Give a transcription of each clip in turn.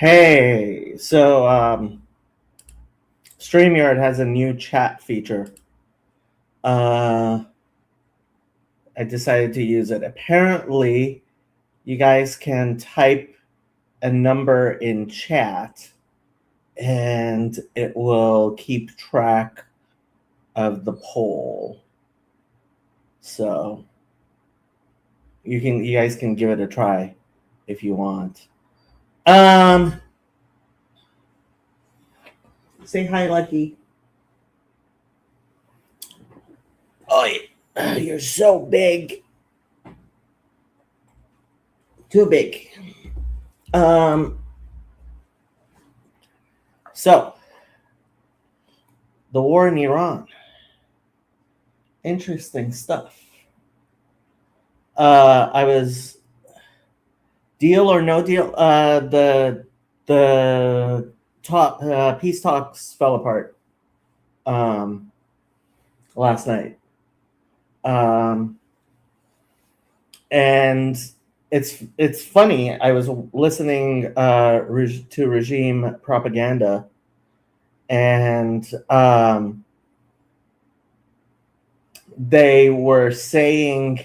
Hey, so StreamYard has a new chat feature. I decided to use it. Apparently, you guys can type a number in chat and it will keep track of the poll. So you guys can give it a try if you want. Say hi, Lucky. Oh, you're so big. Too big. So the war in Iran. Interesting stuff. I was deal or no deal. The peace talks fell apart last night, and it's funny. I was listening to regime propaganda, and they were saying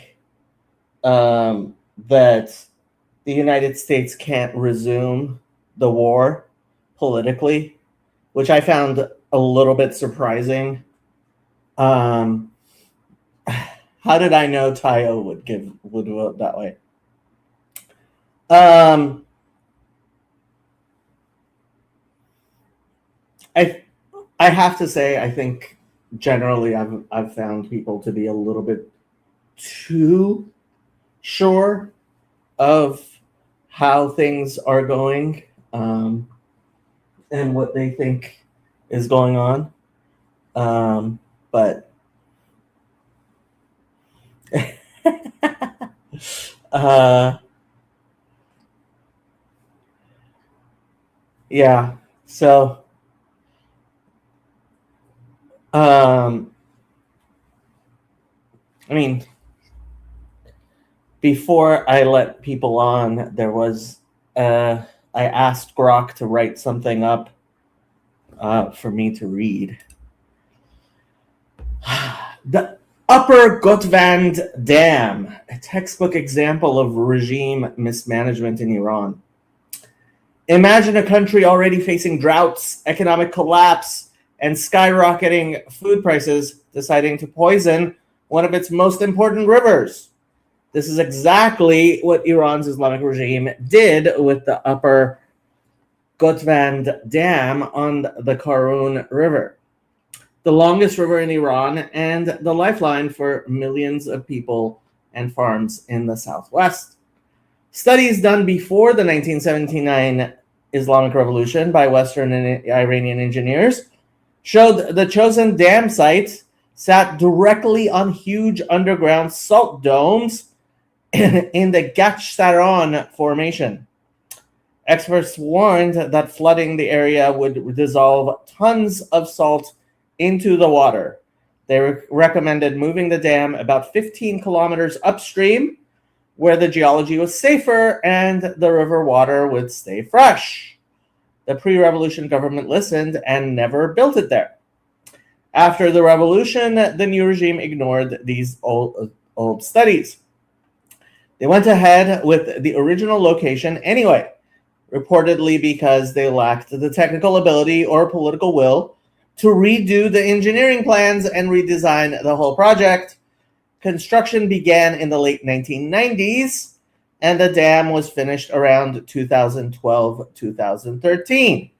that the United States can't resume the war politically, which I found a little bit surprising. How did I know Tayo would vote that way? I have to say, I think generally I've found people to be a little bit too sure of how things are going and what they think is going on. But yeah, so I mean, before I let people on, there was I asked Grok to write something up for me to read. The Upper Gotvand Dam, a textbook example of regime mismanagement in Iran. Imagine a country already facing droughts, economic collapse, and skyrocketing food prices deciding to poison one of its most important rivers. This is exactly what Iran's Islamic regime did with the Upper Gotvand Dam on the Karun River, the longest river in Iran and the lifeline for millions of people and farms in the southwest. Studies done before the 1979 Islamic Revolution by Western and Iranian engineers showed the chosen dam site sat directly on huge underground salt domes in the Gach-Saron formation. Experts warned that flooding the area would dissolve tons of salt into the water. They recommended moving the dam about 15 kilometers upstream, where the geology was safer and the river water would stay fresh. The pre-revolution government listened and never built it there. After the revolution, the new regime ignored these old studies. They went ahead with the original location anyway, reportedly because they lacked the technical ability or political will to redo the engineering plans and redesign the whole project. Construction began in the late 1990s, and the dam was finished around 2012-2013.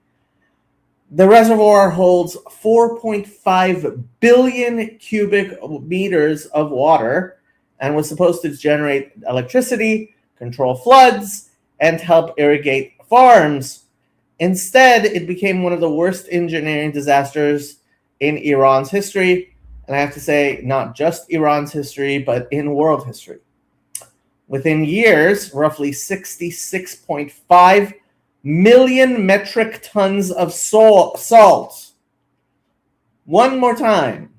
The reservoir holds 4.5 billion cubic meters of water and was supposed to generate electricity, control floods, and help irrigate farms. Instead, it became one of the worst engineering disasters in Iran's history. And I have to say, not just Iran's history, but in world history. Within years, roughly 66.5 million metric tons of salt. One more time.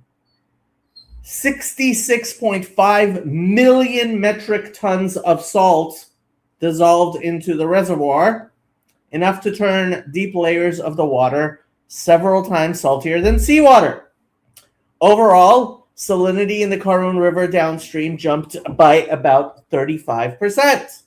66.5 million metric tons of salt dissolved into the reservoir enough to turn deep layers of the water several times saltier than seawater. Overall, salinity in the Karun River downstream jumped by about 35%.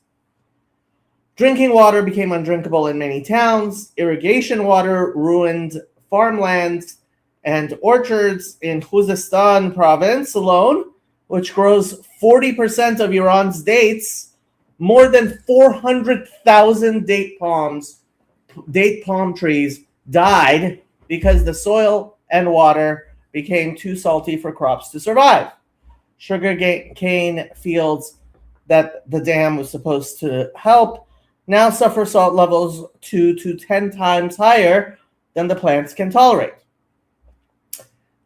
Drinking water became undrinkable in many towns. Irrigation water ruined farmlands and orchards in Khuzestan province alone, which grows 40% of Iran's dates. More than 400,000 date palm trees died because the soil and water became too salty for crops to survive. Sugarcane fields that the dam was supposed to help now suffer salt levels 2 to 10 times higher than the plants can tolerate.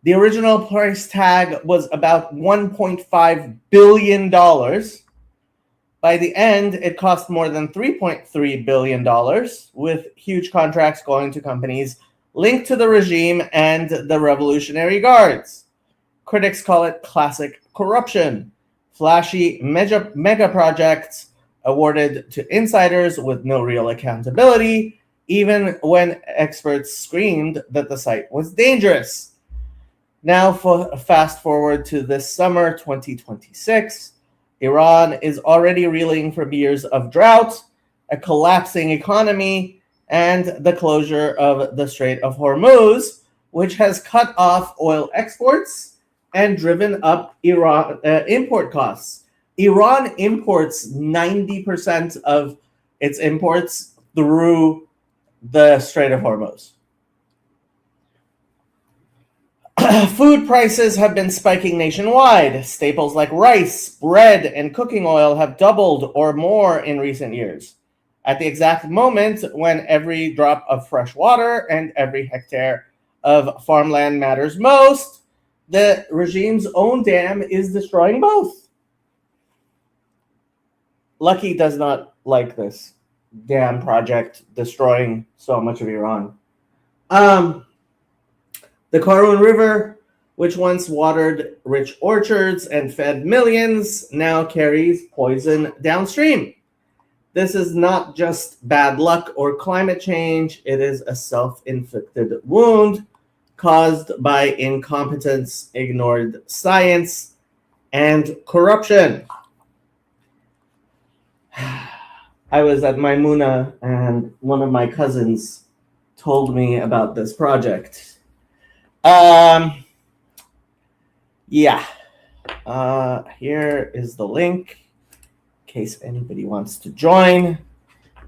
The original price tag was about $1.5 billion. By the end, it cost more than $3.3 billion, with huge contracts going to companies linked to the regime and the Revolutionary Guards. Critics call it classic corruption. Flashy mega projects awarded to insiders with no real accountability, even when experts screamed that the site was dangerous. Now, fast forward to this summer, 2026. Iran is already reeling from years of drought, a collapsing economy, and the closure of the Strait of Hormuz, which has cut off oil exports and driven up Iran import costs. Iran imports 90% of its imports through the Strait of Hormuz. Food prices have been spiking nationwide. Staples like rice, bread, and cooking oil have doubled or more in recent years. At the exact moment when every drop of fresh water and every hectare of farmland matters most, the regime's own dam is destroying both. Lucky does not like this dam project destroying so much of Iran. The Karun River, which once watered rich orchards and fed millions, now carries poison downstream. This is not just bad luck or climate change. It is a self-inflicted wound caused by incompetence, ignored science, and corruption. I was at Maimuna and one of my cousins told me about this project. Here is the link in case anybody wants to join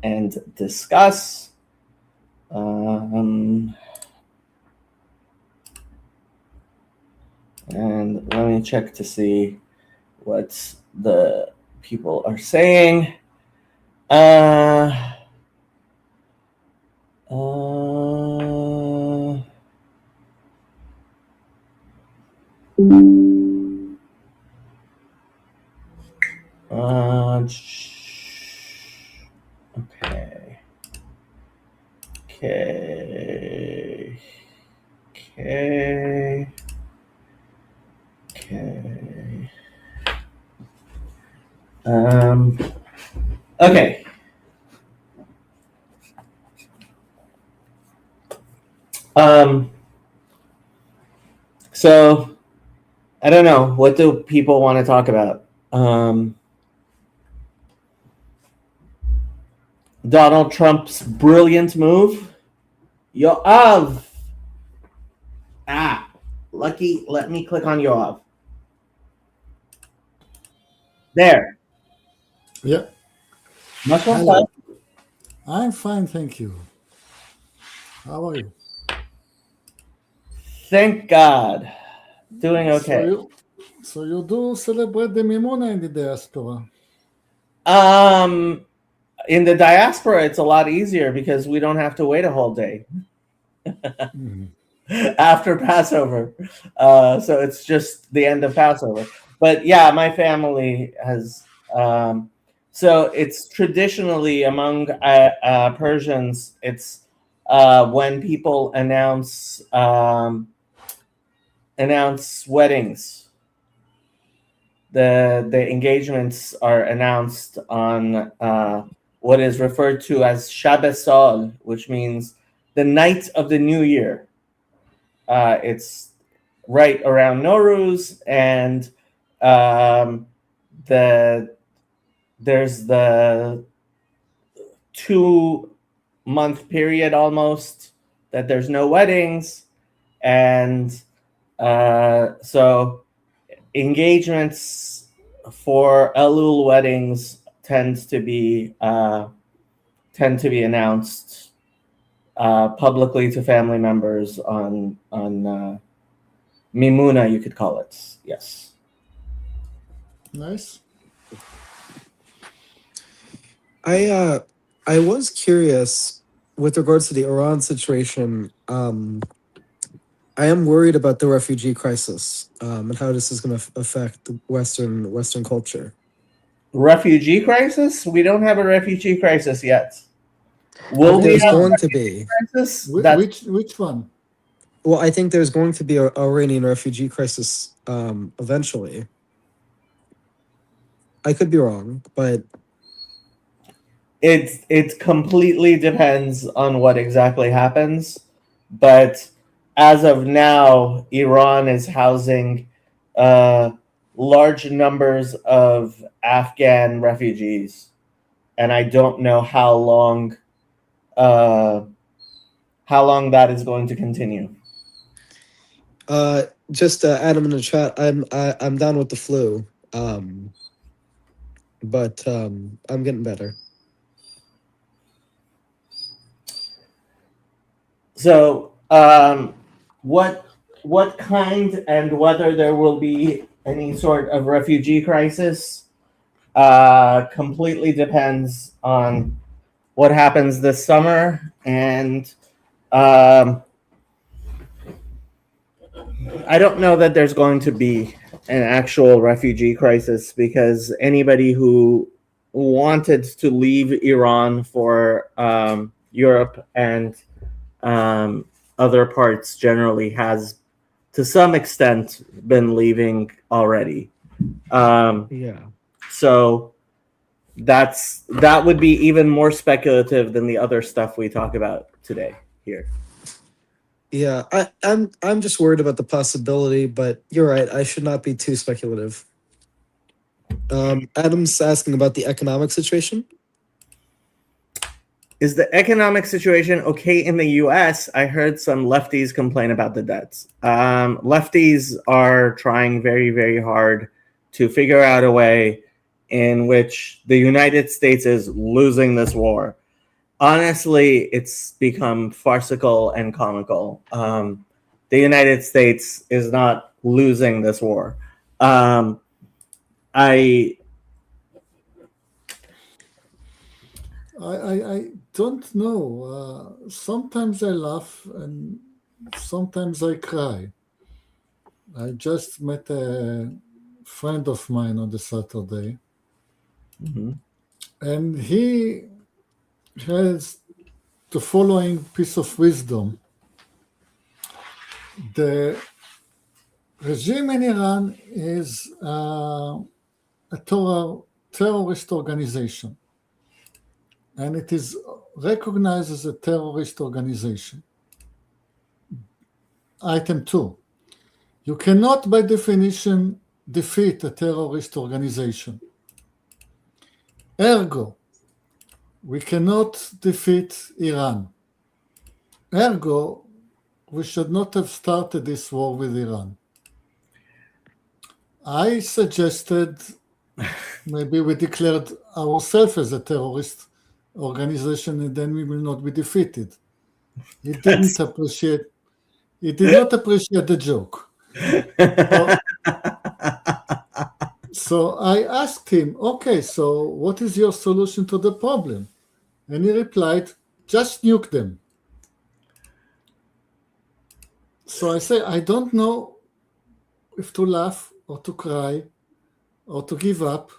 and discuss. And let me check to see what the people are saying. Okay. So I don't know. What do people want to talk about? Donald Trump's brilliant move. Yoav. Lucky. Let me click on Yoav. There. Yeah. Hello. I'm fine, thank you. How are you? Thank God. Doing okay. So you do celebrate the Mimona in the diaspora? In the diaspora, it's a lot easier because we don't have to wait a whole day after Passover. So it's just the end of Passover. But yeah, my family has. So it's traditionally among Persians, it's when people announce weddings. The engagements are announced on what is referred to as Shabesol, which means the night of the new year. It's right around Nowruz, and there's the 2-month period almost that there's no weddings, and so engagements for Elul weddings tend to be announced publicly to family members on Mimuna, you could call it. Yes. Nice. I was curious with regards to the Iran situation. I am worried about the refugee crisis and how this is going to affect the Western culture. Refugee crisis? We don't have a refugee crisis yet. Will we There's have going to be. crisis? Which one? Well, I think there's going to be a Iranian refugee crisis eventually. I could be wrong, but it completely depends on what exactly happens. But as of now, Iran is housing large numbers of Afghan refugees, and I don't know how long that is going to continue. just Adam in the chat. I'm down with the flu, but I'm getting better. So, what kind and whether there will be any sort of refugee crisis completely depends on what happens this summer, and I don't know that there's going to be an actual refugee crisis, because anybody who wanted to leave Iran for Europe and other parts generally has, to some extent, been leaving already. Yeah. So that would be even more speculative than the other stuff we talk about today here. Yeah, I'm just worried about the possibility, but you're right. I should not be too speculative. Adam's asking about the economic situation. Is the economic situation okay in the US? I heard some lefties complain about the debts. Lefties are trying very, very hard to figure out a way in which the United States is losing this war. Honestly, it's become farcical and comical. The United States is not losing this war. I don't know. Sometimes I laugh and sometimes I cry. I just met a friend of mine on the Saturday, and he has the following piece of wisdom. The regime in Iran is a terrorist organization, and it is recognized as a terrorist organization. Item 2, you cannot by definition defeat a terrorist organization. Ergo, we cannot defeat Iran. Ergo, we should not have started this war with Iran. I suggested maybe we declared ourselves as a terrorist organization and then we will not be defeated. He did not appreciate the joke. So I asked him, okay, so what is your solution to the problem? And he replied, just nuke them. So I say, I don't know if to laugh or to cry or to give up.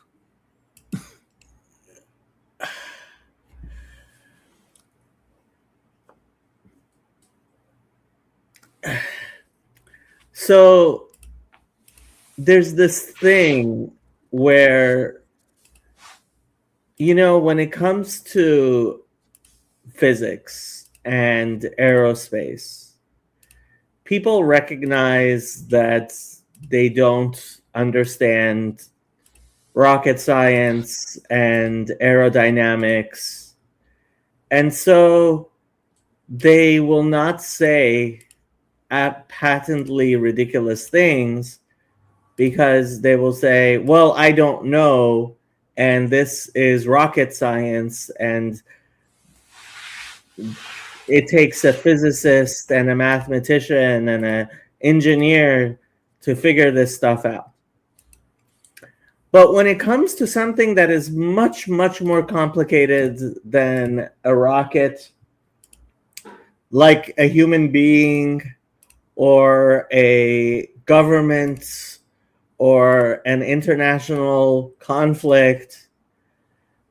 So there's this thing where When it comes to physics and aerospace, people recognize that they don't understand rocket science and aerodynamics. And so they will not say patently ridiculous things because they will say, well, I don't know, and this is rocket science, and it takes a physicist and a mathematician and an engineer to figure this stuff out. But when it comes to something that is much, much more complicated than a rocket, like a human being or a government or an international conflict,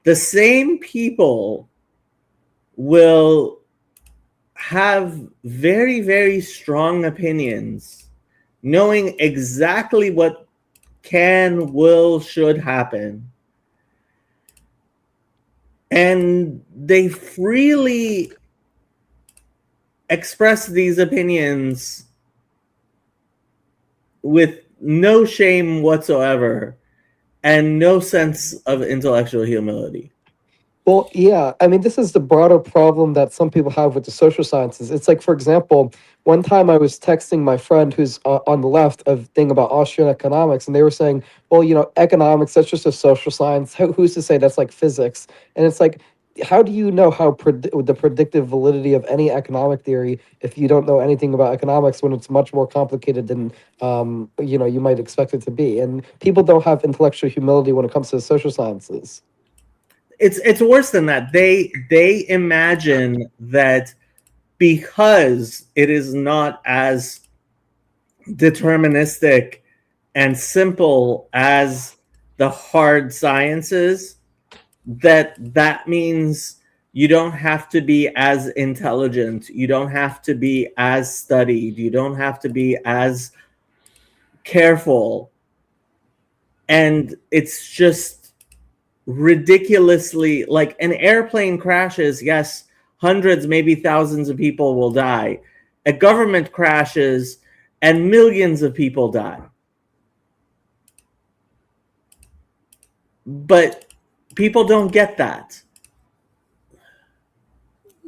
the same people will have very, very strong opinions, knowing exactly what can, will, should happen. And they freely express these opinions with no shame whatsoever and no sense of intellectual humility. Well, yeah. I mean, this is the broader problem that some people have with the social sciences. It's like, for example, one time I was texting my friend who's on the left of thing about Austrian economics, and they were saying, well, economics, that's just a social science. Who's to say that's like physics? And it's like, how do you know the predictive validity of any economic theory if you don't know anything about economics when it's much more complicated than you might expect it to be? And people don't have intellectual humility when it comes to the social sciences. It's worse than that. They imagine that because it is not as deterministic and simple as the hard sciences, that means you don't have to be as intelligent, you don't have to be as studied, you don't have to be as careful. And it's just ridiculously, like, an airplane crashes, yes, hundreds, maybe thousands of people will die. A government crashes and millions of people die. But people don't get that.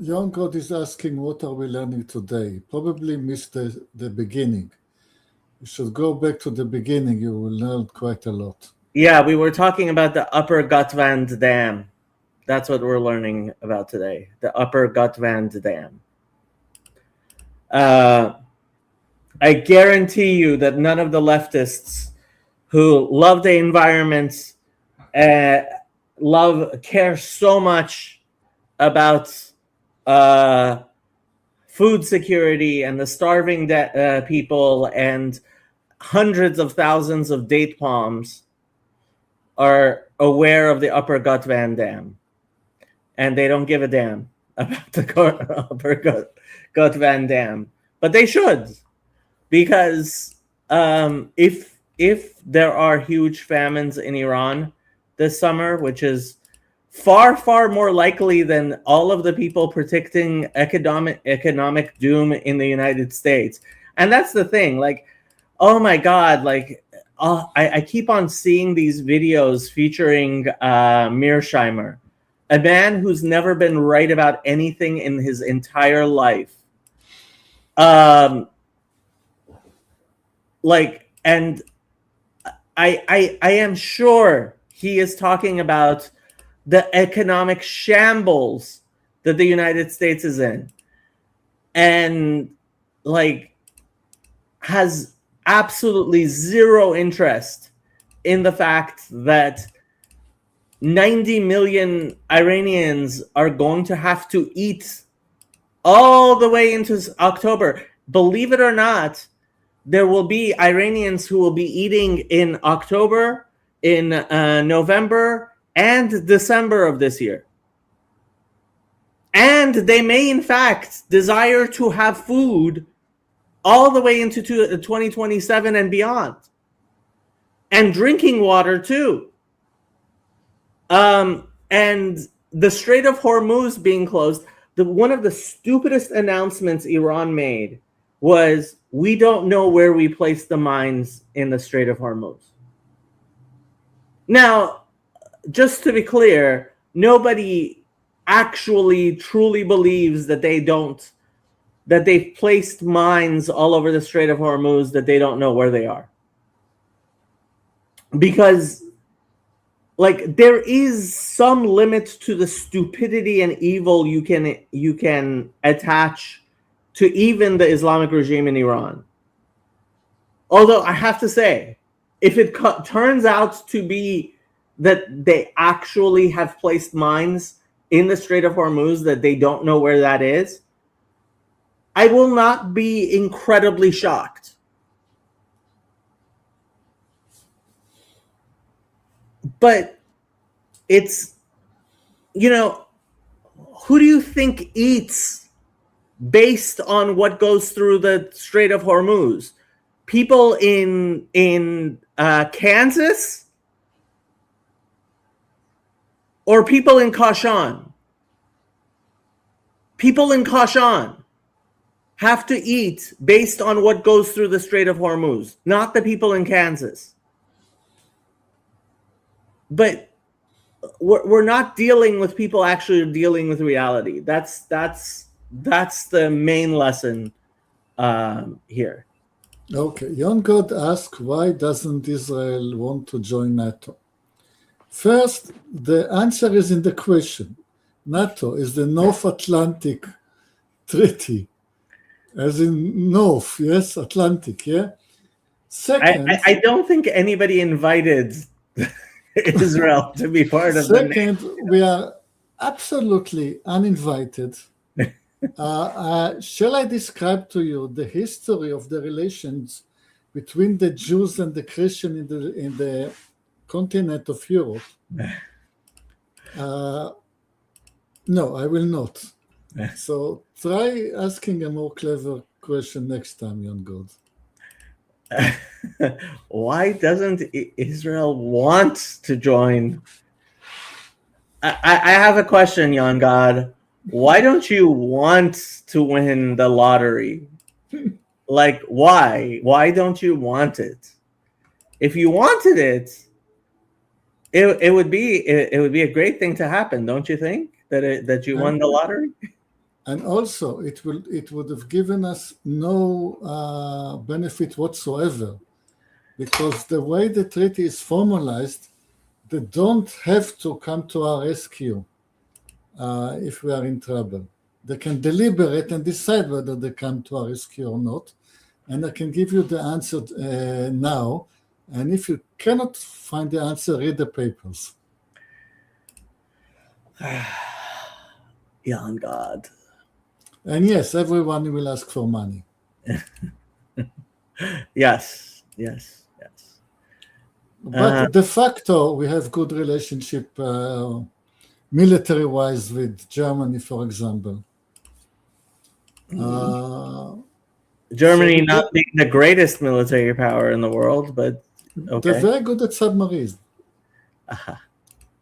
Young God is asking, what are we learning today? Probably missed the beginning. You should go back to the beginning. You will learn quite a lot. Yeah, we were talking about the upper Gotvand Dam. That's what we're learning about today. The upper Gotvand Dam. I guarantee you that none of the leftists who love the environment, care so much about food security and the starving people and hundreds of thousands of date palms are aware of the upper Gotvand Dam. And they don't give a damn about the upper Gotvand Dam. But they should, because if there are huge famines in Iran this summer, which is far, far more likely than all of the people predicting economic doom in the United States. And that's the thing, like, oh my God, like, I keep on seeing these videos featuring Mearsheimer, a man who's never been right about anything in his entire life. And I am sure he is talking about the economic shambles that the United States is in, and like has absolutely zero interest in the fact that 90 million Iranians are going to have to eat all the way into October. Believe it or not, there will be Iranians who will be eating in October, in November, and December of this year. And they may, in fact, desire to have food all the way into 2027 and beyond. And drinking water, too. And the Strait of Hormuz being closed, one of the stupidest announcements Iran made was, we don't know where we placed the mines in the Strait of Hormuz. Now, just to be clear, nobody actually truly believes that they've placed mines all over the Strait of Hormuz that they don't know where they are. Because there is some limit to the stupidity and evil you can attach to even the Islamic regime in Iran. Although I have to say, if it turns out to be that they actually have placed mines in the Strait of Hormuz that they don't know where that is, I will not be incredibly shocked. But it's, who do you think eats based on what goes through the Strait of Hormuz? People in Kansas? Or people in Kashan? People in Kashan have to eat based on what goes through the Strait of Hormuz, not the people in Kansas. But we're not dealing with people actually dealing with reality. That's the main lesson here. Okay, Young God asked, why doesn't Israel want to join NATO? First, the answer is in the question. NATO is the North Atlantic Treaty, as in North, yes, Atlantic, yeah? Second, I don't think anybody invited Israel to be part of the NATO. Second, we are absolutely uninvited. Shall I describe to you the history of the relations between the Jews and the Christian in the continent of Europe? No, I will not. So try asking a more clever question next time, Young God. Why doesn't Israel want to join? I have a question, Young God. Why don't you want to win the lottery? Why? Why don't you want it? If you wanted it, it would be a great thing to happen, don't you think? That you won the lottery? And also, it would have given us no benefit whatsoever, because the way the treaty is formalized, they don't have to come to our rescue if we are in trouble. They can deliberate and decide whether they come to our rescue or not. And I can give you the answer now. And if you cannot find the answer, read the papers. Young God. And yes, everyone will ask for money. Yes. But de facto, we have good relationship military-wise with Germany, for example. Germany not being the greatest military power in the world, but okay. They're very good at submarines.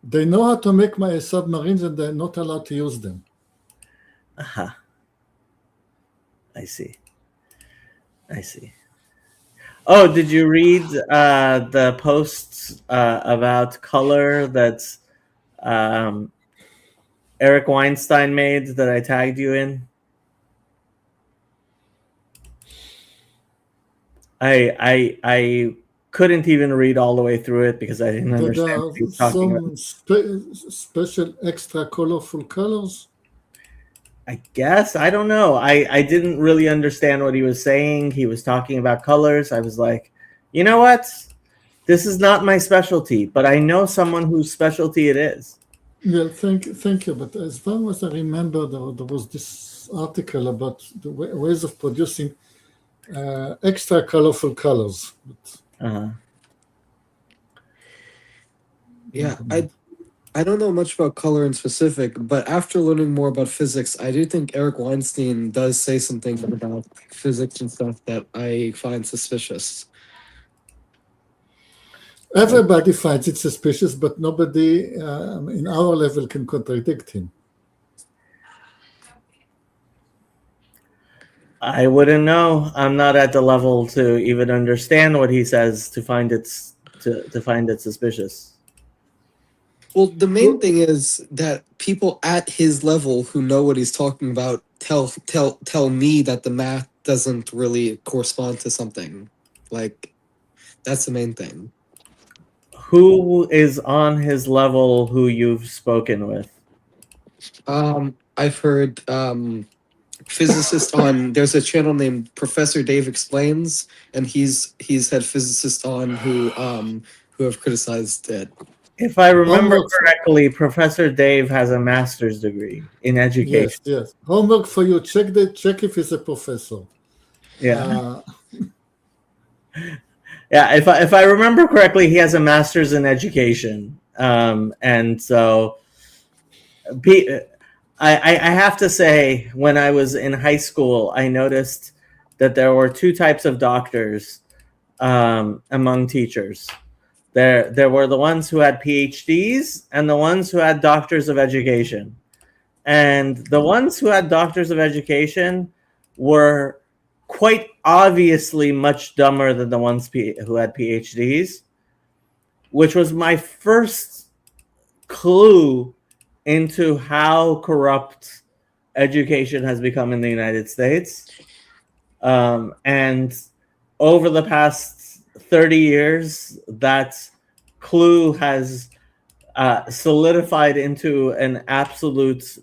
They know how to make submarines, and they're not allowed to use them. I see. Oh, did you read the posts about color that Eric Weinstein made that I tagged you in? I couldn't even read all the way through it because I didn't understand what he was talking about. Special extra colorful colors? I guess. I don't know. I didn't really understand what he was saying. He was talking about colors. I was like, you know what? This is not my specialty, but I know someone whose specialty it is. Yeah, thank you. But as far as I remember, there was this article about the ways of producing extra colorful colors. Yeah, I don't know much about color in specific, but after learning more about physics, I do think Eric Weinstein does say something about physics and stuff that I find suspicious. Everybody finds it suspicious, but nobody in our level can contradict him. I wouldn't know. I'm not at the level to even understand what he says to find it suspicious. Well, the main thing is that people at his level who know what he's talking about tell me that the math doesn't really correspond to something. Like, that's the main thing. Who is on his level who you've spoken with? I've heard physicists on, there's a channel named Professor Dave Explains, and he's had physicists on who have criticized it. If I remember Homework. correctly, Professor Dave has a master's degree in education. Yes. Homework for you. Check if he's a professor. Yeah. Yeah, if I remember correctly, he has a master's in education. And so I have to say, when I was in high school, I noticed that there were two types of doctors among teachers. There were the ones who had PhDs and the ones who had doctors of education. And the ones who had doctors of education were quite obviously much dumber than the ones who had PhDs, which was my first clue into how corrupt education has become in the United States. And over the past 30 years, that clue has solidified into an absolute,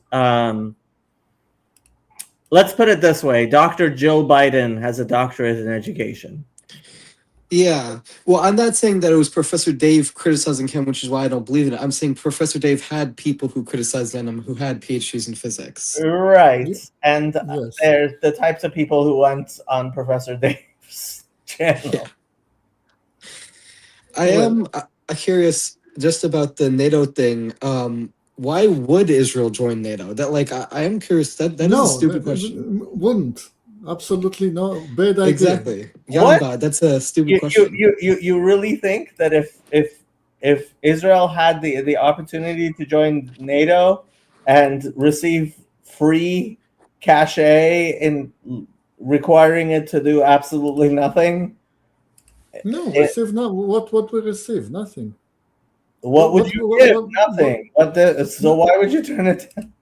let's put it this way, Dr. Joe Biden has a doctorate in education. Yeah. Well, I'm not saying that it was Professor Dave criticizing him, which is why I don't believe in it. I'm saying Professor Dave had people who criticized him who had PhDs in physics. Right. And Yes. there's the types of people who went on Professor Dave's channel. Yeah. I am curious just about the NATO thing. Why would Israel join NATO? That, like, I am curious. That is a stupid question. Wouldn't. Absolutely no. Bad idea. Exactly. What? God, that's a stupid question. You really think that if Israel had the opportunity to join NATO and receive free cachet in requiring it to do absolutely nothing? No, receive no. What we receive? Nothing. What would you give? Nothing. So why would you turn it down?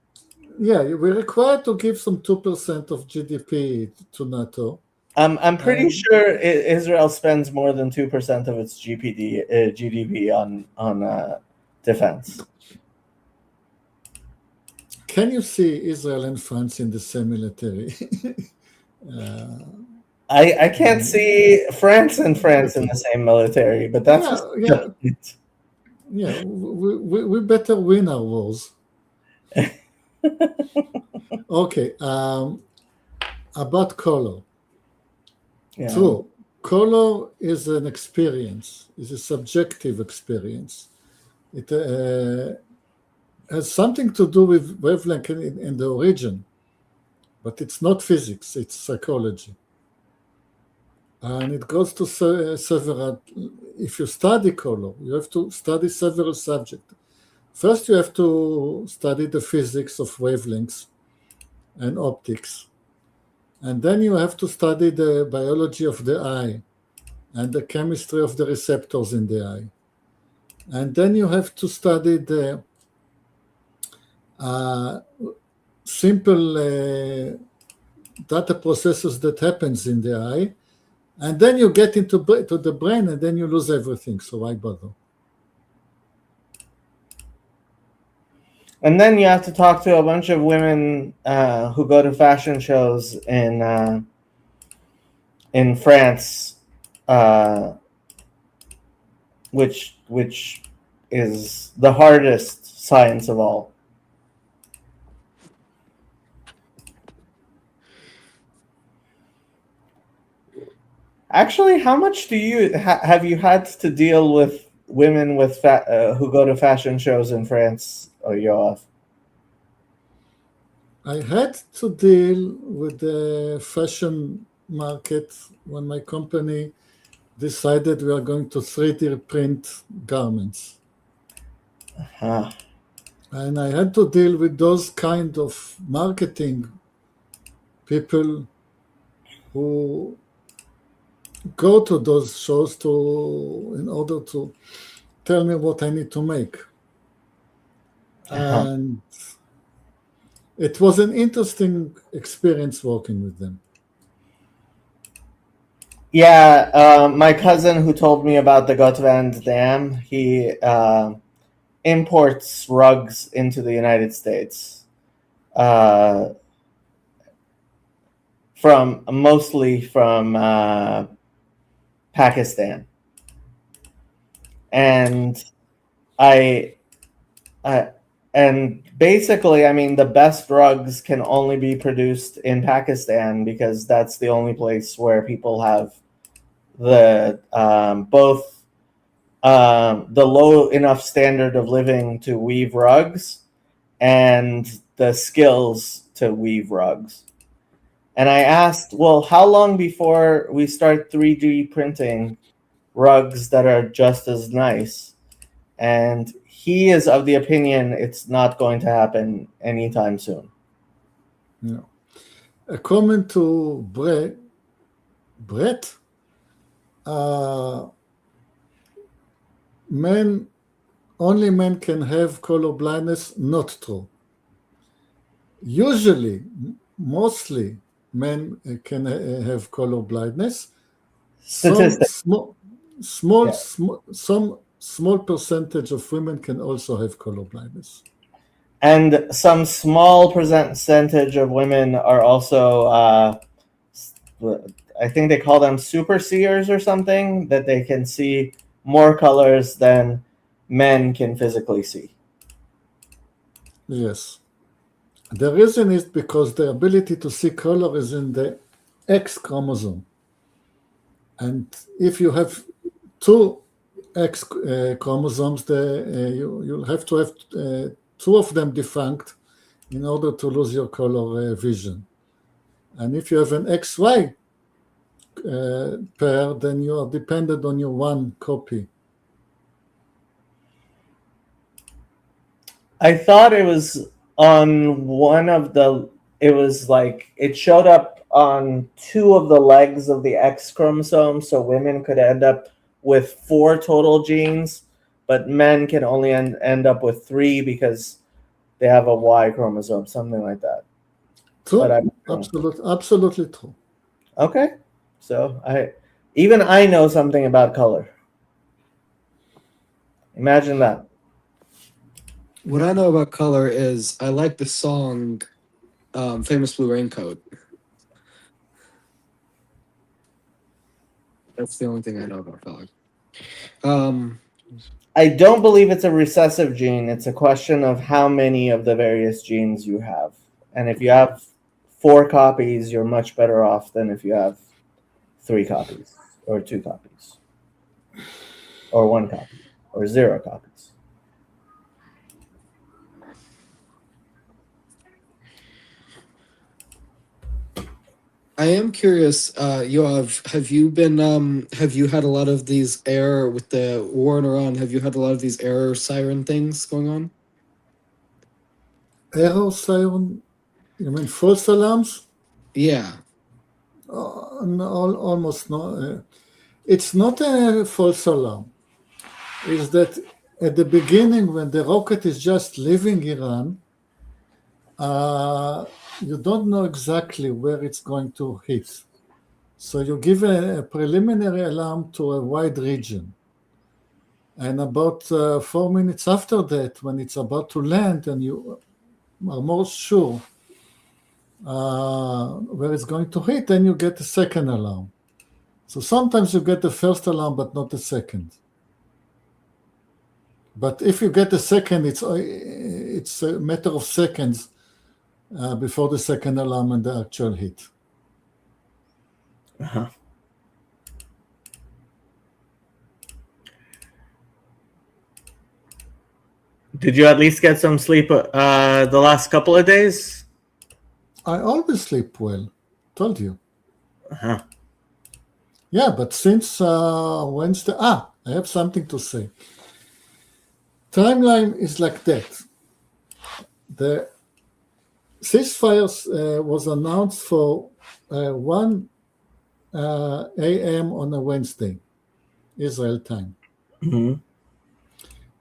Yeah, we're required to give some 2% of GDP to NATO. I'm pretty sure Israel spends more than 2% of its GDP on defense. Can you see Israel and France in the same military? I can't see France in the same military, but that's yeah. We better win our wars. Okay. About color. Yeah. True. Color is an experience. Is a subjective experience. It has something to do with wavelength in the origin, but it's not physics. It's psychology. And it goes to several. If you study color, you have to study several subjects. First, you have to study the physics of wavelengths and optics. And then you have to study the biology of the eye and the chemistry of the receptors in the eye. And then you have to study the simple data processes that happens in the eye. And then you get into the brain, and then you lose everything. So why bother? And then you have to talk to a bunch of women who go to fashion shows in France, which is the hardest science of all. Actually, how much do you have you had to deal with women with who go to fashion shows in France, or Yoav? I had to deal with the fashion market when my company decided we are going to 3D print garments. Huh. And I had to deal with those kind of marketing people who go to those shows in order to tell me what I need to make. And it was an interesting experience working with them. Yeah, my cousin who told me about the Gotvand Dam, he imports rugs into the United States, mostly from Pakistan, and and basically, I mean, the best rugs can only be produced in Pakistan because that's the only place where people have the both the low enough standard of living to weave rugs and the skills to weave rugs. And I asked, well, how long before we start 3D printing rugs that are just as nice? And he is of the opinion it's not going to happen anytime soon. Yeah. According to Brett, only men can have color blindness. Not true. Usually, mostly men can have color blindness. Statistics. Some small percentage of women can also have color blindness. And some small percentage of women are also, I think they call them super seers or something, that they can see more colors than men can physically see. Yes. The reason is because the ability to see color is in the X chromosome. And if you have two X chromosomes, you'll have to have two of them defunct in order to lose your color vision. And if you have an XY pair, then you are dependent on your one copy. I thought it was on one of the, it was like, it showed up on two of the legs of the X chromosome, so women could end up with 4 total genes, but men can only end up with 3 because they have a Y chromosome, something like that. True, absolutely true. Okay, so I know something about color. Imagine that. What I know about color is I like the song Famous Blue Raincoat. That's the only thing I know about color. I don't believe it's a recessive gene. It's a question of how many of the various genes you have. And if you have 4 copies, you're much better off than if you have 3 copies, or 2 copies, or 1 copy, or 0 copies. I am curious, Yoav, have you had a lot of these error with the war in Iran? Have you had a lot of these error siren things going on? Error siren? You mean false alarms? Yeah. No, almost no. It's not a false alarm. It's that at the beginning, when the rocket is just leaving Iran, you don't know exactly where it's going to hit. So you give a preliminary alarm to a wide region. And about 4 minutes after that, when it's about to land and you are more sure where it's going to hit, then you get the second alarm. So sometimes you get the first alarm, but not the second. But if you get the second, it's a matter of seconds before the second alarm and the actual hit. Uh-huh. Did you at least get some sleep the last couple of days? I always sleep well. Told you. Uh-huh. Yeah, but since Wednesday, I have something to say. Timeline is like that. The ceasefire was announced for 1 a.m. on a Wednesday, Israel time. Mm-hmm.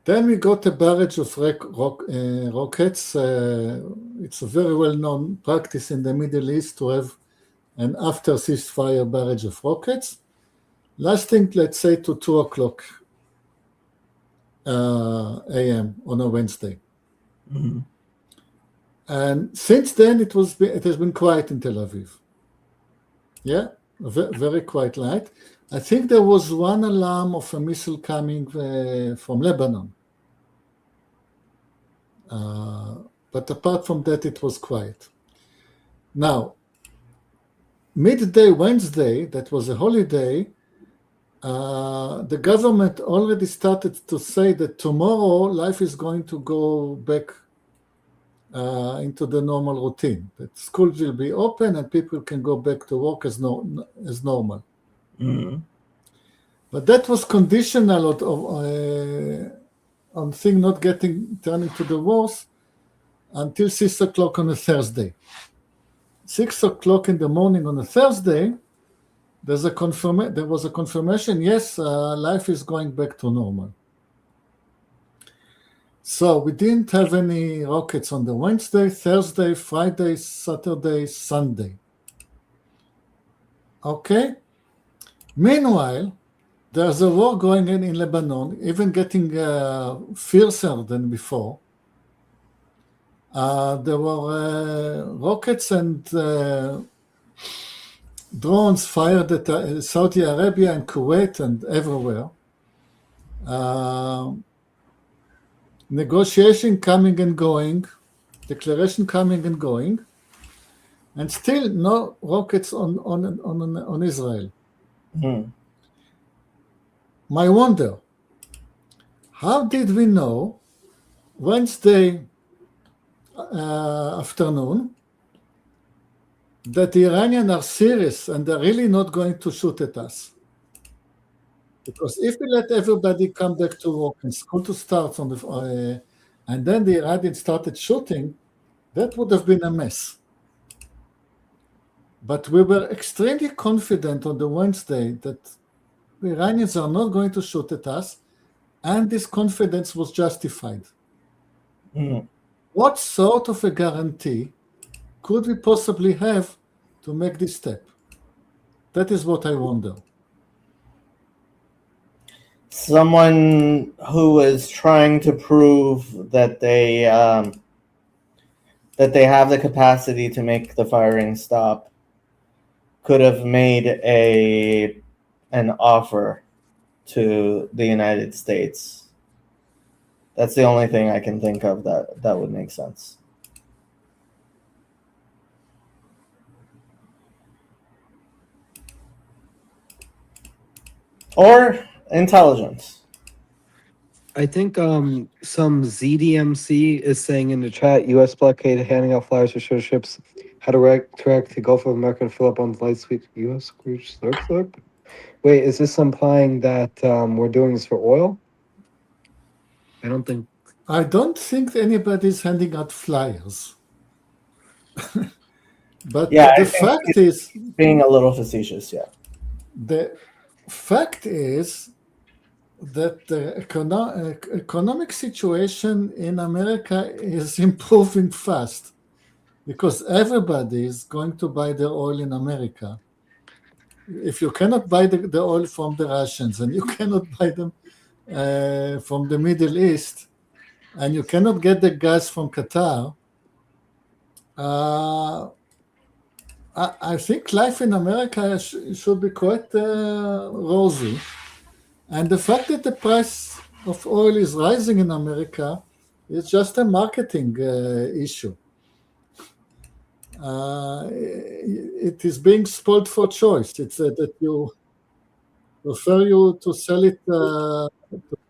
Then we got a barrage of rockets. It's a very well-known practice in the Middle East to have an after ceasefire barrage of rockets, lasting, let's say, to 2 o'clock a.m. on a Wednesday. Mm-hmm. And since then, it has been quiet in Tel Aviv. Yeah, very quiet light. I think there was one alarm of a missile coming from Lebanon. But apart from that, it was quiet. Now, midday Wednesday, that was a holiday, the government already started to say that tomorrow life is going to go back into the normal routine, that schools will be open and people can go back to work as normal. Mm-hmm. But that was conditional on things not turning to the worse until 6 o'clock on a Thursday. 6 o'clock in the morning on a Thursday, there was a confirmation, yes, life is going back to normal. So we didn't have any rockets on the Wednesday, Thursday, Friday, Saturday, Sunday. Okay? Meanwhile, there's a war going on in Lebanon, even getting fiercer than before. There were rockets and drones fired at Saudi Arabia and Kuwait and everywhere. Negotiation coming and going, declaration coming and going, and still no rockets on Israel. Mm-hmm. My wonder, how did we know Wednesday afternoon that the Iranians are serious and they're really not going to shoot at us? Because if we let everybody come back to work and school to start and then the Iranians started shooting, that would have been a mess. But we were extremely confident on the Wednesday that the Iranians are not going to shoot at us, and this confidence was justified. Mm-hmm. What sort of a guarantee could we possibly have to make this step? That is what I wonder. Someone who is trying to prove that they have the capacity to make the firing stop could have made an offer to the United States. That's the only thing I can think of that would make sense. Or intelligence. I think some ZDMC is saying in the chat, U.S. blockade handing out flyers to show ships how to direct the Gulf of America to fill up on the light sweep U.S. cruise slurp. Wait, is this implying that we're doing this for oil? I don't think anybody's handing out flyers. But yeah, the fact is, being a little facetious, yeah. The fact is that the economic situation in America is improving fast because everybody is going to buy their oil in America. If you cannot buy the oil from the Russians and you cannot buy them from the Middle East and you cannot get the gas from Qatar, I think life in America should be quite rosy. And the fact that the price of oil is rising in America is just a marketing issue. It is being spoiled for choice. It's that you prefer to sell it to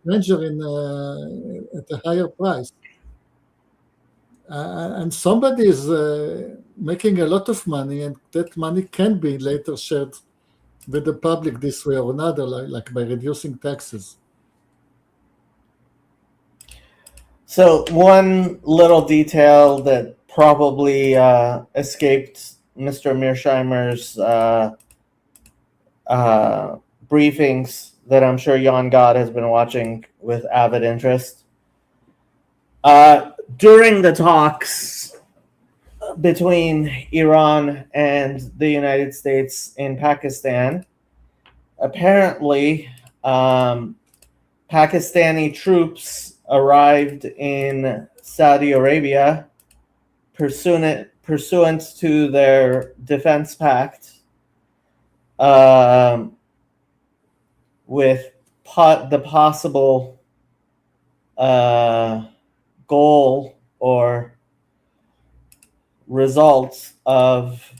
stranger at a higher price. And somebody is making a lot of money, and that money can be later shared with the public this way or another, like by reducing taxes. So one little detail that probably escaped Mr. Mearsheimer's briefings that I'm sure Jan God has been watching with avid interest. During the talks between Iran and the United States in Pakistan, apparently Pakistani troops arrived in Saudi Arabia pursuant to their defense pact, with the possible goal or results of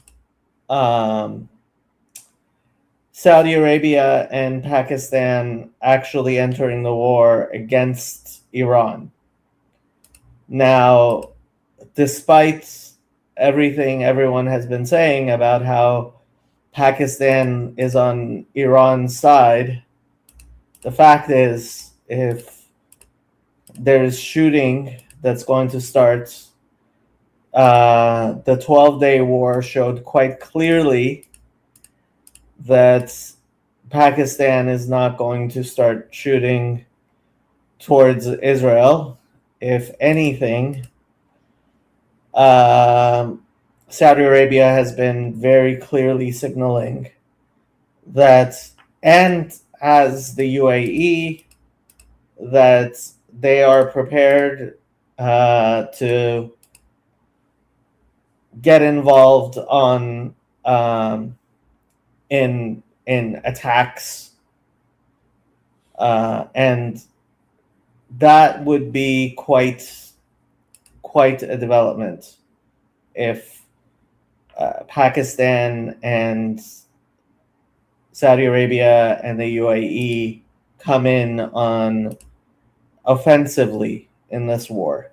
Saudi Arabia and Pakistan actually entering the war against Iran. Now, despite everything everyone has been saying about how Pakistan is on Iran's side, the fact is, if there's shooting that's going to start, the 12-day war showed quite clearly that Pakistan is not going to start shooting towards Israel. If anything, Saudi Arabia has been very clearly signaling that, and as the UAE, that they are prepared to get involved on in attacks, and that would be quite a development if Pakistan and Saudi Arabia and the UAE come in on offensively in this war.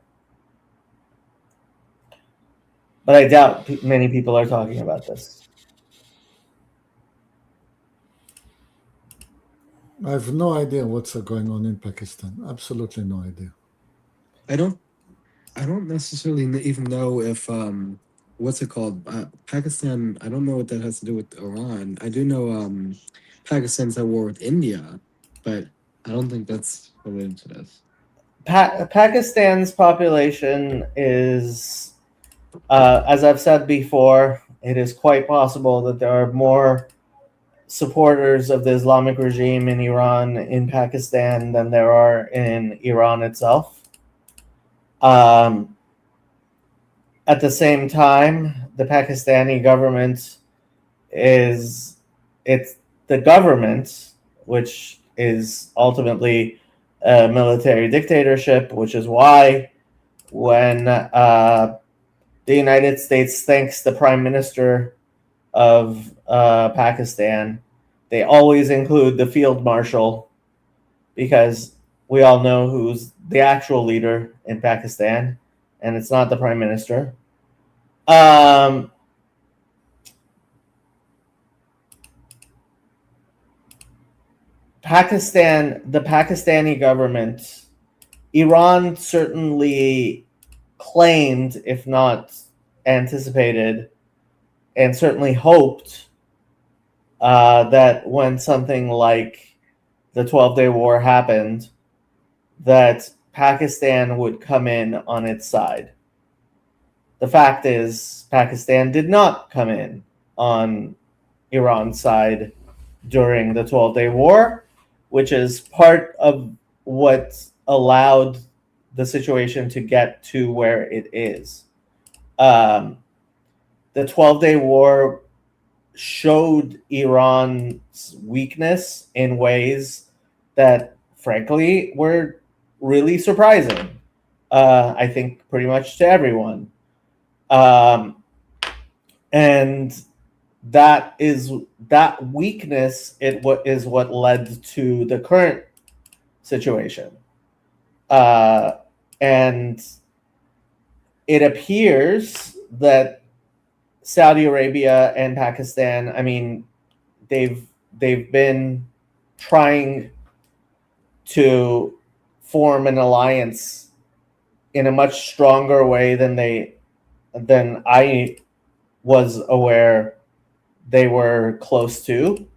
But I doubt many people are talking about this. I have no idea what's going on in Pakistan. Absolutely no idea. I don't necessarily even know if what's it called? Pakistan. I don't know what that has to do with Iran. I do know Pakistan's at war with India, but I don't think that's related to this. Pakistan's population is, as I've said before, it is quite possible that there are more supporters of the Islamic regime in Iran, in Pakistan, than there are in Iran itself. At the same time, the Pakistani government it's the government, which is ultimately a military dictatorship, which is why when the United States thanks the Prime Minister of Pakistan, they always include the field marshal, because we all know who's the actual leader in Pakistan, and it's not the Prime Minister. The Pakistani government, Iran certainly claimed, if not anticipated, and certainly hoped that when something like the 12-day war happened, that Pakistan would come in on its side. The fact is, Pakistan did not come in on Iran's side during the 12-day war, which is part of what allowed the situation to get to where it is. The 12-day war showed Iran's weakness in ways that, frankly, were really surprising. I think pretty much to everyone. And that weakness is what led to the current situation. And it appears that Saudi Arabia and Pakistan, I mean, they've they've been trying to form an alliance in a much stronger way than I was aware they were close to.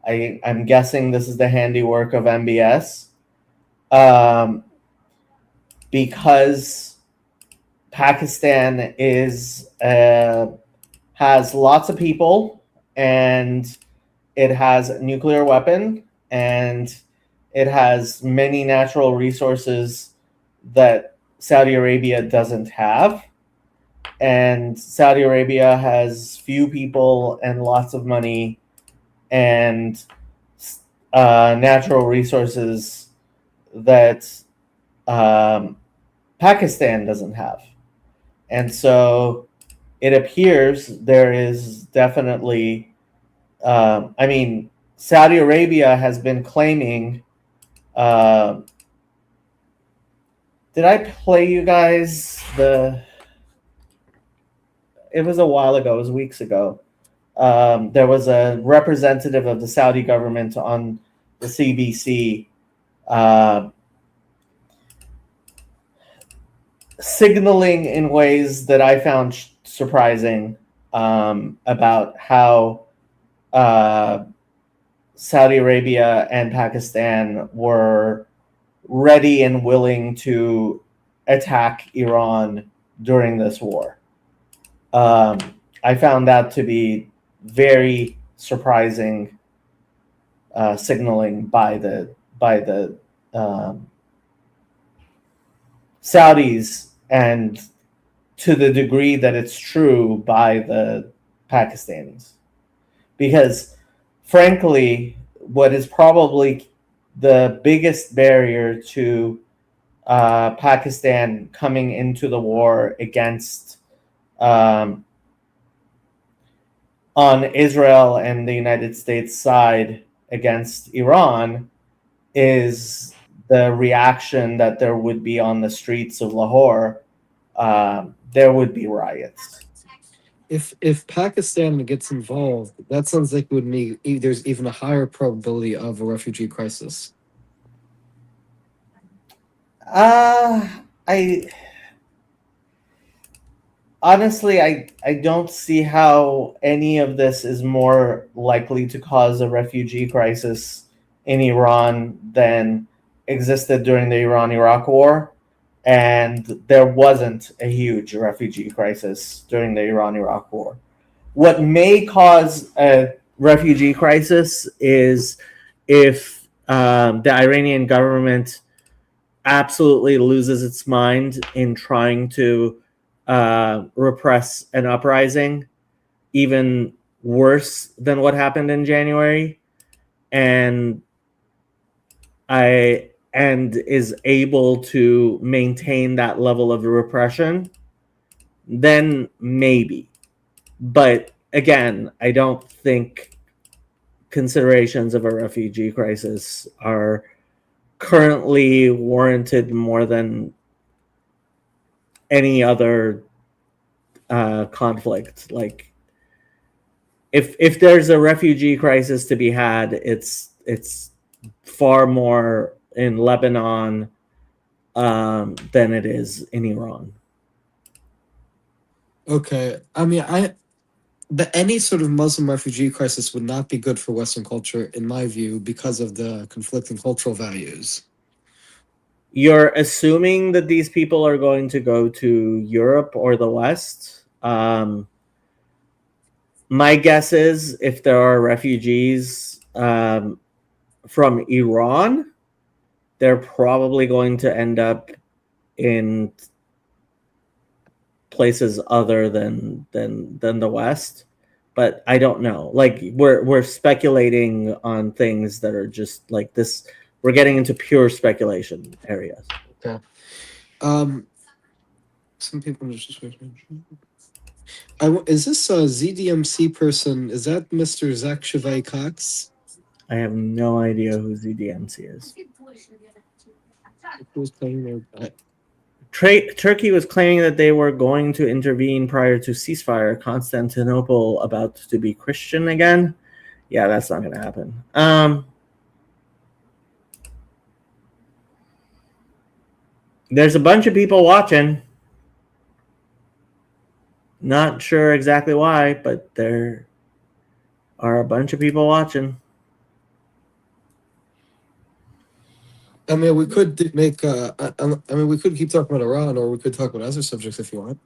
I'm guessing this is the handiwork of MBS, because Pakistan has lots of people, and it has a nuclear weapon, and it has many natural resources that Saudi Arabia doesn't have. And Saudi Arabia has few people and lots of money and natural resources that Pakistan doesn't have. And so it appears there is definitely, Saudi Arabia has been claiming. Did I play you guys it was a while ago, it was weeks ago. There was a representative of the Saudi government on the CBC signaling in ways that I found surprising about how Saudi Arabia and Pakistan were ready and willing to attack Iran during this war. I found that to be very surprising signaling by the Saudis, and to the degree that it's true by the Pakistanis. Because frankly, what is probably the biggest barrier to Pakistan coming into the war against on Israel and the United States side against Iran is the reaction that there would be on the streets of Lahore. There would be riots. If Pakistan gets involved, that sounds like it would mean there's even a higher probability of a refugee crisis. I honestly, I don't see how any of this is more likely to cause a refugee crisis in Iran than existed during the Iran-Iraq War. And there wasn't a huge refugee crisis during the Iran-Iraq War. What may cause a refugee crisis is if the Iranian government absolutely loses its mind in trying to repress an uprising, even worse than what happened in January, and is able to maintain that level of repression, then maybe. But again, I don't think considerations of a refugee crisis are currently warranted more than any other conflict. Like, if there's a refugee crisis to be had, it's far more in Lebanon than it is in Iran. Okay, I mean, any sort of Muslim refugee crisis would not be good for Western culture, in my view, because of the conflicting cultural values. You're assuming that these people are going to go to Europe or the West. My guess is if there are refugees from Iran, they're probably going to end up in places other than the West. But I don't know. Like, we're speculating on things that are just like this. We're getting into pure speculation areas. Okay. Some people just is this a ZDMC person? Is that Mr. Zach Shivay Cox? I have no idea who ZDMC is. Who's playing there? Turkey was claiming that they were going to intervene prior to ceasefire. Constantinople about to be Christian again. Yeah, that's not going to happen. There's a bunch of people watching. Not sure exactly why, but there are a bunch of people watching. I mean, we could make. We could keep talking about Iran, or we could talk about other subjects if you want.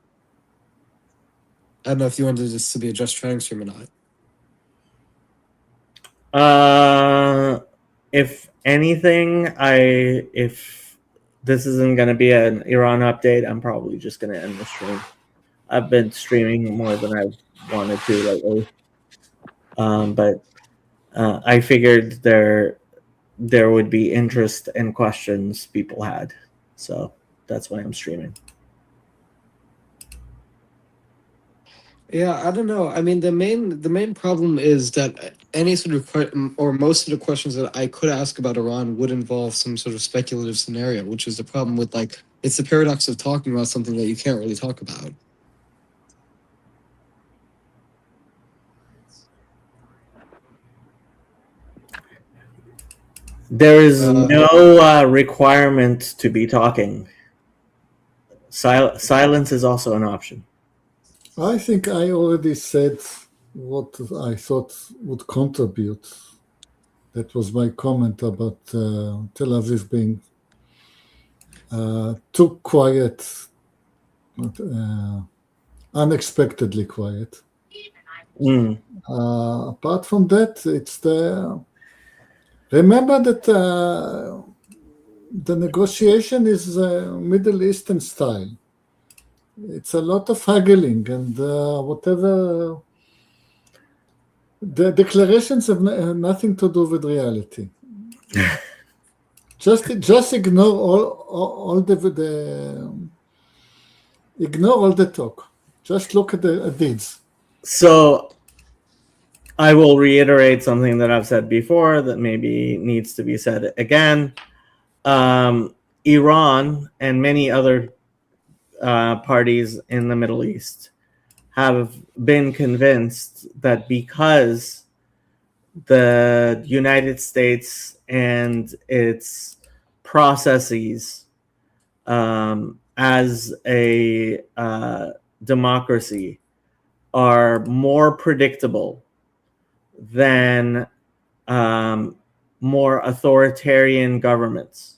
I don't know if you wanted this to be a just chatting stream or not. If anything, if this isn't going to be an Iran update, I'm probably just going to end the stream. I've been streaming more than I've wanted to lately, but I figured there would be interest and questions people had, so that's why I'm streaming. Yeah, I don't know. I mean, the main problem is that any sort of or most of the questions that I could ask about Iran would involve some sort of speculative scenario, which is the problem with it's the paradox of talking about something that you can't really talk about. There is no requirement to be talking. Silence is also an option. I think I already said what I thought would contribute. That was my comment about Tel Aviv being too quiet, unexpectedly quiet. Apart from that, it's remember that the negotiation is Middle Eastern style. It's a lot of haggling and whatever. The declarations have nothing to do with reality. just ignore all ignore all the talk. Just look at the deeds. So I will reiterate something that I've said before that maybe needs to be said again. Iran and many other parties in the Middle East have been convinced that because the United States and its processes as a democracy are more predictable than more authoritarian governments,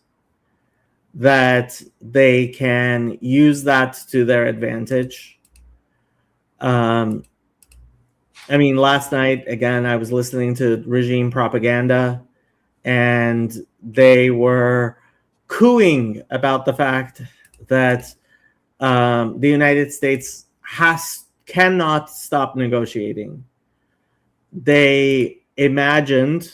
that they can use that to their advantage. I mean, last night, again, I was listening to regime propaganda, and they were cooing about the fact that the United States cannot stop negotiating. They imagined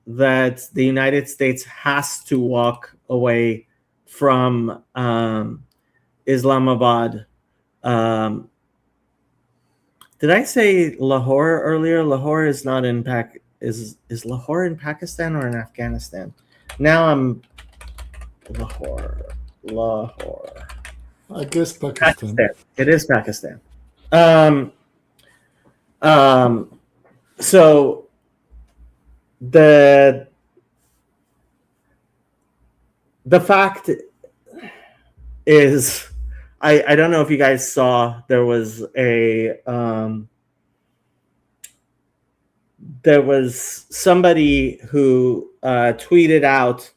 that the United States has to walk away from Islamabad. Did I say Lahore earlier? Lahore is not in is Lahore in Pakistan or in Afghanistan? Now I'm Lahore. I guess Pakistan. It is Pakistan. So the fact is, I don't know if you guys saw, there was somebody who tweeted out,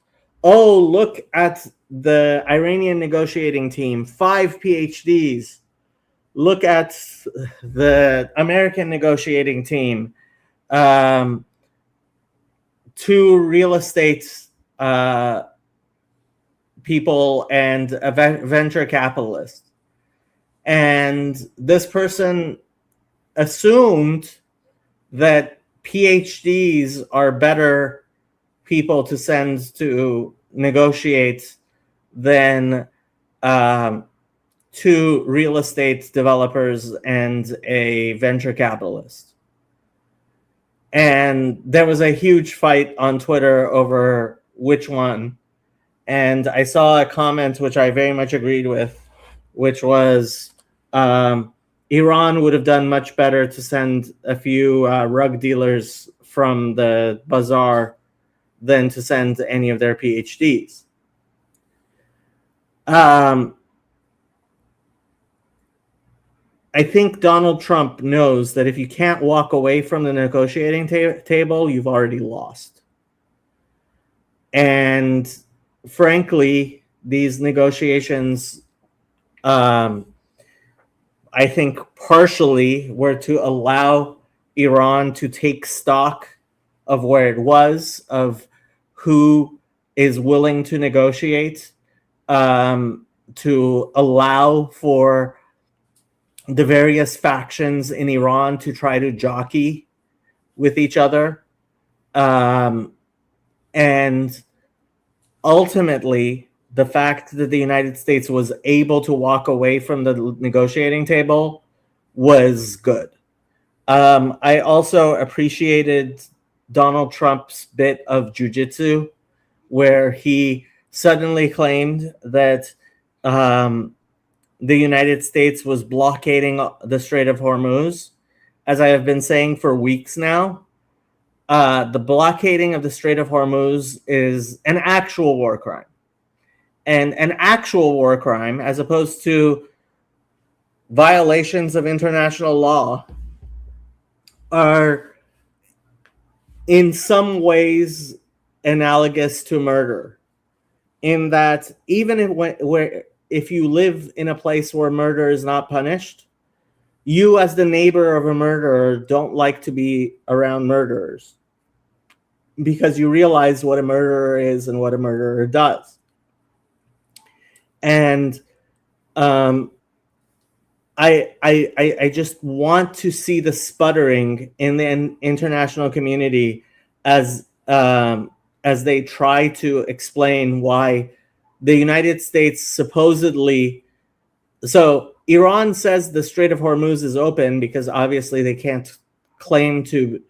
"Oh, look at the Iranian negotiating team, 5 PhDs. Look at the American negotiating team, 2 real estate people and a venture capitalist." And this person assumed that PhDs are better people to send to negotiate than 2 real estate developers and a venture capitalist. And there was a huge fight on Twitter over which one. And I saw a comment which I very much agreed with, which was Iran would have done much better to send a few rug dealers from the bazaar than to send any of their PhDs. I think Donald Trump knows that if you can't walk away from the negotiating table, you've already lost. And frankly, these negotiations, I think partially were to allow Iran to take stock of where it was, of who is willing to negotiate, to allow for the various factions in Iran to try to jockey with each other. And ultimately, the fact that the United States was able to walk away from the negotiating table was good. I also appreciated Donald Trump's bit of jujitsu, where he suddenly claimed that the United States was blockading the Strait of Hormuz. As I have been saying for weeks now, the blockading of the Strait of Hormuz is an actual war crime. And an actual war crime, as opposed to violations of international law, are in some ways analogous to murder, in that even if you live in a place where murder is not punished, you as the neighbor of a murderer don't like to be around murderers because you realize what a murderer is and what a murderer does. And I just want to see the sputtering in the international community as they try to explain why the United States supposedly. So Iran says the Strait of Hormuz is open because obviously they can't claim to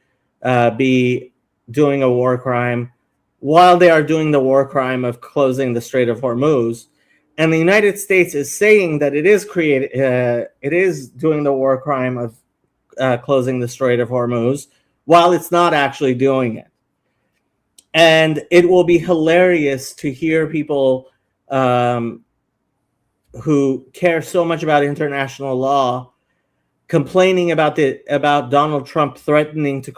be doing a war crime while they are doing the war crime of closing the Strait of Hormuz. And the United States is saying that it is doing the war crime of closing the Strait of Hormuz while it's not actually doing it. And it will be hilarious to hear people who care so much about international law complaining about Donald Trump threatening to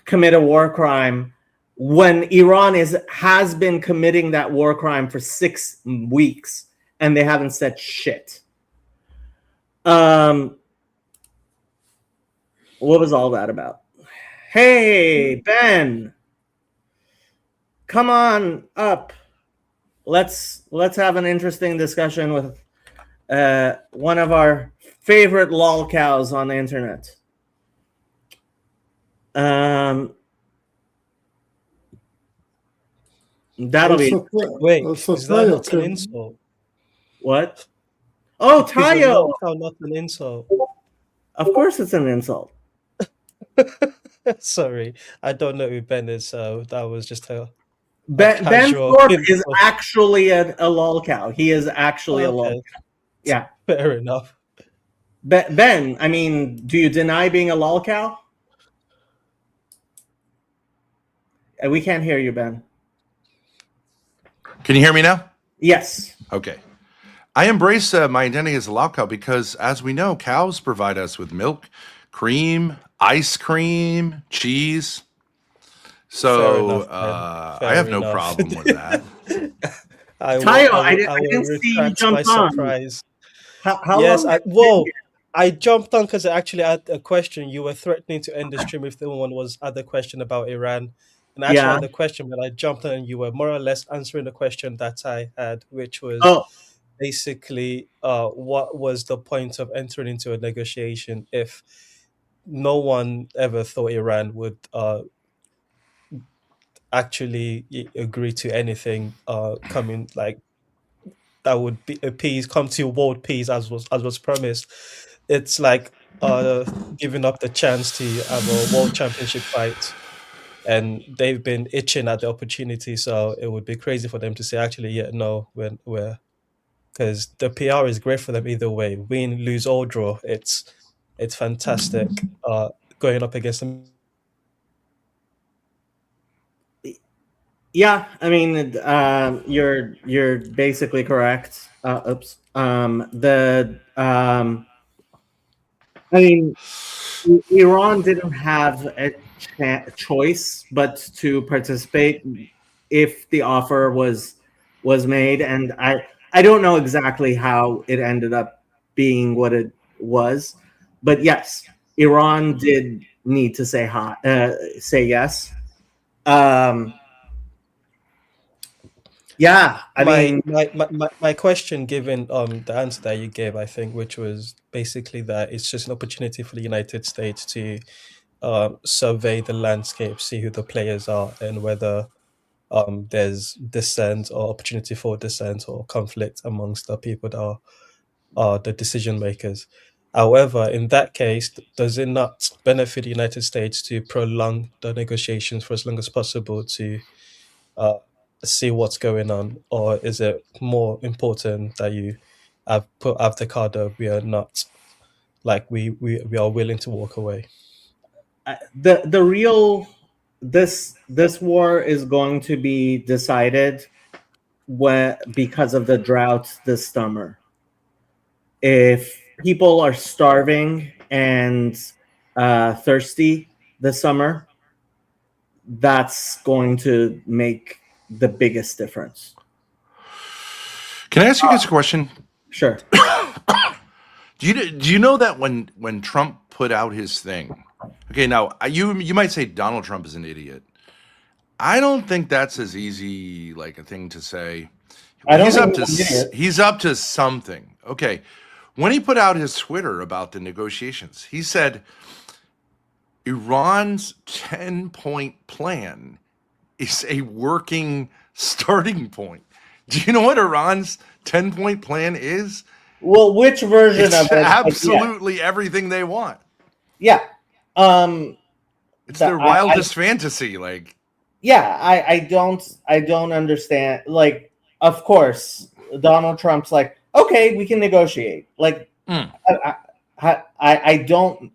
commit a war crime when Iran has been committing that war crime for 6 weeks and they haven't said shit. What was all that about? Hey, Ben, come on up. Let's have an interesting discussion with one of our favorite lol cows on the internet. That'll be wait. Also, Is that not an Tayo, insult? what? Oh, Is a Tayo! lol cow not an insult? Of course, it's an insult. Sorry, I don't know who Ben is, so that was just a Ben casual Thorpe is insult. actually a lol cow. He is actually a lol Okay, cow. Yeah, fair enough. Ben. I mean, do you deny being a lol cow? We can't hear you, Ben. Can you hear me now? Yes. Okay. I embrace my identity as a lol cow because, as we know, cows provide us with milk, cream, ice cream, cheese. Fair So enough, Ben. I Fair have no enough. problem with that. Tayo, I will didn't see you retract my jump on. surprise. How Yes, long have you been here? I jumped on because I actually had a question. You were threatening to end the stream if anyone had a question about Iran. And I actually Yeah. had a question, but I jumped on and you were more or less answering the question that I had, which was Oh, basically what was the point of entering into a negotiation if no one ever thought Iran would actually agree to anything coming like that would be come to world peace as was promised. It's like giving up the chance to have a world championship fight, and they've been itching at the opportunity. So it would be crazy for them to say, actually, yeah, no, we're because the PR is great for them either way, win, lose, or draw. It's it's fantastic. Going up against them. Yeah, I mean, you're basically correct. Oops. I mean, Iran didn't have a choice but to participate if the offer was made, and I don't know exactly how it ended up being what it was, but yes, Iran did need to say yes. Yeah, I mean, My question, given the answer that you gave, I think, which was basically that it's just an opportunity for the United States to survey the landscape, see who the players are, and whether there's dissent or opportunity for dissent or conflict amongst the people that are the decision makers. However, in that case, does it not benefit the United States to prolong the negotiations for as long as possible to uh, see what's going on, or is it more important that you have put out the card that we are not like we are willing to walk away? the real this war is going to be decided because of the drought this summer. If people are starving and thirsty this summer, that's going to make the biggest difference. Can I ask you guys a question? Sure. Do you know that when Trump put out his thing? Okay, now you might say Donald Trump is an idiot. I don't think that's as easy like a thing to say. I don't He's think up to he's an idiot. he's up to something. Okay. When he put out his Twitter about the negotiations, he said Iran's 10-point plan is a working starting point. Do you know what Iran's 10-point plan is? Well, which version It's of it? absolutely everything they want. Yeah. It's their wildest fantasy. Like, yeah, I don't understand. Like, of course, Donald Trump's like, okay, we can negotiate. Like, I don't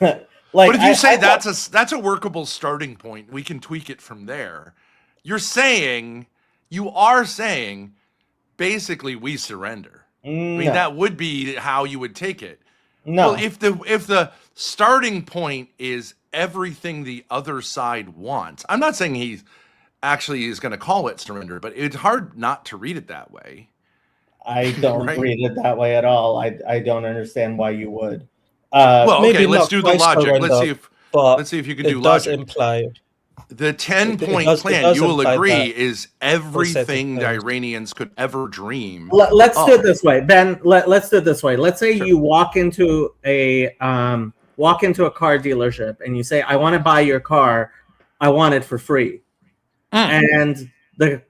like. but if you say that's a workable starting point, we can tweak it from there. You are saying, basically, we surrender. I mean, that would be how you would take it. No. Well, if the starting point is everything the other side wants, I'm not saying he actually is going to call it surrender, but it's hard not to read it that way. I don't Right? read it that way at all. I don't understand why you would. Well, okay, maybe let's not do the quite logic. surrender, Let's see if you can do it does logic. imply The 10-point it plan, does you will imply agree, that is everything the terms. Iranians could ever dream. Let's do of. it this way, Ben. Let's do it this way. Let's say Sure. you walk into a car dealership and you say, "I want to buy your car. I want it for free." And the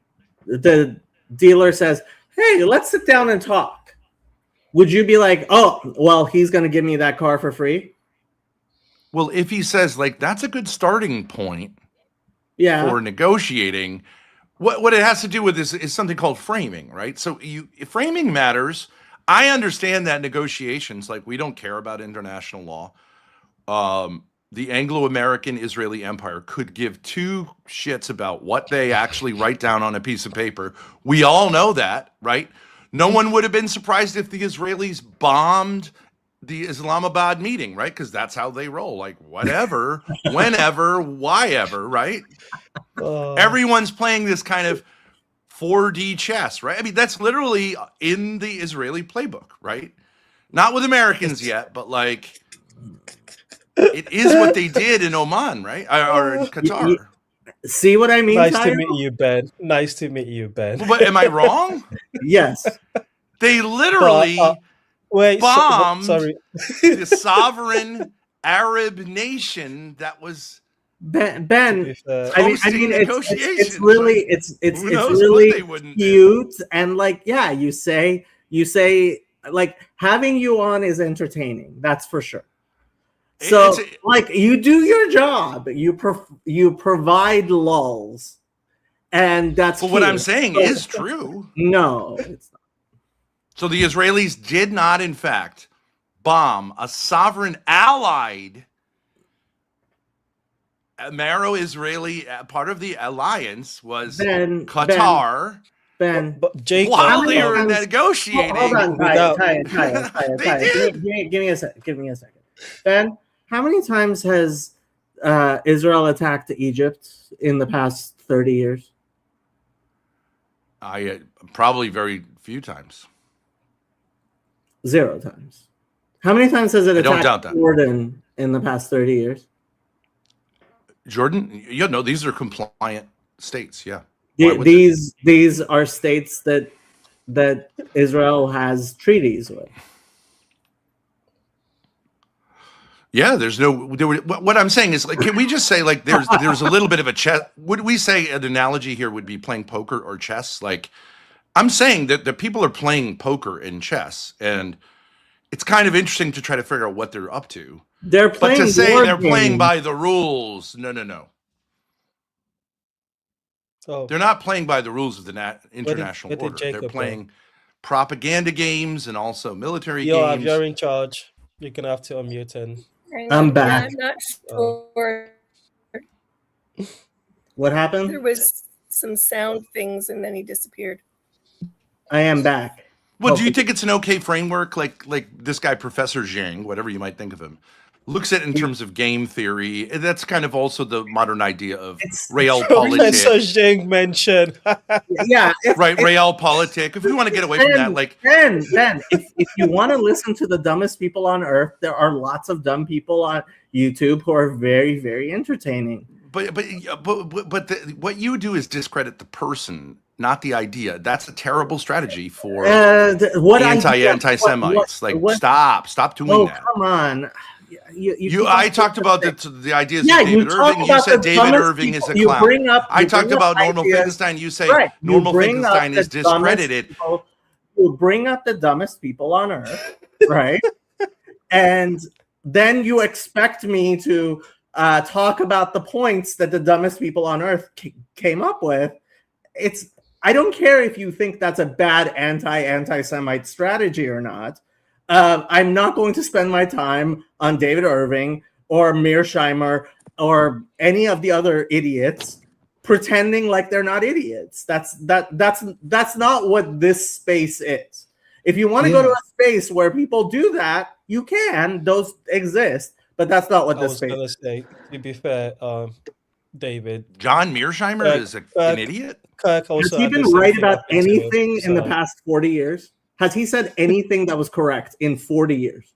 dealer says, "Hey, let's sit down and talk." Would you be like, "Oh, well, he's going to give me that car for free"? Well, if he says, like, that's a good starting point Yeah. for negotiating, what it has to do with is something called framing, right? So framing matters. I understand that negotiations, like, we don't care about international law. The Anglo-American Israeli Empire could give two shits about what they actually write down on a piece of paper. We all know that, right? No one would have been surprised if the Israelis bombed the Islamabad meeting, right? Because that's how they roll. Like, whatever, whenever, why-ever, right? Everyone's playing this kind of 4D chess, right? I mean, that's literally in the Israeli playbook, right? Not with Americans yet, but like, it is what they did in Oman, right? Or in Qatar. See what I mean? Nice Tyler? to meet you, Ben. Nice to meet you, Ben. But am I wrong? Yes. They literally bombed the sovereign Arab nation that was Ben. I mean, it's really cute, and like, yeah, you say like, having you on is entertaining. That's for sure. So, like, you do your job. You provide lulls, and that's. But what I'm saying is true. No, it's not. So the Israelis did not, in fact, bomb a sovereign allied Amero-Israeli part of the alliance was Qatar. Ben, But Jacob, While they were times- negotiating, hold on, without- They did. Give me a second. Ben, how many times has Israel attacked Egypt in the past 30 years? I probably very few times. 0 times. How many times has it I don't attacked doubt that. Jordan in the past 30 years? Jordan, these are compliant states. Yeah. Why would they? These are states that Israel has treaties with. Yeah, what I'm saying is, like, can we just say, like, there's a little bit of a chess? Would we say an analogy here would be playing poker or chess? Like, I'm saying that the people are playing poker and chess, and it's kind of interesting to try to figure out what they're up to. They're But playing. to say war they're playing games. by the rules, no. Oh, They're not playing by the rules of the international where did order. They're Jacob playing propaganda games and also military Yoav, games. you're in charge. You're gonna have to unmute and I'm back. I'm not sure. What happened? There was some sound things, and then he disappeared. I am back. Well, do you think it's an okay framework? Like this guy, Professor Zhang, whatever you might think of him, looks at it in terms of game theory. That's kind of also the modern idea of realpolitik. Professor Zhang mentioned. Yeah, Right, realpolitik. If we want to get away from that, like, Ben, if you want to listen to the dumbest people on earth, there are lots of dumb people on YouTube who are very, very entertaining. but what you do is discredit the person, not the idea. That's a terrible strategy for anti-Semites. Stop doing that. Come on. I talked about the ideas Yeah, of you David talk Irving. You about said the David dumbest Irving is a people. clown. I talked about Norman ideas. Finkelstein. You say Right. Norman bring up Finkelstein is the dumbest discredited. people- You bring up the dumbest people on earth, right? And then you expect me to talk about the points that the dumbest people on earth came up with. I don't care if you think that's a bad anti-Semite strategy or not. I'm not going to spend my time on David Irving or Mearsheimer or any of the other idiots pretending like they're not idiots. That's not what this space is. If you want to go to a space where people do that, you can. Those exist, but that's not what this space is. Say, to be fair, David, John Mearsheimer is an idiot. Kirk Has also he had the been same right thing about on Facebook, anything in the so- past 40 years? Has he said anything that was correct in 40 years?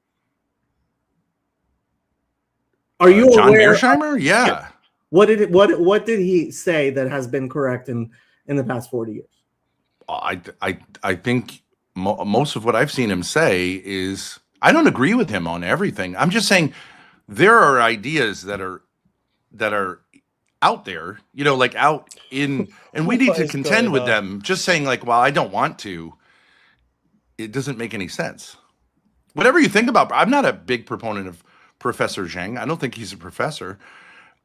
Are you John aware? Mearsheimer? Yeah. What did he say that has been correct in the past 40 years? I think most of what I've seen him say is, I don't agree with him on everything. I'm just saying there are ideas that are out there, like out in, and we need to contend with them. Just saying, like, well, I don't want to, it doesn't make any sense. Whatever you think about, I'm not a big proponent of Professor Zhang. I don't think he's a professor.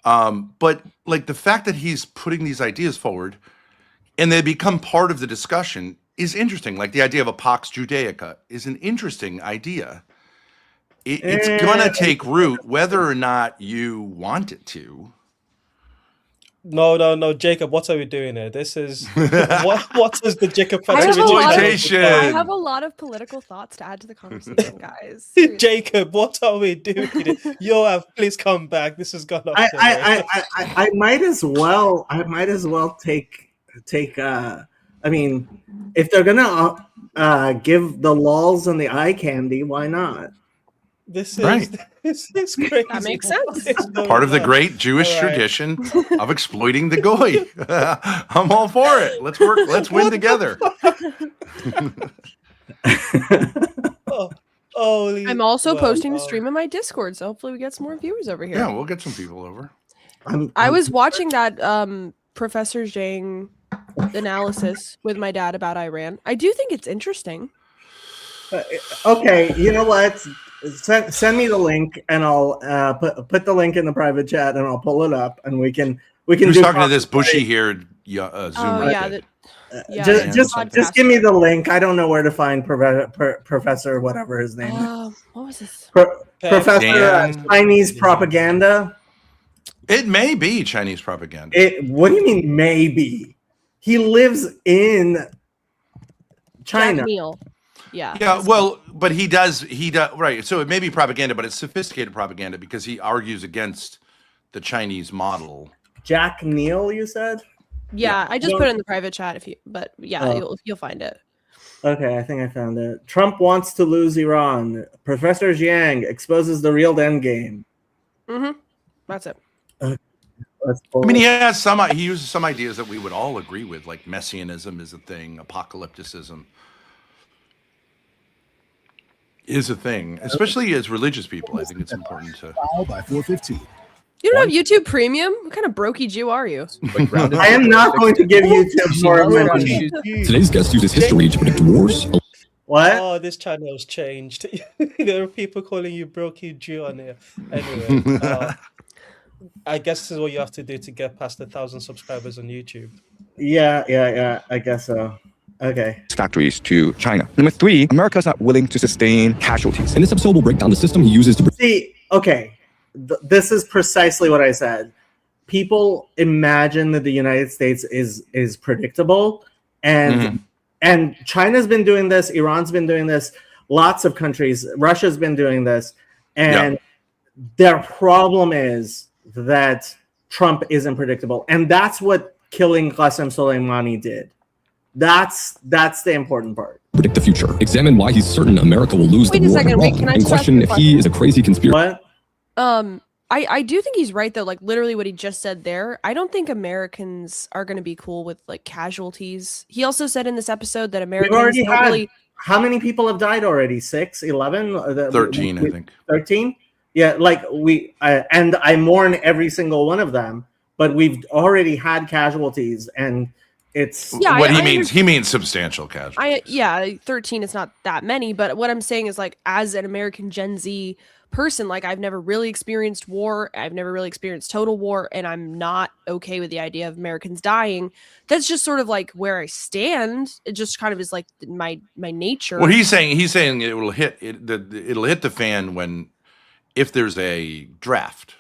But like the fact that he's putting these ideas forward and they become part of the discussion is interesting. Like the idea of a Pax Judaica is an interesting idea. It's going to take root whether or not you want it to. No, Jacob. What are we doing here? This is what is the Jacob I have, Exploitation. I have a lot of political thoughts to add to the conversation, guys. Seriously. Jacob, what are we doing? Yoav, please come back. This is gonna. I might as well. take. I mean, if they're gonna give the lols and the eye candy, why not? This is Right. This is crazy. That makes sense. Part of the great Jewish tradition of exploiting the goy. I'm all for it. Let's win together. I'm also posting the stream in my Discord, so hopefully we get some more viewers over here. Yeah, we'll get some people over. I was watching that Professor Zhang analysis with my dad about Iran. I do think it's interesting. Okay, you know what? Send me the link, and I'll put the link in the private chat, and I'll pull it up, and we can. Who's do talking to this bushy-haired Zoom? Oh yeah, Yeah, just it's just- just give me the link. I don't know where to find Professor whatever his name. what was this? Professor Dan- Chinese propaganda. It may be Chinese propaganda. What do you mean maybe? He lives in China. Jack Neal. Yeah. Yeah, well, but he does right. So it may be propaganda, but it's sophisticated propaganda because he argues against the Chinese model. Jack Neal, you said? Yeah, I just Well- put it in the private chat but yeah, Oh. you'll find it. Okay, I think I found it. Trump wants to lose Iran. Professor Jiang exposes the real end game. Mm-hmm. That's it. That's I mean, he uses some ideas that we would all agree with, like messianism is a thing, apocalypticism is a thing, especially as religious people. I think it's important to. By 4:15. You don't have YouTube Premium? What kind of brokey Jew are you? I am not going to give YouTube more money. Today's guest uses history to predict wars. What? Oh, this channel's changed. There are people calling you brokey Jew on here. Anyway, I guess this is what you have to do to get past 1,000 subscribers on YouTube. Yeah. I guess so. Okay. Factories to China. Number 3, America's not willing to sustain casualties. In this episode, we'll break down the system he uses to. See, okay. This is precisely what I said. People imagine that the United States is predictable, and China's been doing this, Iran's been doing this, lots of countries, Russia's been doing this, and their problem is that Trump isn't predictable, and that's what killing Qasem Soleimani did. That's the important part. Predict the future. Examine why he's certain America will lose Wait the a war second, in wait, Iran, can I and just ask question you a if he is a crazy conspiracy. What? I do think he's right though, like literally what he just said there. I don't think Americans are going to be cool with like casualties. He also said in this episode that Americans already don't had- really. How many people have died already? 6, 11? 13, I think. 13? Yeah, like and I mourn every single one of them, but we've already had casualties, and it's Yeah, what I he means substantial casualties. 13 is not that many, but what I'm saying is like as an American Gen Z person, like I've never really experienced war, I've never really experienced total war, and I'm not okay with the idea of Americans dying. That's just sort of like where I stand. It just kind of is like my nature. Well, he's saying it will it'll hit the fan if there's a draft.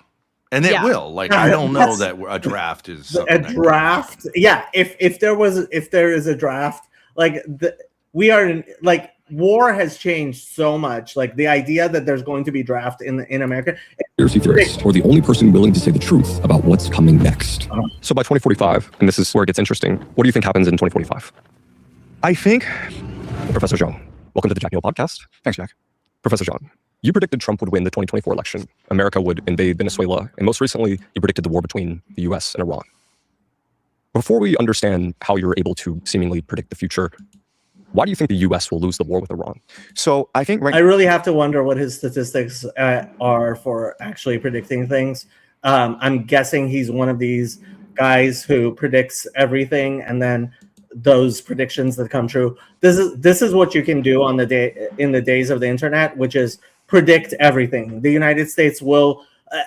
And it will. Like, I don't know that a draft is a draft. Yeah, if there is a draft, like we are in, like war has changed so much. Like the idea that there's going to be draft in America. Conspiracy theorist, or the only person willing to say the truth about what's coming next. So by 2045, and this is where it gets interesting, what do you think happens in 2045? I think, Professor Zhang, welcome to the Jack Neal podcast. Thanks, Jack. Professor Zhang, you predicted Trump would win the 2024 election. America would invade Venezuela, and most recently, you predicted the war between the US and Iran. Before we understand how you're able to seemingly predict the future, why do you think the US will lose the war with Iran? So I think I really have to wonder what his statistics are for actually predicting things. I'm guessing he's one of these guys who predicts everything, and then those predictions that come true. This is what you can do in the days of the internet, which is predict everything. The United States will.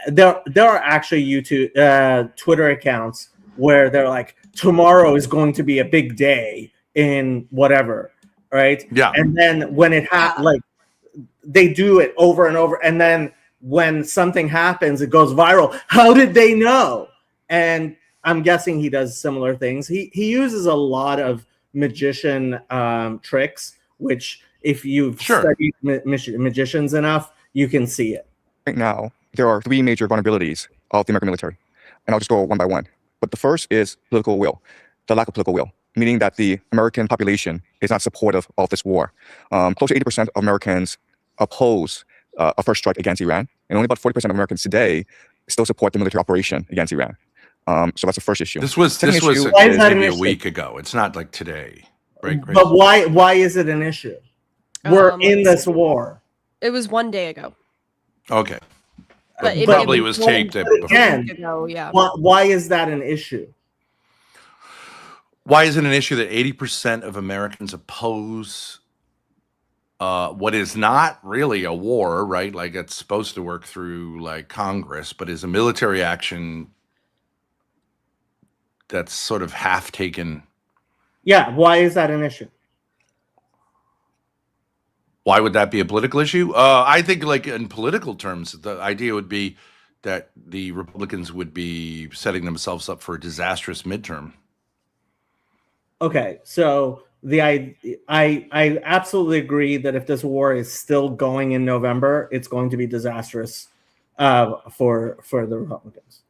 There are actually Twitter accounts where they're like, tomorrow is going to be a big day in whatever, right? Yeah. And then when it like they do it over and over, and then when something happens, it goes viral. How did they know? And I'm guessing he does similar things. He uses a lot of magician tricks, which if you've studied magicians enough, you can see it. Right now, there are 3 major vulnerabilities of the American military, and I'll just go one by one. But the first is political will, the lack of political will, meaning that the American population is not supportive of this war. Close to 80% of Americans oppose a first strike against Iran, and only about 40% of Americans today still support the military operation against Iran. So that's the first issue. This was maybe a week ago. It's not like today, right? Grace? But why is it an issue? We're in this war. It was 1 day ago. Okay. But it probably was taped again. Ago, yeah. Why is that an issue? Why is it an issue that 80% of Americans oppose what is not really a war, right? Like it's supposed to work through like Congress, but is a military action that's sort of half taken Yeah, why is that an issue? Why would that be a political issue? I think, like, in political terms, the idea would be that the Republicans would be setting themselves up for a disastrous midterm. Okay, so I absolutely agree that if this war is still going in November, it's going to be disastrous for the Republicans.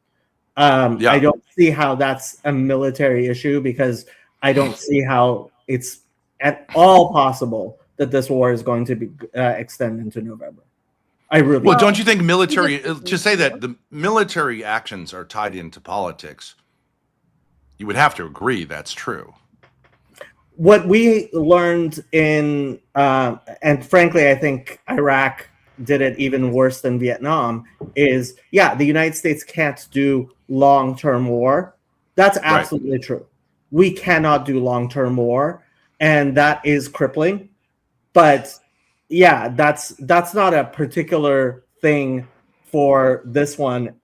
Yeah. I don't see how that's a military issue, because I don't see how it's at all possible that this war is going to be extend into November. I really Well, don't. don't you think military, to say that the military actions are tied into politics, you would have to agree that's true. What we learned in, and frankly, I think Iraq did it even worse than Vietnam, is, yeah, the United States can't do long-term war. That's absolutely true. We cannot do long-term war, and that is crippling. But yeah, that's not a particular thing for this one.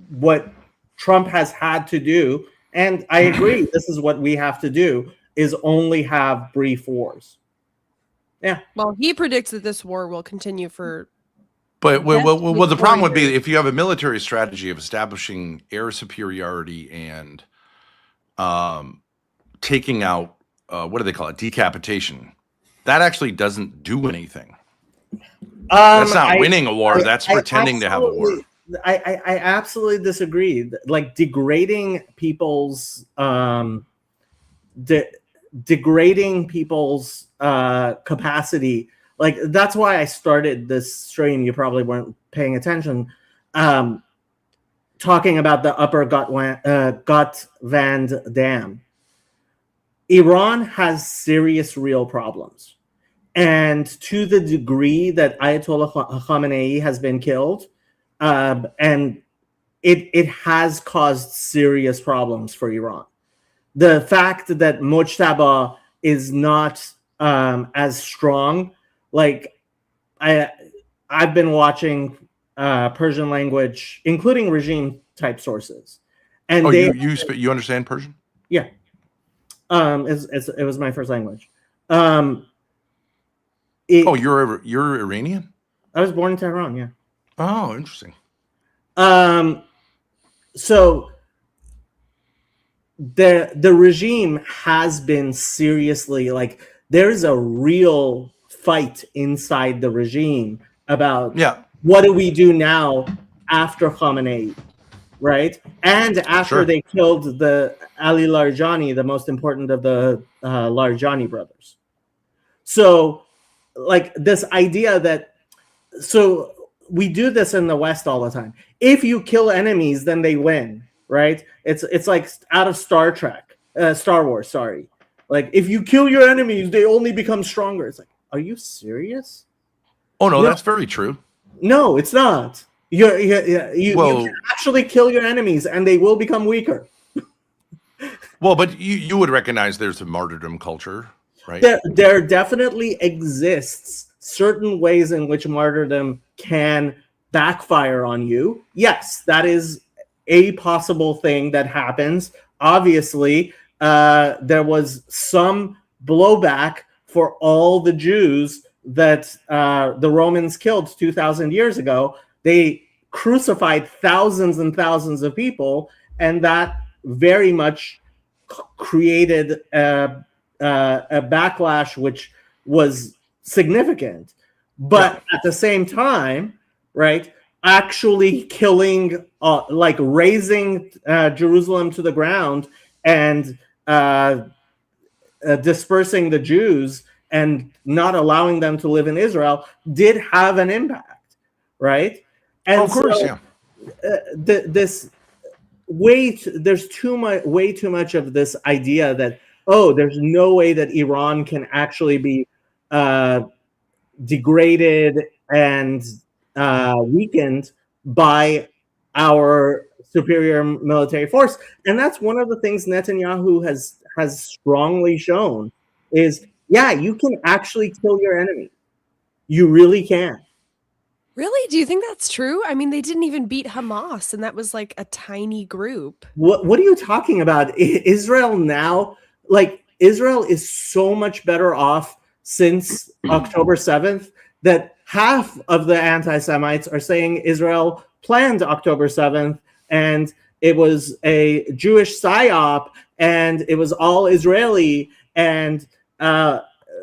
What Trump has had to do, and I agree, this is what we have to do, is only have brief wars. Yeah. Well, he predicts that this war will continue for. But well, the problem would be if you have a military strategy of establishing air superiority and taking out, what do they call it, decapitation, that actually doesn't do anything. That's not winning a war. That's pretending to have a war. I absolutely disagree. Like, degrading people's capacity. Like, that's why I started this stream. You probably weren't paying attention. Talking about the upper Gotvand Dam. Iran has serious real problems. And to the degree that Ayatollah Khamenei has been killed, and it has caused serious problems for Iran. The fact that Mojtaba is not as strong, like, I've been watching Persian language, including regime type sources, and you understand Persian? Yeah, it was my first language. You're Iranian? I was born in Tehran. Yeah. Oh, interesting. So the regime has been seriously, like, there's a real fight inside the regime about what do we do now after Khamenei, right? And after they killed the Ali Larijani, the most important of the Larijani brothers. So, like, this idea that, so we do this in the West all the time. If you kill enemies, then they win, right? It's like out of Star Wars, sorry. Like, if you kill your enemies, they only become stronger. It's like, are you serious? Oh no, that's very true. No, it's not. You can actually kill your enemies, and they will become weaker. Well, but you would recognize there's a martyrdom culture, right? There definitely exists certain ways in which martyrdom can backfire on you. Yes, that is a possible thing that happens. Obviously, there was some blowback for all the Jews that the Romans killed 2,000 years ago. They crucified thousands and thousands of people, and that very much created a backlash which was significant. But at the same time, right, actually killing, like, razing Jerusalem to the ground and dispersing the Jews and not allowing them to live in Israel did have an impact, right? And of course, there's way too much of this idea that, oh, there's no way that Iran can actually be degraded and weakened by our superior military force. And that's one of the things Netanyahu has strongly shown is, yeah, you can actually kill your enemy. You really can. Really? Do you think that's true? I mean, they didn't even beat Hamas, and that was like a tiny group. What are you talking about? Israel now, like, Israel is so much better off since October 7th that half of the anti-Semites are saying Israel planned October 7th and it was a Jewish psyop and it was all Israeli, and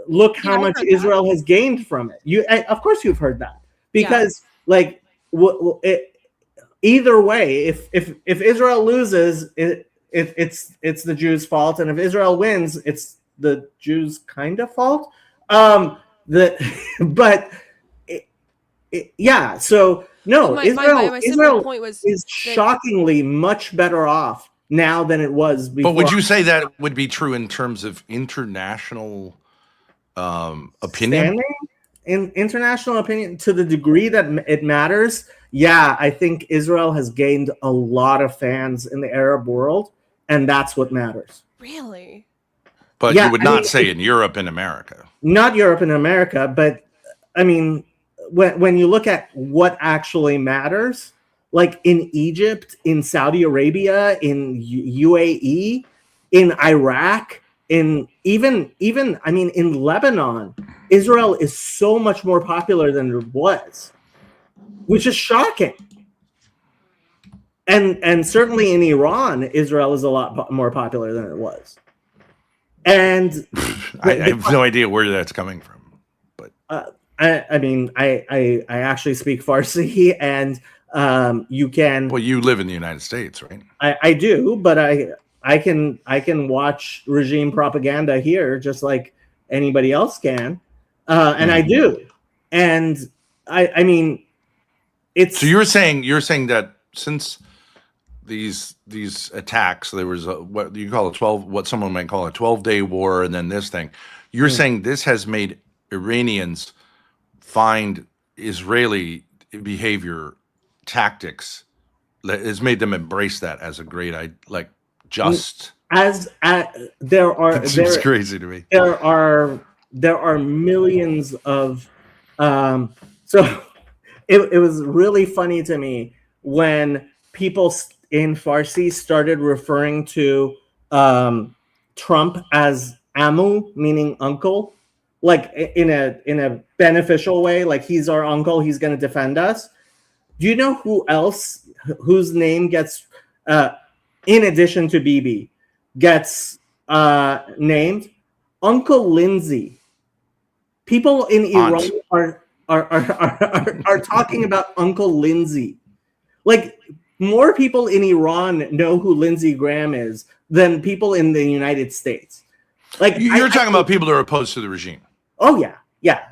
look how much Israel has gained from it. Of course you've heard that, because like either way, if Israel loses, it's the Jews' fault, and if Israel wins, it's the Jews' kind of fault. Yeah. So no, Israel point was is shockingly much better off now than it was before. But would you say that would be true in terms of international opinion? In international opinion, to the degree that it matters, yeah, I think Israel has gained a lot of fans in the Arab world, and that's what matters. Really? But you would not say in Europe and America. Not Europe and America, but I mean, when you look at what actually matters, like in Egypt, in Saudi Arabia, in UAE, in Iraq, in even I mean in Lebanon, Israel is so much more popular than it was, which is shocking. And certainly in Iran, Israel is a lot more popular than it was. And I have no idea where that's coming from, but I mean, I actually speak Farsi, and you can. Well, you live in the United States, right? I do, but I can watch regime propaganda here just like anybody else can, and I do. And I mean, it's. So you're saying that since these attacks, there was what you call what someone might call a 12-day war, and then this thing. You're saying this has made Iranians find Israeli behavior, tactics, has made them embrace that as a great, just as there are. It seems crazy to me. There are millions of. So it was really funny to me when people in Farsi started referring to Trump as Amu, meaning uncle, like in a beneficial way, like he's our uncle, he's going to defend us. Do you know who else whose name gets, in addition to Bibi, gets named? Uncle Lindsay. People in Iran are talking about Uncle Lindsay. Like, more people in Iran know who Lindsey Graham is than people in the United States. Like, you're talking about people that are opposed to the regime. Oh yeah,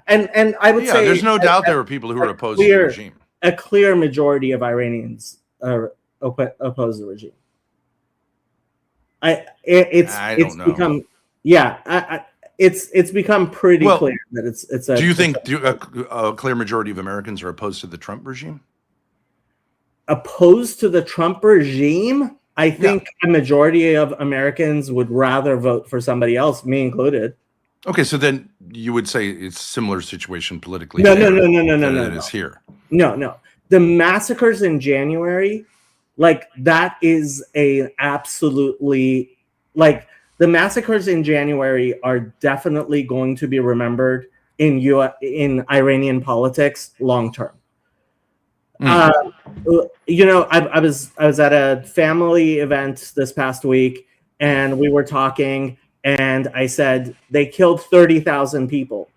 and I would say there's no doubt there are people who are opposed to the regime. A clear majority of Iranians are oppose the regime. It's become it's become pretty clear that it's a. Do you think a clear majority of Americans are opposed to the Trump regime? Opposed to the Trump regime? I think a majority of Americans would rather vote for somebody else, me included. Okay, so then you would say it's a similar situation politically. No. It is here. No. The massacres in January, like that is a absolutely, like the massacres in January are definitely going to be remembered in Iranian politics long term. You know, I was at a family event this past week, and we were talking, and I said they killed 30,000 people,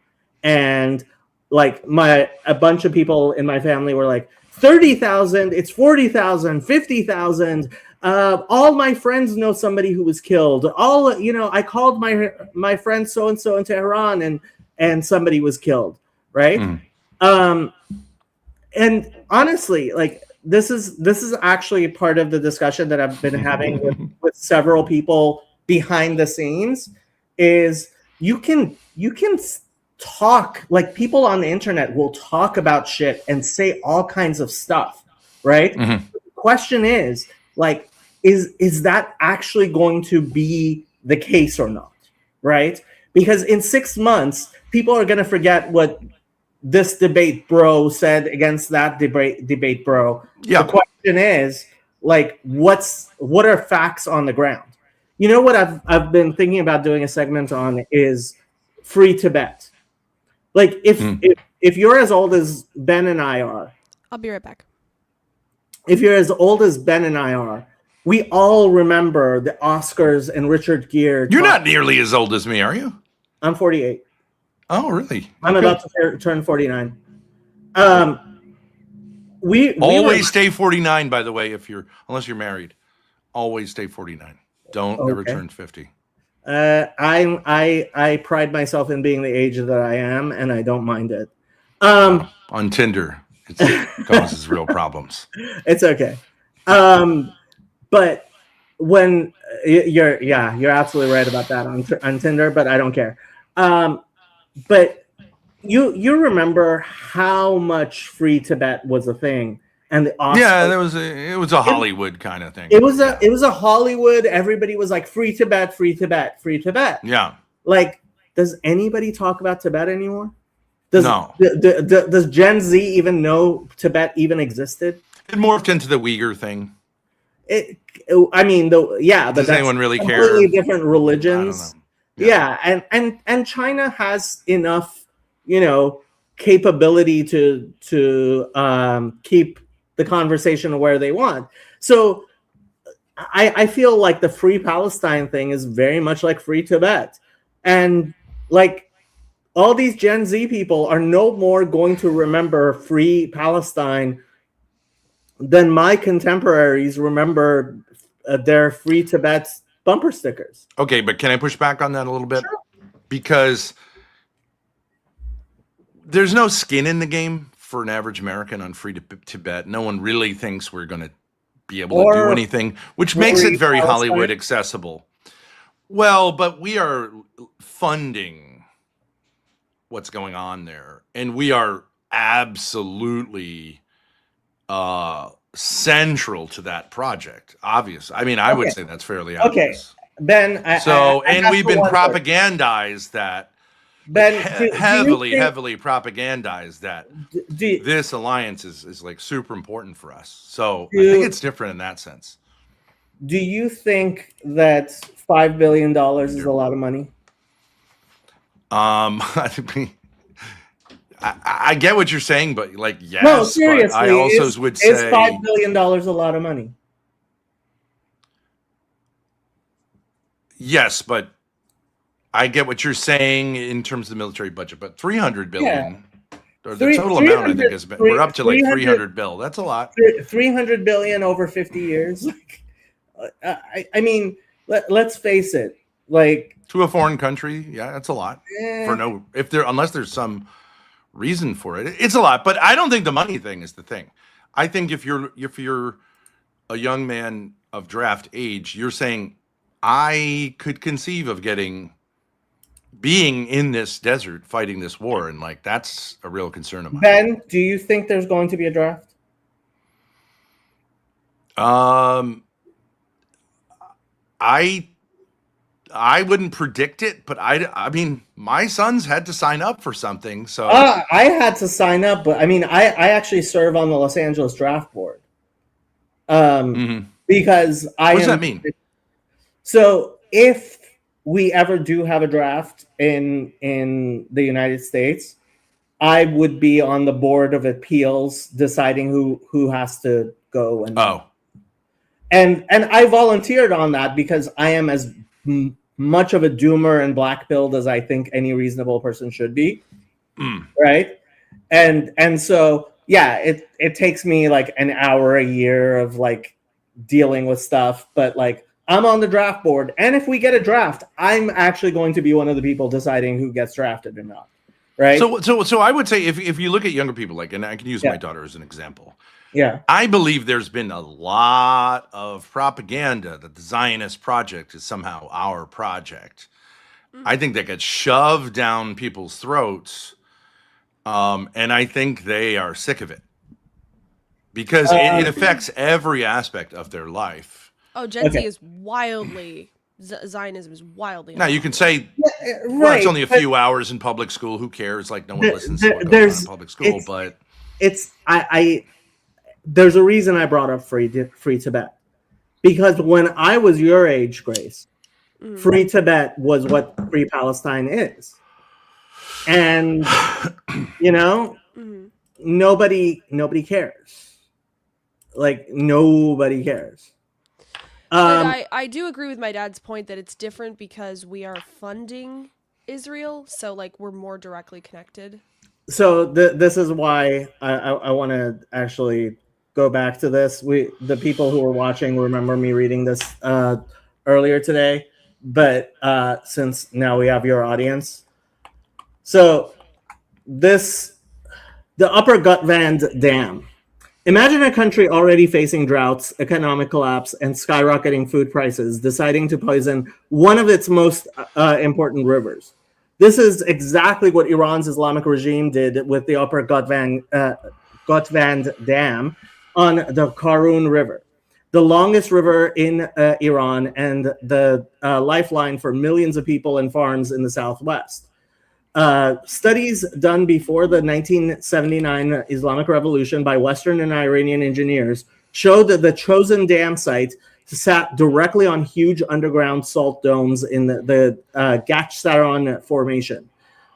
and like a bunch of people in my family were like, 30,000, it's 40,000, 50,000. All my friends know somebody who was killed. I called my friend so and so in Tehran, and somebody was killed, right? And honestly, like this is actually part of the discussion that I've been having with several people behind the scenes. Is you can talk, like people on the internet will talk about shit and say all kinds of stuff, right? The question is, like, is that actually going to be the case or not, right? Because in 6 months, people are going to forget what this debate bro said against that debate bro. The question is, like, what are facts on the ground? You know what I've been thinking about doing a segment on is free Tibet. Like if you're as old as Ben and I are, I'll be right back. if you're as old as Ben and I are, we all remember the Oscars and Richard Gere. You're not nearly as old as me, are you? I'm 48. Oh, really? I'm about to turn 49. We always stay 49, by the way, unless you're married. Always stay 49. Don't ever turn 50. I pride myself in being the age that I am, and I don't mind it. On Tinder, it causes real problems. It's okay. But when you're absolutely right about that on Tinder, but I don't care. But you remember how much free Tibet was a thing, and the Oscar, it was a Hollywood kind of thing. It was a Hollywood. Everybody was like free Tibet, free Tibet, free Tibet. Yeah. Like, does anybody talk about Tibet anymore? No. Does Gen Z even know Tibet even existed? It morphed into the Uyghur thing. But does anyone really care? Completely different religions. Yeah. And China has enough, capability to keep the conversation where they want. So I feel like the Free Palestine thing is very much like Free Tibet, and like all these Gen Z people are no more going to remember Free Palestine than my contemporaries remember their Free Tibet bumper stickers. Okay, but can I push back on that a little bit? Sure. Because there's no skin in the game for an average American on Free Tibet. No one really thinks we're going to be able to do anything, which makes it very Hollywood accessible. Well, but we are funding what's going on there, and we are absolutely central to that project. Obviously, I mean, I would say that's fairly obvious. Okay, Ben. We've been propagandized that. Ben, heavily propagandized that this alliance is like super important for us. So I think it's different in that sense. Do you think that $5 billion is a lot of money? I get what you're saying, but like, yes. No, seriously. I also would say, is $5 billion a lot of money? Yes, but I get what you're saying in terms of the military budget, but 300 billion, or the total amount, I think has been, we're up to like 300 bill. That's a lot. 300 billion over 50 years. I mean, let's face it. Like, to a foreign country, yeah, that's a lot. Unless there's some reason for it, it's a lot. But I don't think the money thing is the thing. I think if you're a young man of draft age, you're saying, I could conceive of being in this desert fighting this war, and like that's a real concern of mine. Ben, do you think there's going to be a draft? I wouldn't predict it, but I mean, my sons had to sign up for something, so I had to sign up, but I mean, I actually serve on the Los Angeles draft board. Because what does that mean? So if we ever do have a draft in the United States, I would be on the board of appeals deciding who has to go and I volunteered on that because I am as much of a doomer and black-pilled as I think any reasonable person should be, right? And so yeah, it takes me like an hour a year of like dealing with stuff, but like I'm on the draft board, and if we get a draft, I'm actually going to be one of the people deciding who gets drafted or not, right? So I would say if you look at younger people, like, and I can use my daughter as an example. Yeah, I believe there's been a lot of propaganda that the Zionist project is somehow our project. I think that gets shoved down people's throats, and I think they are sick of it because it affects every aspect of their life. Oh, Gen Z is wildly Zionism is wildly. Now you can say, right, well, it's only a few hours in public school. Who cares? Like no one listens to what goes on in public school. But there's a reason I brought up free Tibet, because when I was your age, Grace, Free Tibet was what Free Palestine is. And, you know, nobody cares. Like, nobody cares. But I do agree with my dad's point that it's different because we are funding Israel, so like we're more directly connected. So this is why I want to actually go back to this. The people who were watching remember me reading this earlier today, but since now we have your audience, so the Upper Gotvand Dam. Imagine a country already facing droughts, economic collapse, and skyrocketing food prices, deciding to poison one of its most important rivers. This is exactly what Iran's Islamic regime did with the Upper Gotvand Dam on the Karun River, the longest river in Iran and the lifeline for millions of people and farms in the southwest. Studies done before the 1979 Islamic Revolution by Western and Iranian engineers showed that the chosen dam site sat directly on huge underground salt domes in the Gachsaron Formation.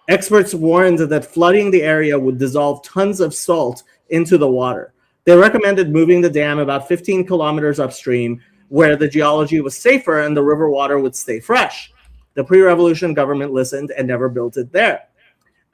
Experts warned that flooding the area would dissolve tons of salt into the water. They recommended moving the dam about 15 kilometers upstream, where the geology was safer and the river water would stay fresh. The pre-revolution government listened and never built it there.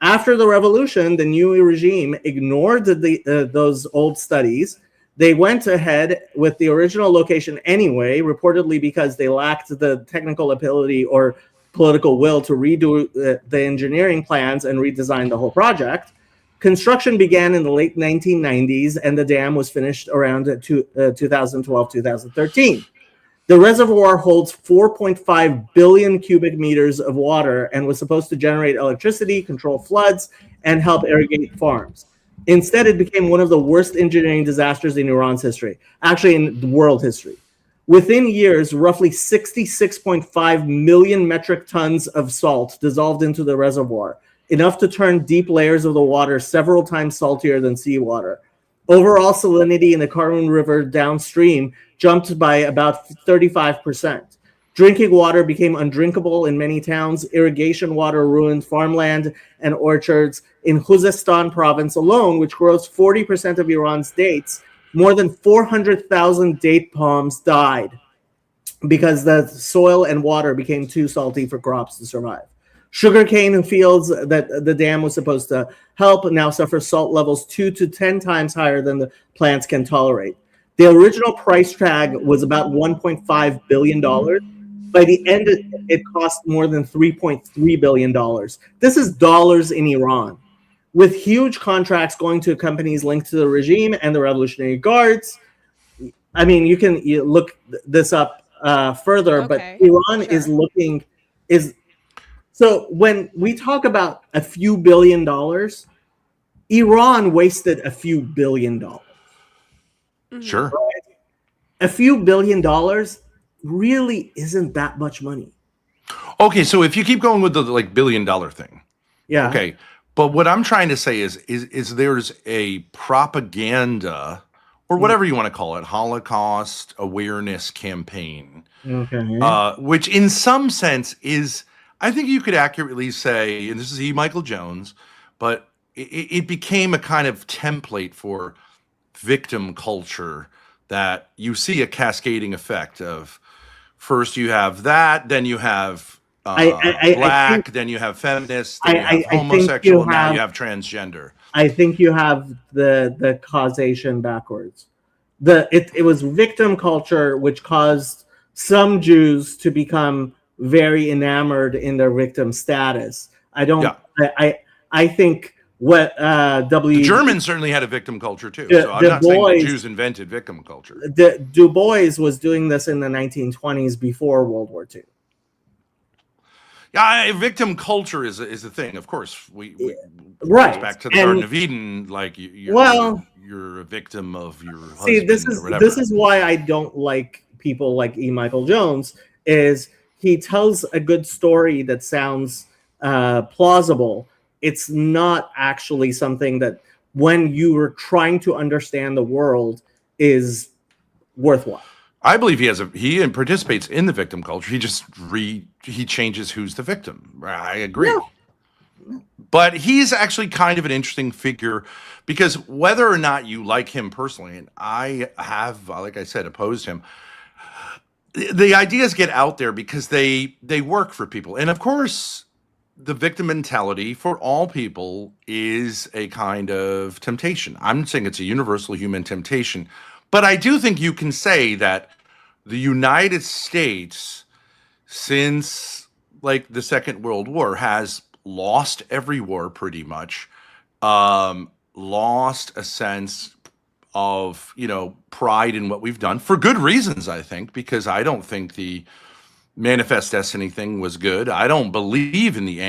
After the revolution, the new regime ignored those old studies. They went ahead with the original location anyway, reportedly because they lacked the technical ability or political will to redo the engineering plans and redesign the whole project. Construction began in the late 1990s, and the dam was finished around 2012-2013. The reservoir holds 4.5 billion cubic meters of water and was supposed to generate electricity, control floods, and help irrigate farms. Instead, it became one of the worst engineering disasters in Iran's history, actually in world history. Within years, roughly 66.5 million metric tons of salt dissolved into the reservoir, enough to turn deep layers of the water several times saltier than seawater. Overall salinity in the Karun River downstream jumped by about 35%. Drinking water became undrinkable in many towns. Irrigation water ruined farmland and orchards. In Khuzestan province alone, which grows 40% of Iran's dates, more than 400,000 date palms died because the soil and water became too salty for crops to survive. Sugarcane fields that the dam was supposed to help now suffer salt levels 2 to 10 times higher than the plants can tolerate. The original price tag was about $1.5 billion. By the end, it cost more than $3.3 billion. This is dollars in Iran. With huge contracts going to companies linked to the regime and the Revolutionary Guards. I mean, you can look this up further, Okay, but Iran sure. So when we talk about a few $billion, Iran wasted a few $1 billion. Sure. Right? A few $1 billion really isn't that much money. Okay, so if you keep going with the like $1 billion thing, Yeah. okay. But what I'm trying to say is there's a propaganda or whatever you want to call it, Holocaust awareness campaign, Okay. which in some sense is, I think you could accurately say, and this is E. Michael Jones, but it became a kind of template for victim culture that you see a cascading effect of. First you have that, then you have black, then you have feminist, then you have homosexual, now you have transgender. I think you have the causation backwards. It was victim culture which caused some Jews to become very enamored in their victim status. I think what The Germans certainly had a victim culture too. So I'm not saying the Jews invented victim culture. Du Bois was doing this in the 1920s before World War II. Yeah, victim culture is a thing. Of course, we right back to the Garden of Eden. Like you're a victim of your husband. See, this is why I don't like people like E. Michael Jones. Is he tells a good story that sounds plausible. It's not actually something that, when you are trying to understand the world, is worthwhile. I believe he participates in the victim culture. He changes who's the victim. I agree. Yeah. But he's actually kind of an interesting figure because whether or not you like him personally, and I have, like I said, opposed him, the ideas get out there because they work for people. And of course, the victim mentality for all people is a kind of temptation. I'm saying it's a universal human temptation. But I do think you can say that the United States, since like the Second World War, has lost every war pretty much, lost a sense of, pride in what we've done for good reasons, I think, because I don't think the Manifest Destiny thing was good. I don't believe in the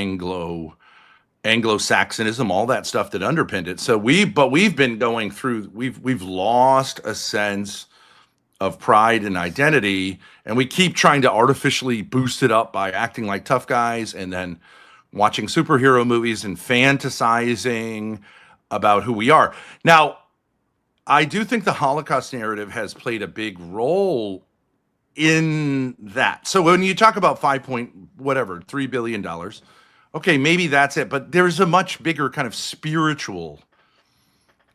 Anglo-Saxonism, all that stuff that underpinned it. So we've been going through, we've lost a sense of pride and identity, and we keep trying to artificially boost it up by acting like tough guys and then watching superhero movies and fantasizing about who we are. Now, I do think the Holocaust narrative has played a big role in that. So when you talk about $3 billion, okay, maybe that's it, but there's a much bigger kind of spiritual,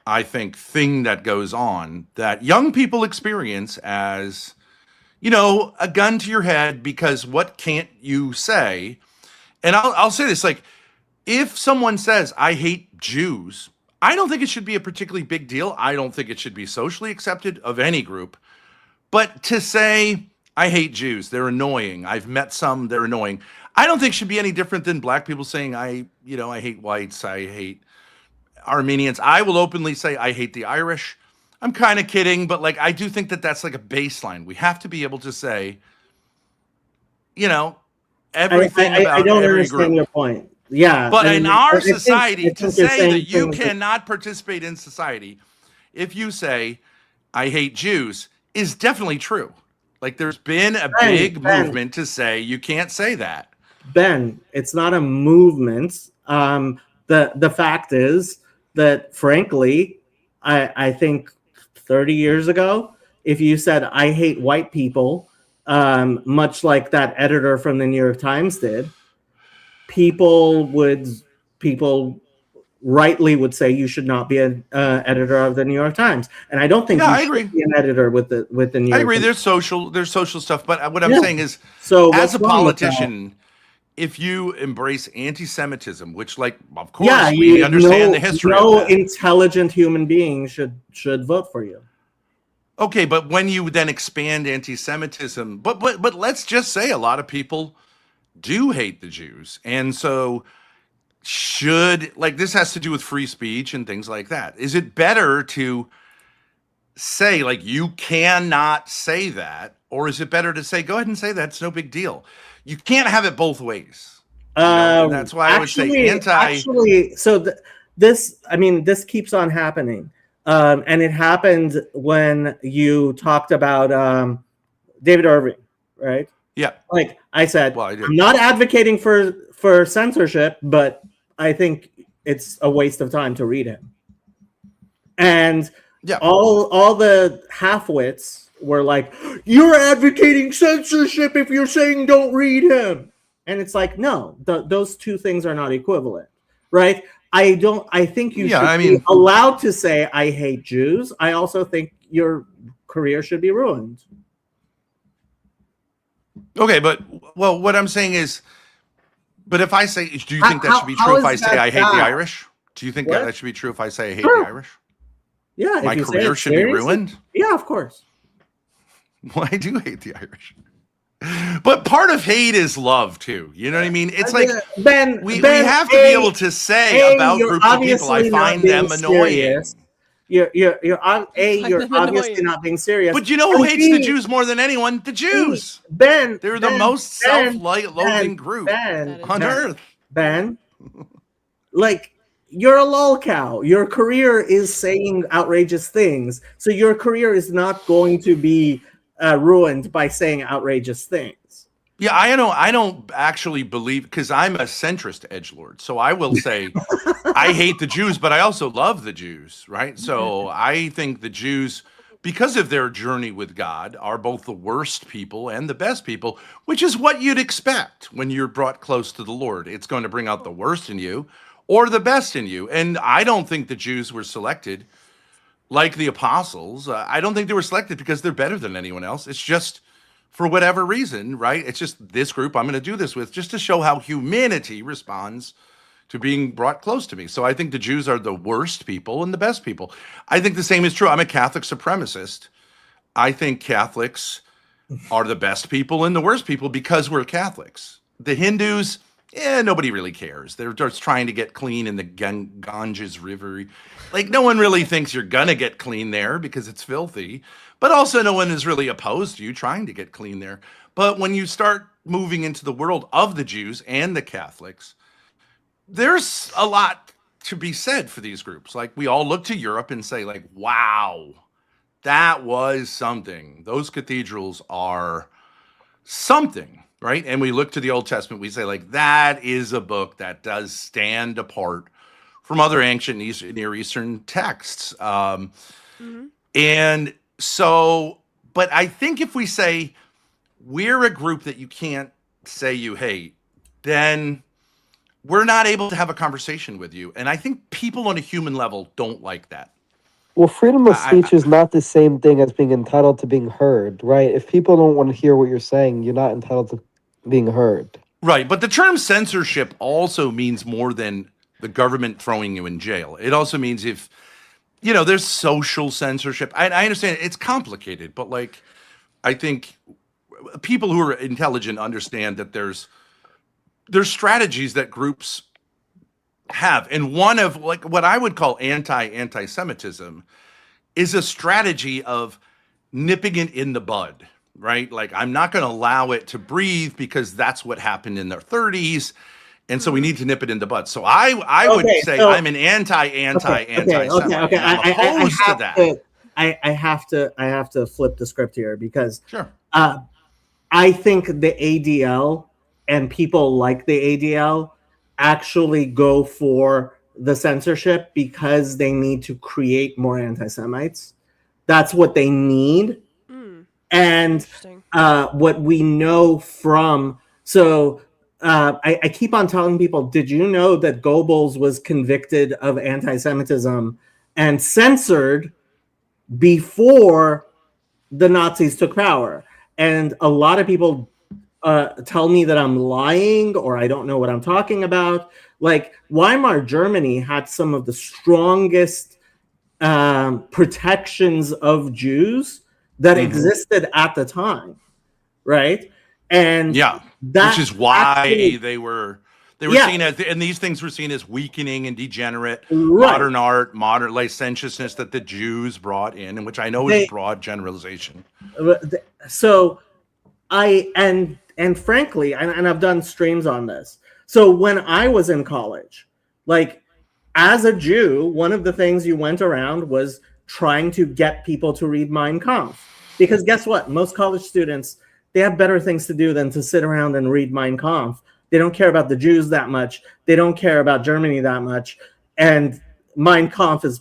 I think, thing that goes on that young people experience as, a gun to your head, because what can't you say? And I'll say this, like, if someone says, I hate Jews, I don't think it should be a particularly big deal. I don't think it should be socially accepted of any group. But to say, I hate Jews, they're annoying. I've met some, they're annoying. I don't think it should be any different than black people saying, I hate whites, I hate Armenians. I will openly say, I hate the Irish. I'm kind of kidding, but like, I do think that that's like a baseline. We have to be able to say, everything about I don't every understand group. your point. Yeah. But in our think society, to you're say saying that you things cannot participate in society if you say, I hate Jews, is definitely true. Like, there's been a big movement to say you can't say that. Ben, it's not a movement. The fact is that, frankly, I think 30 years ago, if you said, I hate white people, much like that editor from the New York Times did, people rightly would say you should not be an editor of the New York Times, and I don't think I you agree. should be an editor with the New York. I agree. Times. There's social stuff, but what I'm saying is, so as a what's wrong with that? politician, if you embrace anti-Semitism, which, like, of course, we understand the history. No of that. intelligent human being should vote for you. Okay, but when you then expand anti-Semitism, but let's just say a lot of people do hate the Jews, and so this has to do with free speech and things like that. Is it better to say, like, you cannot say that, or is it better to say, go ahead and say that, it's no big deal? You can't have it both ways. And that's why I would say anti. Actually, so this keeps on happening. And it happened when you talked about David Irving, right? Yeah. Like I said, Well, I did. I'm not advocating for censorship, but I think it's a waste of time to read him. And all the half-wits were like, you're advocating censorship if you're saying don't read him. And it's like, no, those two things are not equivalent, right? I think you should be allowed to say, I hate Jews. I also think your career should be ruined. Okay, but what I'm saying is, but if I say, do you think that should be true if I say I hate the Irish? Do you think that should be true if I say I hate the Irish? Yeah. My career should be ruined? Yeah, of course. Well, I do hate the Irish. But part of hate is love too. You know what I mean? It's like Ben, we have to be able to say about groups of people, I find them annoying. You're obviously not being serious. But you know who hates the Jews more than anyone? The Jews. Ben, they're the most self-loathing group on earth. Ben, like, you're a lol cow. Your career is saying outrageous things, so your career is not going to be ruined by saying outrageous things. Yeah, I don't actually believe, because I'm a centrist edgelord, so I will say I hate the Jews, but I also love the Jews, right? So I think the Jews because of their journey with God, are both the worst people and the best people, which is what you'd expect when you're brought close to the Lord. It's going to bring out the worst in you or the best in you. And I don't think the Jews were selected like the apostles. I don't think they were selected because they're better than anyone else. It's just for whatever reason, right? It's just this group I'm going to do this with, just to show how humanity responds to being brought close to me. So I think the Jews are the worst people and the best people. I think the same is true. I'm a Catholic supremacist. I think Catholics are the best people and the worst people because we're Catholics. The Hindus, nobody really cares. They're just trying to get clean in the Ganges River. Like, no one really thinks you're gonna get clean there because it's filthy. But also no one is really opposed to you trying to get clean there. But when you start moving into the world of the Jews and the Catholics, there's a lot to be said for these groups. Like, we all look to Europe and say, like, wow, that was something. Those cathedrals are something, right? And we look to the Old Testament, we say, like, that is a book that does stand apart from other ancient Near Eastern texts. And so, but I think if we say we're a group that you can't say you hate, then we're not able to have a conversation with you. And I think people on a human level don't like that. Well, freedom of speech is not the same thing as being entitled to being heard, right? If people don't want to hear what you're saying, you're not entitled to being heard. Right. But the term censorship also means more than the government throwing you in jail. It also means if, there's social censorship. I understand it's complicated, but like, I think people who are intelligent understand that there's strategies that groups have. And one of, like, what I would call anti-Semitism is a strategy of nipping it in the bud, right? Like, I'm not going to allow it to breathe because that's what happened in the 30s. And so we need to nip it in the bud. So I would say so, I'm an anti-Semite. Okay. I'm opposed to that. I have to flip the script here because sure. I think the ADL and people like the ADL actually go for the censorship because they need to create more anti-Semites. That's what they need. And what we know from... So I keep on telling people, did you know that Goebbels was convicted of anti-Semitism and censored before the Nazis took power? And a lot of people tell me that I'm lying or I don't know what I'm talking about. Like, Weimar Germany had some of the strongest protections of Jews that existed at the time, right? And which is why they were seen as, and these things were seen as weakening and degenerate, modern art, modern licentiousness that the Jews brought in, and which I know is a broad generalization. So and frankly, and I've done streams on this. So when I was in college, like, as a Jew, one of the things you went around was trying to get people to read Mein Kampf. Because guess what? Most college students, they have better things to do than to sit around and read Mein Kampf. They don't care about the Jews that much. They don't care about Germany that much. And Mein Kampf is,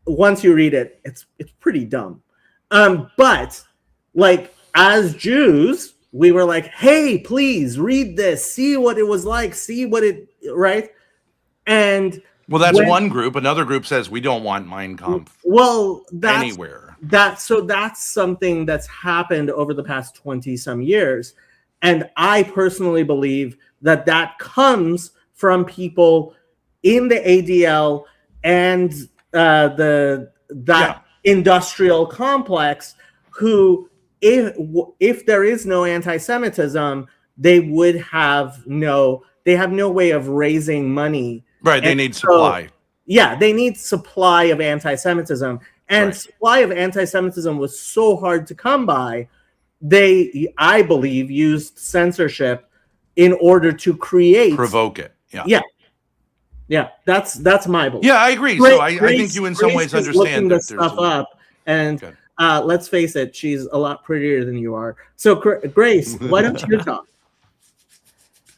once you read it, it's pretty dumb. But like, as Jews, we were like, hey, please read this, see what it was like, see what it, right? And well, that's one group. Another group says we don't want Mein Kampf anywhere. That's something that's happened over the past 20 some years. And I personally believe that comes from people in the ADL and that industrial complex who, if there is no anti-Semitism, they have no way of raising money. Right, they need supply. Yeah, they need supply of anti-Semitism. And supply of anti-Semitism was so hard to come by. They, I believe, used censorship in order to provoke it. Yeah. That's my belief. Yeah, I agree. So I think you in some ways understand that stuff up. And let's face it, she's a lot prettier than you are. So Grace, why don't you talk?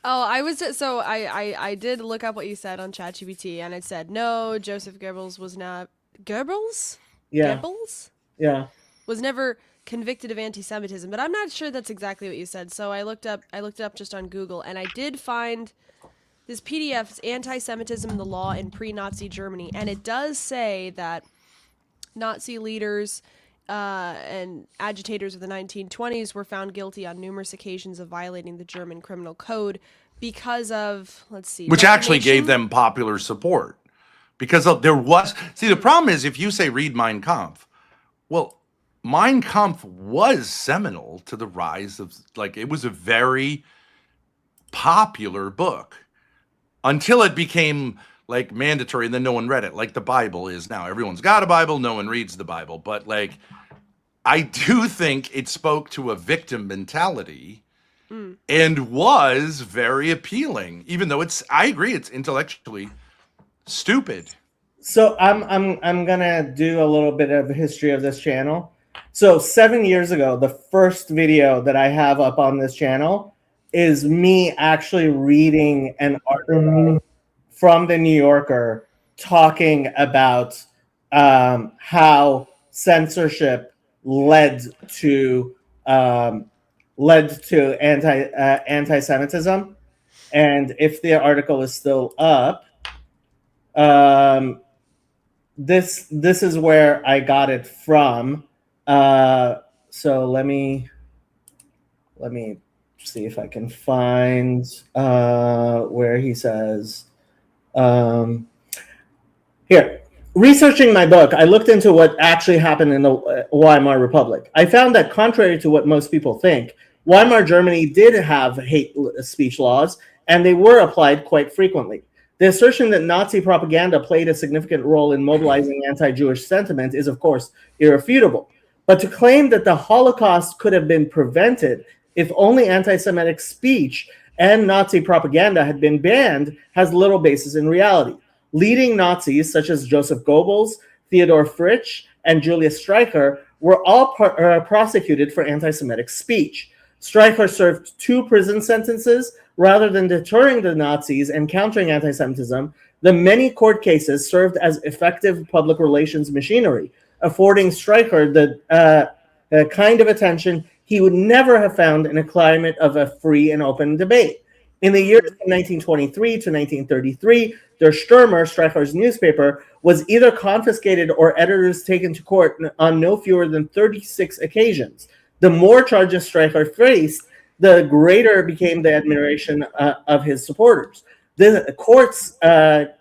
Oh, I did look up what you said on ChatGPT, and it said no, Joseph Goebbels was not Goebbels. Yeah. Goebbels? Yeah. was never convicted of anti-Semitism, but I'm not sure that's exactly what you said. So I looked it up just on Google, and I did find this PDF. It's Anti-Semitism in the Law in Pre-Nazi Germany, and it does say that Nazi leaders and agitators of the 1920s were found guilty on numerous occasions of violating the German criminal code because of, let's see, which actually gave defamation. them popular support. Because there was, see, the problem is if you say read Mein Kampf, well, Mein Kampf was seminal to the rise of, like, it was a very popular book until it became like mandatory and then no one read it, like the Bible is now. Everyone's got a Bible, no one reads the Bible. But like, I do think it spoke to a victim mentality and was very appealing, even though I agree, it's intellectually stupid. So I'm gonna do a little bit of history of this channel. So 7 years ago, the first video that I have up on this channel is me actually reading an article from the New Yorker talking about how censorship led to anti-Semitism. And if the article is still up, this is where I got it from. So let me see if I can find where he says here. Researching my book, I looked into what actually happened in the Weimar Republic. I found that contrary to what most people think, Weimar Germany did have hate speech laws, and they were applied quite frequently. The assertion that Nazi propaganda played a significant role in mobilizing anti-Jewish sentiment is, of course, irrefutable. But to claim that the Holocaust could have been prevented if only anti-Semitic speech and Nazi propaganda had been banned has little basis in reality. Leading Nazis such as Joseph Goebbels, Theodor Fritsch, and Julius Streicher were all prosecuted for anti-Semitic speech. Streicher served 2 prison sentences. Rather than deterring the Nazis and countering anti-Semitism, the many court cases served as effective public relations machinery, affording Streicher the kind of attention he would never have found in a climate of a free and open debate. In the years from 1923 to 1933, Der Stürmer, Streicher's newspaper, was either confiscated or editors taken to court on no fewer than 36 occasions. The more charges Streicher faced, the greater became the admiration of his supporters. The courts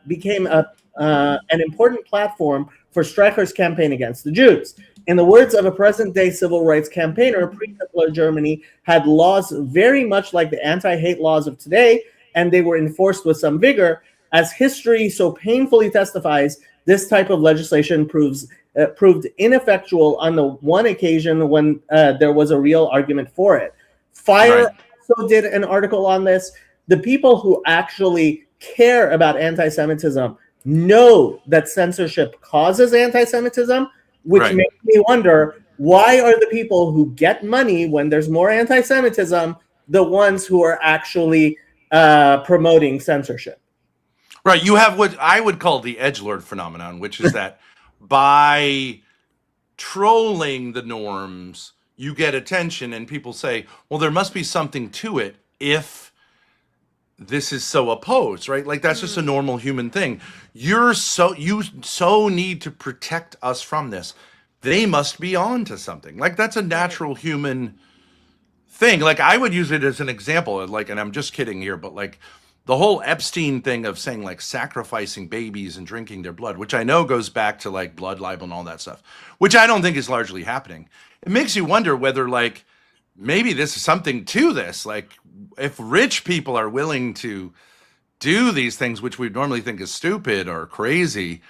became an important platform for Streicher's campaign against the Jews. In the words of a present-day civil rights campaigner, pre-Hitler Germany had laws very much like the anti-hate laws of today, and they were enforced with some vigor. As history so painfully testifies, this type of legislation proved ineffectual on the one occasion when there was a real argument for it. Fire also did an article on this. The people who actually care about anti-Semitism know that censorship causes anti-Semitism, which makes me wonder, why are the people who get money when there's more anti-Semitism the ones who are actually promoting censorship? Right. You have what I would call the edgelord phenomenon, which is that by trolling the norms, you get attention and people say, well, there must be something to it if this is so opposed, right? Like that's just a normal human thing. You so need to protect us from this. They must be on to something. Like that's a natural human thing. Like I would use it as an example, like, and I'm just kidding here, but like the whole Epstein thing of saying like sacrificing babies and drinking their blood, which I know goes back to like blood libel and all that stuff, which I don't think is largely happening. It makes you wonder whether like maybe this is something to this. Like if rich people are willing to do these things, which we normally think is stupid or crazy,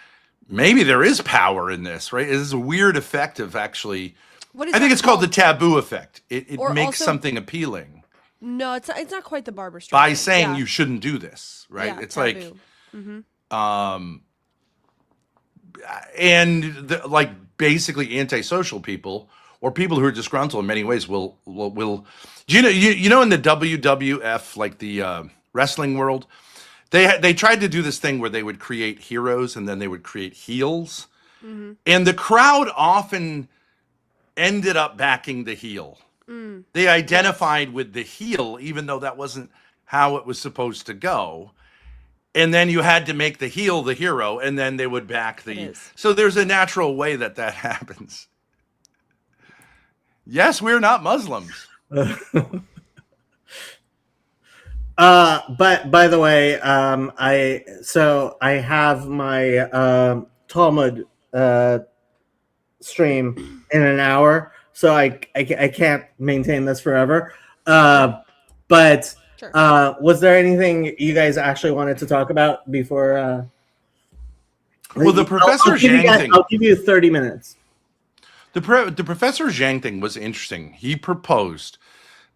maybe there is power in this, right? It is a weird effect of actually, I think it's called the taboo effect. It makes something appealing. No, it's not quite the Barbra Streisand. By saying you shouldn't do this, right? Yeah, it's taboo. And like basically antisocial people or people who are disgruntled in many ways will you know in the WWF, like the wrestling world, they tried to do this thing where they would create heroes and then they would create heels, and the crowd often ended up backing the heel. Mm. They identified with the heel, even though that wasn't how it was supposed to go. And then you had to make the heel the hero, and then they would back the. So there's a natural way that happens. Yes, we're not Muslims. But by the way, I have my Talmud stream in an hour, so I can't maintain this forever. But Sure. Was there anything you guys actually wanted to talk about before? Well, the Professor Zhang thing. I'll give you 30 minutes. The Professor Zhang thing was interesting. He proposed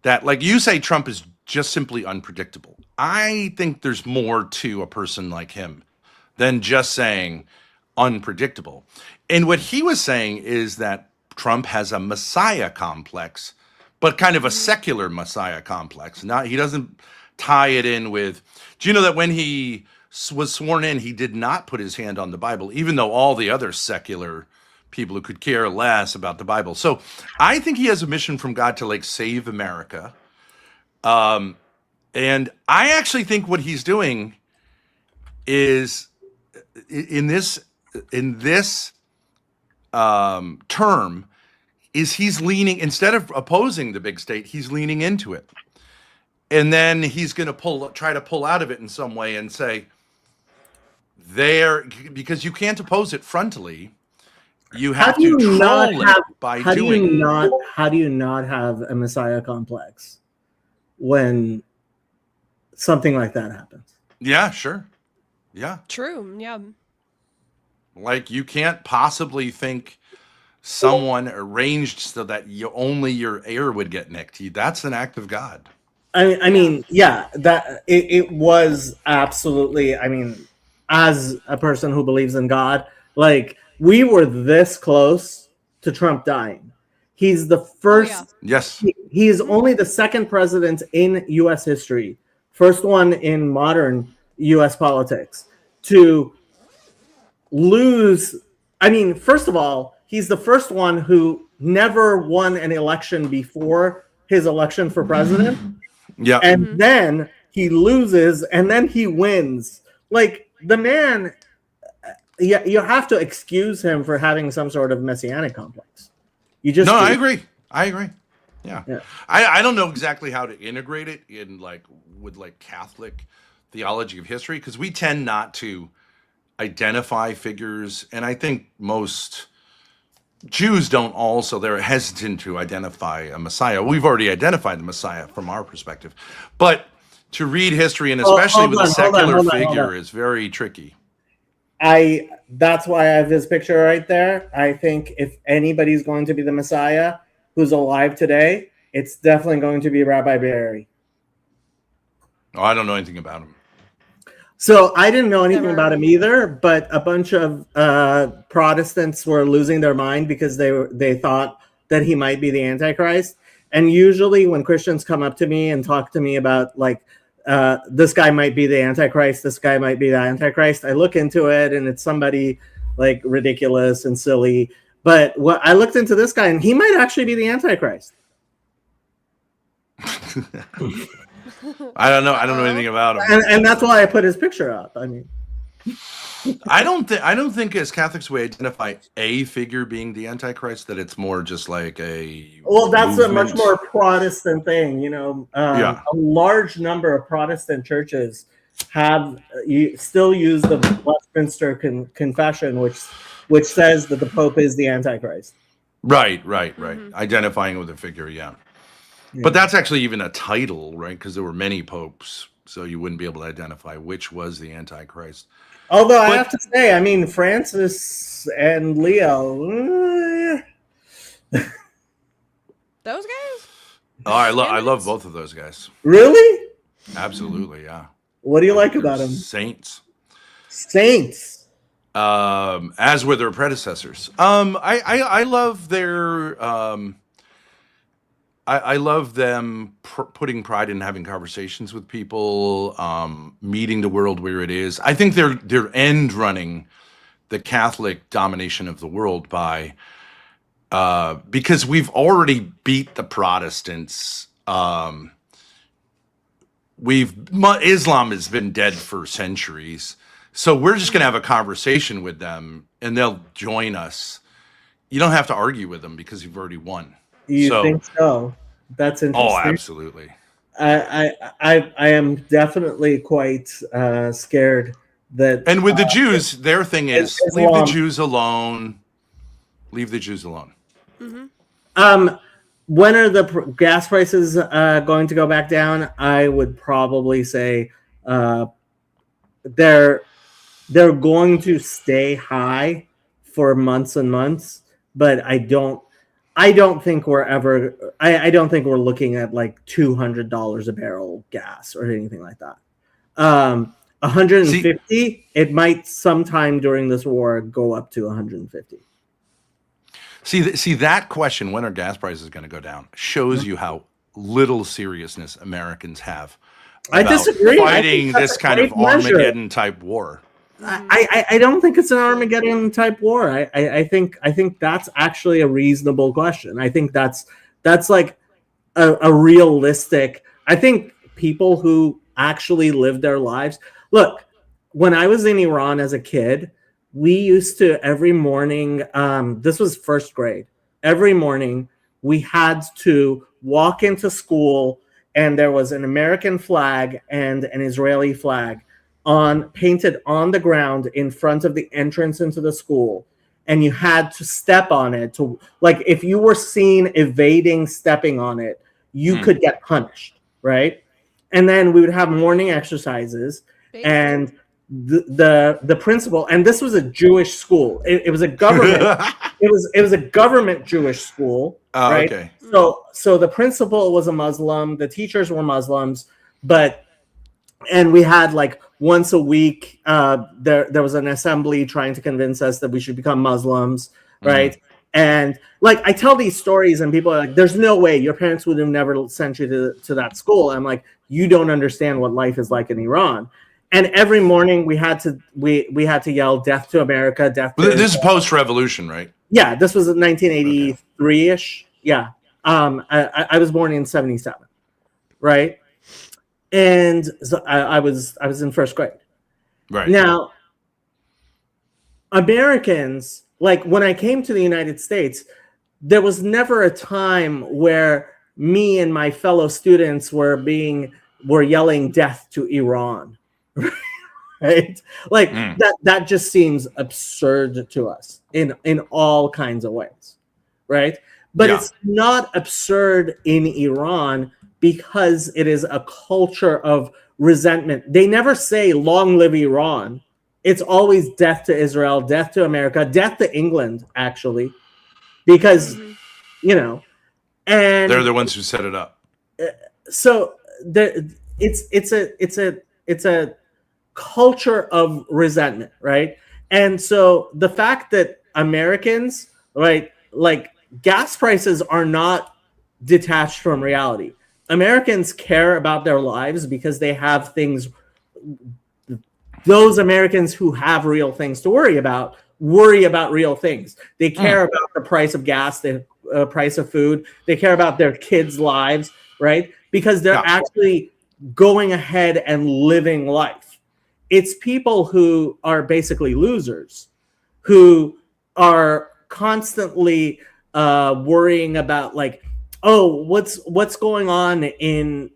that, like you say, Trump is just simply unpredictable. I think there's more to a person like him than just saying unpredictable. And what he was saying is that Trump has a messiah complex, but kind of a secular messiah complex. He doesn't tie it in with. Do you know that when he was sworn in, he did not put his hand on the Bible, even though all the other secular people who could care less about the Bible. So I think he has a mission from God to save America. And I actually think what he's doing is in this term is he's leaning, instead of opposing the big state, he's leaning into it. And then he's going to try to pull out of it in some way and say, because you can't oppose it frontally. You have to control it by doing. How do you not have a messiah complex when something like that happens? Yeah, sure. Yeah. True. Yeah. You can't possibly think someone arranged so that only your ear would get nicked. That's an act of God. I mean, yeah, that it was absolutely. I mean, as a person who believes in God, we were this close to Trump dying. He's the first. Oh, yeah. Yes. He is only the second president in U.S. history, first one in modern U.S. politics to lose. I mean, first of all, he's the first one who never won an election before his election for president. Yeah. And then he loses and then he wins. The man, you have to excuse him for having some sort of messianic complex. You just I agree. Yeah. I don't know exactly how to integrate it in with Catholic theology of history, because we tend not to identify figures, and I think most Jews don't also. They're hesitant to identify a Messiah. We've already identified the Messiah from our perspective, but to read history, and especially with a secular figure, is very tricky. That's why I have his picture right there. I think if anybody's going to be the Messiah who's alive today, it's definitely going to be Rabbi Barry. Oh, I don't know anything about him. So I didn't know anything about him either, but a bunch of Protestants were losing their mind because they thought that he might be the Antichrist. And usually when Christians come up to me and talk to me about this guy might be the Antichrist, this guy might be the Antichrist, I look into it and it's somebody ridiculous and silly. But I looked into this guy and he might actually be the Antichrist. I don't know anything about him, and that's why I put his picture up. I mean, I don't think as Catholics we identify a figure being the Antichrist, that it's more just a. Well, that's movement. a much more Protestant thing, A large number of Protestant churches still use the Westminster Confession, which says that the Pope is the Antichrist. Right. Mm-hmm. Identifying with a figure, yeah. But that's actually even a title, right? Because there were many popes, so you wouldn't be able to identify which was the Antichrist. Although I have to say, I mean, Francis and Leo. Those guys? Oh, I love both of those guys. Really? Absolutely, yeah. What do you like about them? Saints. As were their predecessors. I love their. I love them putting pride in having conversations with people, meeting the world where it is. I think they're end running the Catholic domination of the world by, because we've already beat the Protestants. Islam has been dead for centuries, so we're just going to have a conversation with them, and they'll join us. You don't have to argue with them because you've already won. You think so? That's interesting. Oh, absolutely. I am definitely quite scared that. And with the Jews, their thing is leave the Jews alone. Leave the Jews alone. When are the gas prices going to go back down? I would probably say they're going to stay high for months and months, but I don't think we're ever. I don't think we're looking at like $200 a barrel gas or anything like that. 150. It might sometime during this war go up to 150. See that question, when are gas prices going to go down, shows you how little seriousness Americans have about I disagree. fighting this kind of Armageddon type war. I don't think it's an Armageddon type war. I think that's actually a reasonable question. I think that's like a realistic. I think people who actually live their lives. Look, when I was in Iran as a kid, we used to every morning. This was first grade. Every morning we had to walk into school, and there was an American flag and an Israeli flag painted on the ground in front of the entrance into the school, and you had to step on it. To like, if you were seen evading stepping on it, you could get punished, right? And then we would have morning exercises, and the principal, and this was a Jewish school. It was a government. it was a government Jewish school, right? Okay. So the principal was a Muslim. The teachers were Muslims, and we had like once a week, there was an assembly trying to convince us that we should become Muslims, right? And like I tell these stories, and people are like, "There's no way your parents would have never sent you to that school." I'm like, "You don't understand what life is like in Iran." And every morning we had to yell "Death to America!" Death. This is post-revolution, right? Yeah, this was 1983-ish. Yeah, I was born in 1977, right? And so I was in first grade. Right. Now, Americans, like when I came to the United States, there was never a time where me and my fellow students were yelling "Death to Iran." Right? Like that just seems absurd to us in all kinds of ways, right? But it's not absurd in Iran because it is a culture of resentment. They never say "Long live Iran." It's always "Death to Israel," "Death to America," "Death to England," actually, because and they're the ones who set it up. So it's a culture of resentment, right? And so the fact that Americans, right, like gas prices are not detached from reality. Americans care about their lives because they have things. Those Americans who have real things to worry about real things. They care about the price of gas, the price of food. They care about their kids' lives, right? Because they're actually going ahead and living life. It's people who are basically losers, who are constantly worrying about like, oh, what's going on in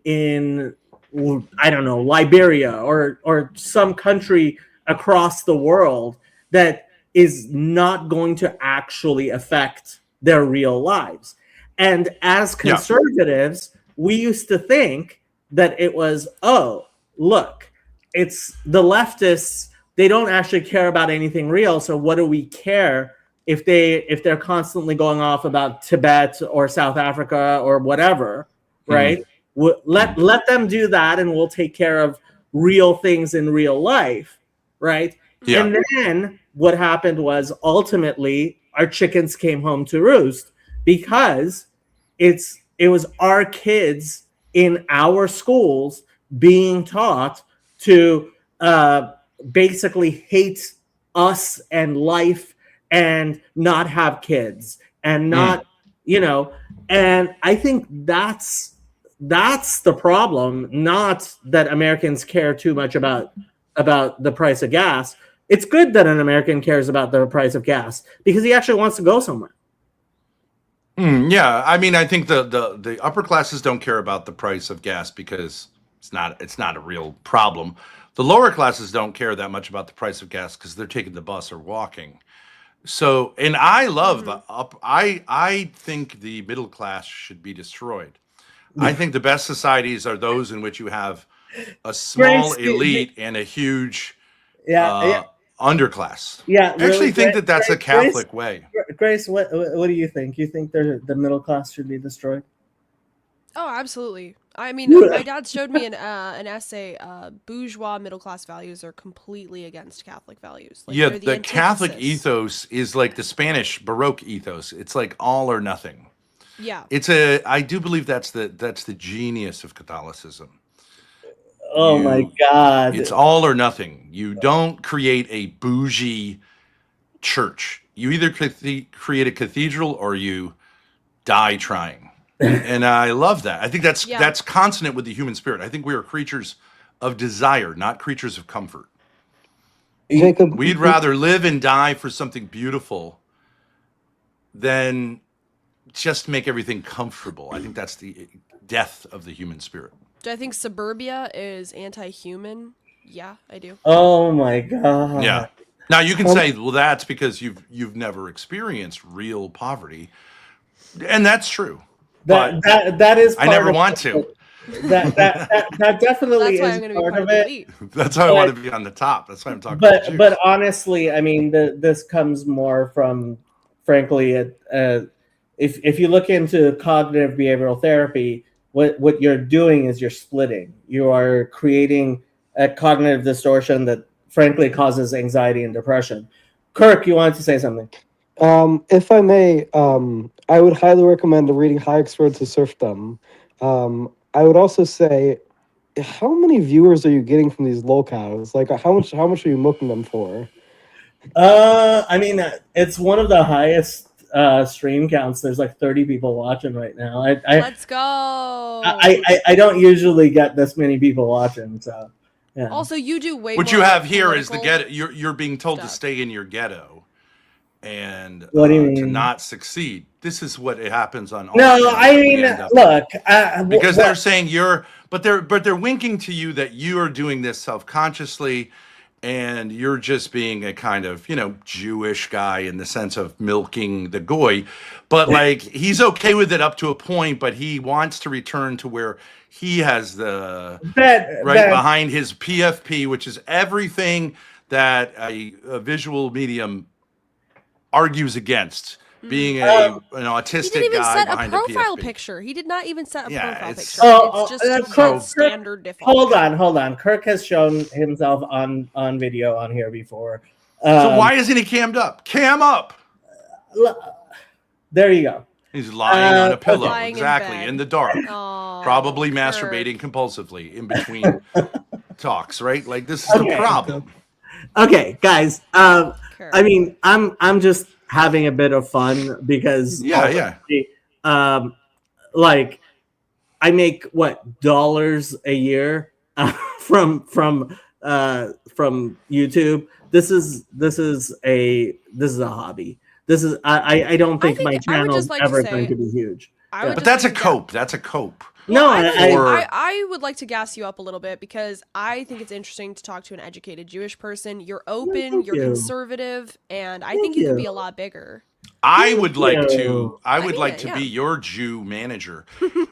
I don't know, Liberia or some country across the world that is not going to actually affect their real lives. And as conservatives, we used to think that it was, oh, look, it's the leftists, they don't actually care about anything real. So what do we care if they're constantly going off about Tibet or South Africa or whatever, right? Let them do that, and we'll take care of real things in real life, right? Yeah. And then what happened was ultimately our chickens came home to roost because it was our kids in our schools being taught to basically hate us and life and not have kids and not, and I think that's the problem, not that Americans care too much about the price of gas. It's good that an American cares about the price of gas because he actually wants to go somewhere. Yeah, I mean, I think the upper classes don't care about the price of gas because it's not a real problem. The lower classes don't care that much about the price of gas because they're taking the bus or walking. So, and I love I think the middle class should be destroyed. I think the best societies are those in which you have a small elite and a huge underclass. Yeah, I actually think that's a Catholic way. Grace, what do you think? You think the middle class should be destroyed? Oh, absolutely. I mean, my dad showed me an essay. Bourgeois middle class values are completely against Catholic values. Like, yeah, they're the Catholic antithesis. ethos is like the Spanish Baroque ethos. It's like all or nothing. Yeah. I do believe that's the genius of Catholicism. Oh my God. It's all or nothing. You don't create a bougie church. You either create a cathedral or you die trying. And I love that. I think that's consonant with the human spirit. I think we are creatures of desire, not creatures of comfort. Jacob, We'd rather live and die for something beautiful than just make everything comfortable. I think that's the death of the human spirit. Do I think suburbia is anti-human? Yeah, I do. Oh my God. Yeah. Now you can say, well, that's because you've never experienced real poverty, and that's true. That is. I never want to. That definitely That's why is I'm going to be part part of of the it. elite. That's why I want to be on the top. That's why I'm talking about Jews. But honestly, I mean, this comes more from, frankly, if you look into cognitive behavioral therapy, what you're doing is you're splitting. You are creating a cognitive distortion that, frankly, causes anxiety and depression. Kirk, you wanted to say something. If I may, I would highly recommend reading Hayek's Road to Serfdom. I would also say, how many viewers are you getting from these lolcows? Like, how much are you milking them for? I mean, it's one of the highest stream counts. There's like 30 people watching right now. Let's go. I don't usually get this many people watching, so yeah. Also, you do way What more you have here is the political ghetto. You're being told stuff. to stay in your ghetto and What do you to mean? not succeed. This is what it happens on all No, channels. I We mean, end up- look, because they're saying they're winking to you that you are doing this self-consciously, and you're just being a kind of, Jewish guy in the sense of milking the goy. But like, he's okay with it up to a point, but he wants to return to where he has the behind his PFP, which is everything that a visual medium argues against. Being an autistic He didn't even guy set a behind profile PFP. picture. He did not even set a profile it's- picture. It's just Kirk, standard default. hold on. Kirk has shown himself on video on here before. So why isn't he cammed up? Cam up. There you go. He's lying on a pillow, Lying in exactly, bed. in the dark, Aw, probably Kirk. masturbating compulsively in between talks, right? Like, this is the problem. Okay, guys. Kirk. I mean, I'm just having a bit of fun because like I make dollars a year from YouTube. This is a hobby. I don't think my channel is ever going to be huge. But that's a cope. That's a cope. No, I would like to gas you up a little bit because I think it's interesting to talk to an educated Jewish person. You're open, you're conservative, and I think you can be a lot bigger. I would like to be your Jew manager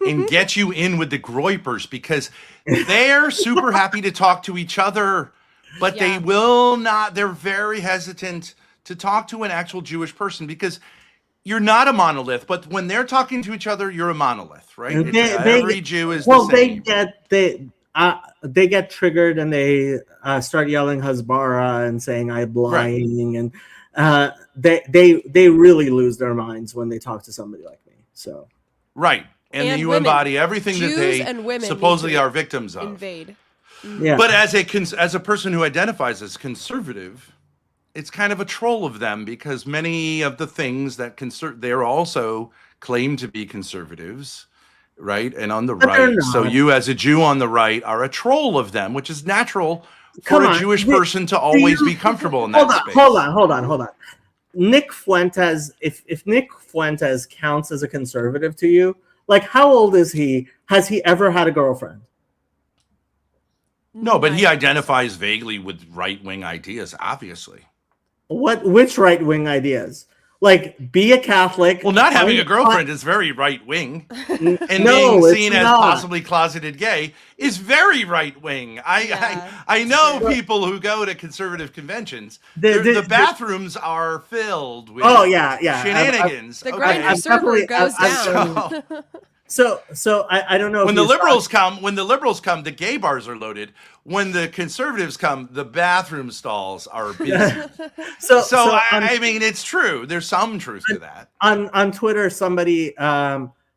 and get you in with the Groypers, because they're super happy to talk to each other, but they will not. They're very hesitant to talk to an actual Jewish person because you're not a monolith. But when they're talking to each other, you're a monolith, right? Every Jew is the same. They get triggered and they start yelling Hasbara and saying I'm lying, and they really lose their minds when they talk to somebody like me. So and you embody everything Jews that they and women supposedly are victims of. Invade. Yeah. But as a person who identifies as conservative, it's kind of a troll of them because many of the things that they're also claim to be conservatives, right? And on the But they're right. So not. you as a Jew on the right are a troll of them, which is natural for Come a on, Jewish do- person to always be comfortable in that Hold on, space. hold on. Nick Fuentes, if Nick Fuentes counts as a conservative to you, like how old is he? Has he ever had a girlfriend? No, but he Nice. identifies vaguely with right-wing ideas, obviously. Which right wing ideas? Like be a Catholic. Well, not having a find- girlfriend is very right-wing. And No, being it's seen as not. possibly closeted gay is very right-wing. Yeah, I know true. people who go to conservative conventions. The- The bathrooms are filled with Oh yeah. shenanigans. The okay? grinder I'm server definitely- goes I'm- down. So I don't know When if the you saw- liberals come, the gay bars are loaded. When the conservatives come, the bathroom stalls are busy. So I mean, it's true. There's some truth to that. on Twitter, somebody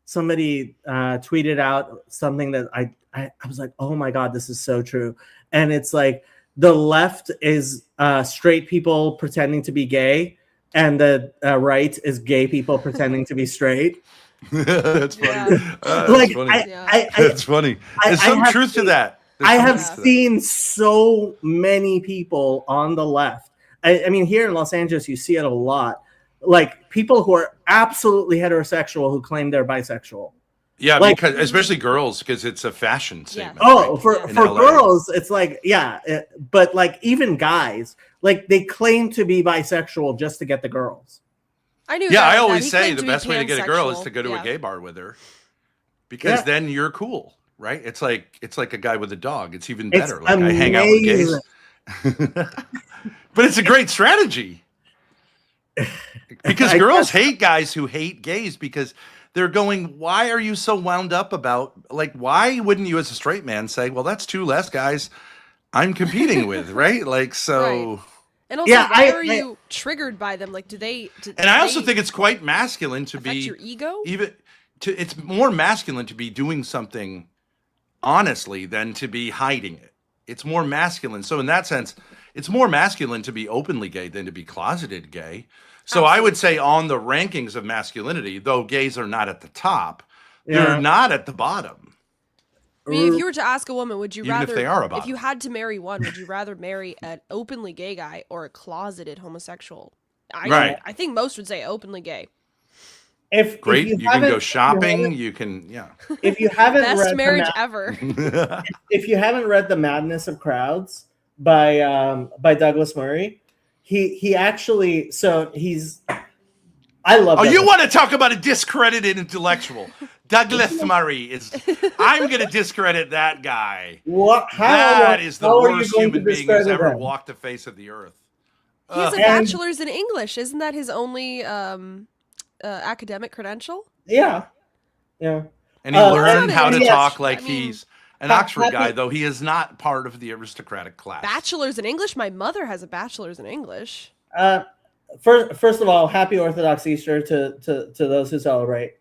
tweeted out something that I was like, oh my god, this is so true. And it's like the left is straight people pretending to be gay, and the right is gay people pretending to be straight. That's funny. Yeah. That's Like funny. That's funny. I- There's I some have truth to seen- that. There's I some have truth to that. seen so many people on the left. I mean, here in Los Angeles, you see it a lot. Like people who are absolutely heterosexual who claim they're bisexual. Yeah, like- because especially girls, because it's a fashion statement. Oh, right? for In LA. girls, it's like, yeah. But like even guys, like they claim to be bisexual just to get the girls. I knew. Yeah, that, I that always he say claimed the to be best way to get a girl is pansexual. to go to Yeah. a gay bar with her, because Yeah. then you're cool, right? It's like a guy with a dog. It's even It's better. Like I hang out with gays. But it's a great strategy. Because I girls guess- hate guys who hate gays because they're going, why are you so wound up about, like, why wouldn't you as a straight man say, well, that's two less guys I'm competing with, right? Like, so. Right. And also, Yeah, why I- are you triggered by them? Like, do they? And I also think it's quite masculine to affect be your ego. it's more masculine to be doing something honestly than to be hiding it. It's more masculine. So in that sense, it's more masculine to be openly gay than to be closeted gay. So I would say on the rankings of masculinity, though gays are not at the top, Yeah. they're not at the bottom. I mean, if you were to ask a woman, would you Even if rather, they are a if bottom. you had to marry one, would you rather marry an openly gay guy or a closeted homosexual? Right. I think most would say openly gay. If Great. if You can go haven't- shopping. You can, yeah. If you haven't Best read marriage the ever. if you haven't read The Madness of Crowds by Douglas Murray, he actually I love Oh, Douglas. you want to talk about a discredited intellectual? Douglas Murray is. I'm going to discredit that guy. What? That is the how are you worst going human to being who's discredit ever him? walked the face of the earth. He has a And- bachelor's in English. Isn't that his only academic credential? Yeah. And he Uh, learned how to yes, talk like I mean, he's an ha- Oxford guy, happy- though he is not part of the aristocratic class. Bachelor's in English. My mother has a bachelor's in English. First of all, happy Orthodox Easter to those who celebrate.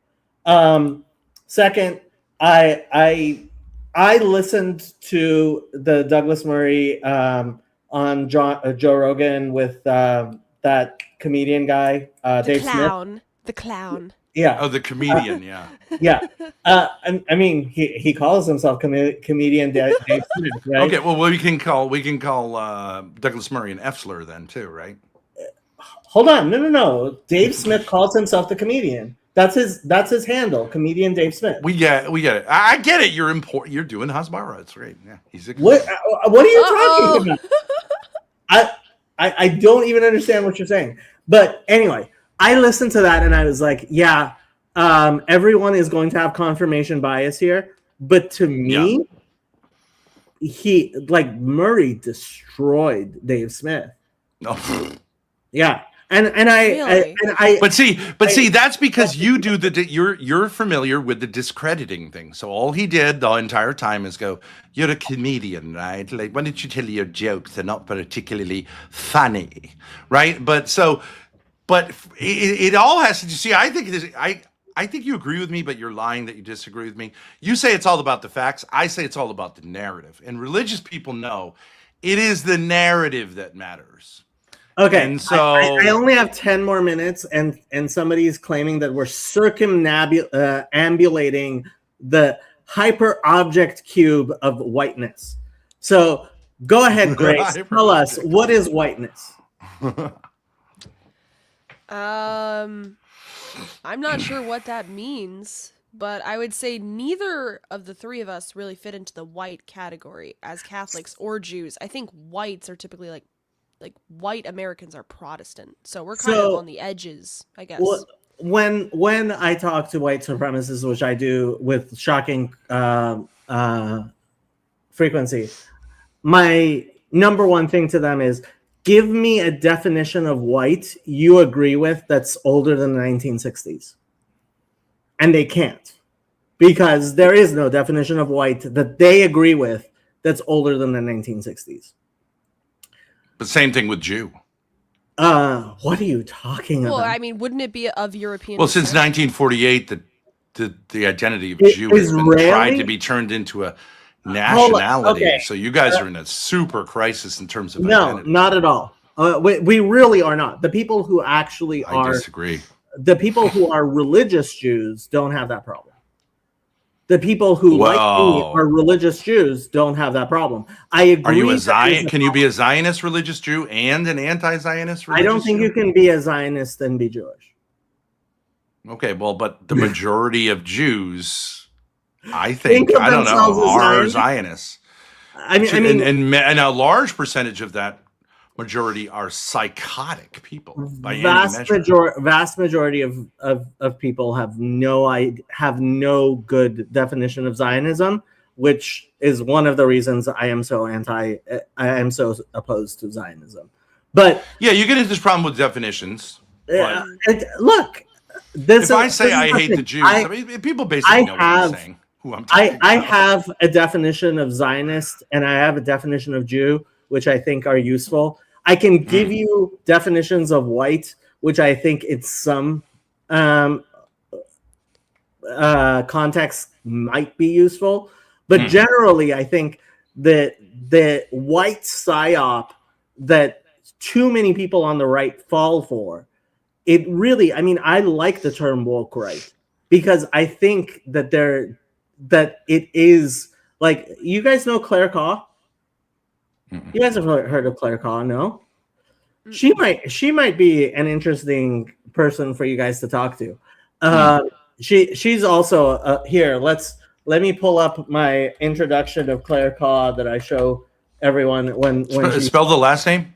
Second, I listened to the Douglas Murray on Joe Rogan with that comedian guy, The Dave Smith. clown. The clown. Yeah, Oh, the comedian, yeah. yeah. I mean, he calls himself comedian Dave Smith, right? Okay, well, we can call Douglas Murray an F-slur then too, right? Hold on, no. Dave Smith calls himself the comedian. That's his handle, comedian Dave Smith. We get it. I get it. You're You're doing Hasbara. It's great. Yeah, he's a What are you talking about? I don't even understand what you're saying. But anyway, I listened to that and I was like, yeah, everyone is going to have confirmation bias here. But to me, Murray destroyed Dave Smith. No. Yeah. And I But see, that's because you do you're familiar with the discrediting thing. So all he did the entire time is go, "You're a comedian, right? Like, why don't you tell your jokes? They're not particularly funny, right?" But it all has to see. I think you agree with me, but you're lying that you disagree with me. You say it's all about the facts. I say it's all about the narrative. And religious people know it is the narrative that matters. Okay, And so I only have 10 more minutes, and somebody is claiming that we're circumambulating the hyper object cube of whiteness. So go ahead, Grace. Tell us, what is whiteness? I'm not sure what that means, but I would say neither of the three of us really fit into the white category as Catholics or Jews. I think whites are typically like white Americans are Protestant, so we're kind of on the edges, I guess. Well, when I talk to white supremacists, which I do with shocking frequency, my number one thing to them is, give me a definition of white you agree with that's older than the 1960s. And they can't, because there is no definition of white that they agree with that's older than the 1960s. the same thing with Jew. What are you talking about? Well, I mean, wouldn't it be of European Well, since descent? 1948, the identity of Jew has been tried to be turned into a nationality. Okay. So you guys are in a super crisis in terms of No, identity. not at all. We really are not. The people who actually I are disagree. the people who are religious Jews don't have that problem. The people who like me are religious Jews don't have that problem. I agree. Are you a Zion? Can you be a Zionist religious Jew and an anti-Zionist religious I don't think Jew? you can be a Zionist and be Jewish. Okay, well, but the majority of Jews, I think of I don't know, themselves as are Zionists? Zionists. I mean, and a large percentage of that majority are psychotic people by any measure. Vast majority of people have no good definition of Zionism, which is one of the reasons I am so opposed to Zionism. But yeah, you get into this problem with definitions. Look, if I say I hate the Jews, I mean, people basically know what I'm saying. Who I'm talking I about. have a definition of Zionist and I have a definition of Jew, which I think are useful. I can give you definitions of white, which I think in some context might be useful. But generally, I think that the white psyop that too many people on the right fall for, it really, I mean, I like the term woke right, because I think that it is, like, you guys know Claire Kaw? You guys have heard of Claire Kaw, no? She might be an interesting person for you guys to talk to. She's also here. Let me pull up my introduction of Claire Kaw that I show everyone when she spell the last name.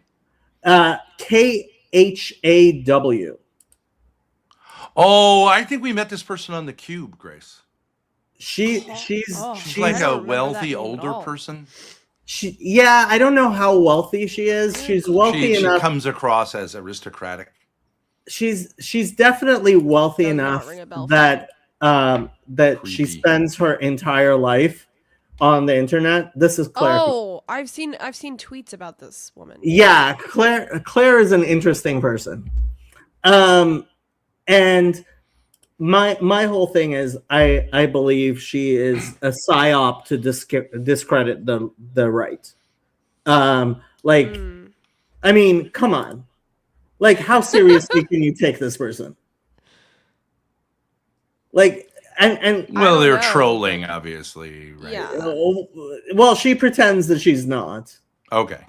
Khaw. Oh, I think we met this person on the Cube, Grace. She's like a wealthy older person. I don't know how wealthy she is. She's wealthy enough. She comes across as aristocratic. She's definitely wealthy enough that she spends her entire life on the internet. This is Claire. Oh, I've seen tweets about this woman. Yeah, Claire is an interesting person. And my whole thing is I believe she is a psyop to discredit the right. I mean, come on. Like, how seriously can you take this person? Like, and well, they're trolling, obviously, right? Yeah. Well, she pretends that she's not. Okay.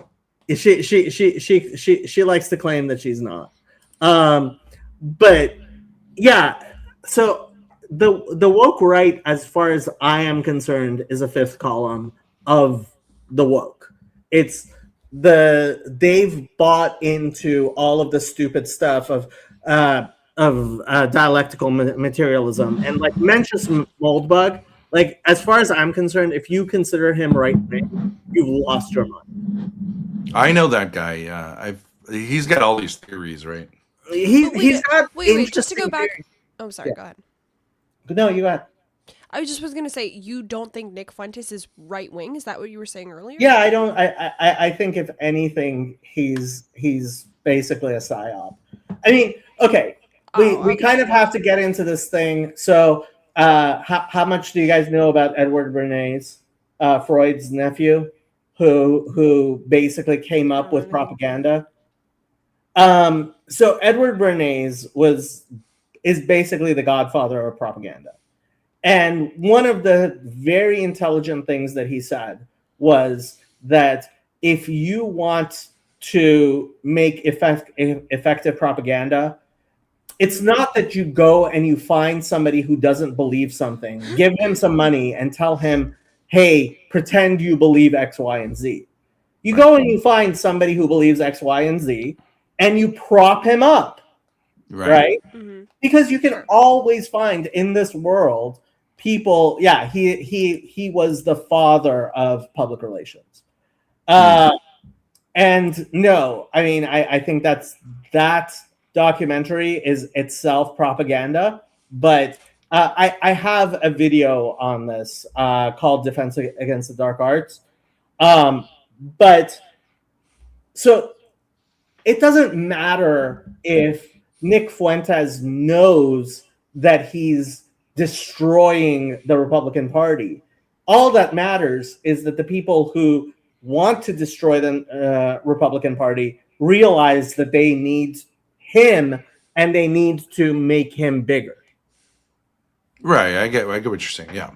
She likes to claim that she's not. But yeah, so the woke right, as far as I am concerned, is a fifth column of the woke. It's they've bought into all of the stupid stuff of dialectical materialism, and like Mencius Moldbug. Like, as far as I'm concerned, if you consider him right wing, you've lost your mind. I know that guy. He's got all these theories, right? He's got wait, just to go back. theories. Oh, sorry. Go ahead. No, you got. I was going to say, you don't think Nick Fuentes is right wing? Is that what you were saying earlier? Yeah, I don't. I think if anything, he's basically a psyop. I mean, okay, we kind of have to get into this thing. So, how much do you guys know about Edward Bernays, Freud's nephew, who basically came up with propaganda? So Edward Bernays is basically the godfather of propaganda. And one of the very intelligent things that he said was that if you want to make effective propaganda, it's not that you go and you find somebody who doesn't believe something, give him some money and tell him, hey, pretend you believe X, Y, and Z. You go and you find somebody who believes X, Y, and Z, and you prop him up, right? Mm-hmm. Because you can always find in this world people. Yeah, he was the father of public relations. And no, I mean, I think that documentary is itself propaganda, but I have a video on this called Defense Against the Dark Arts. But so it doesn't matter if Nick Fuentes knows that he's destroying the Republican Party. All that matters is that the people who want to destroy the Republican Party realize that they need him and they need to make him bigger. Right. I get what you're saying. Yeah.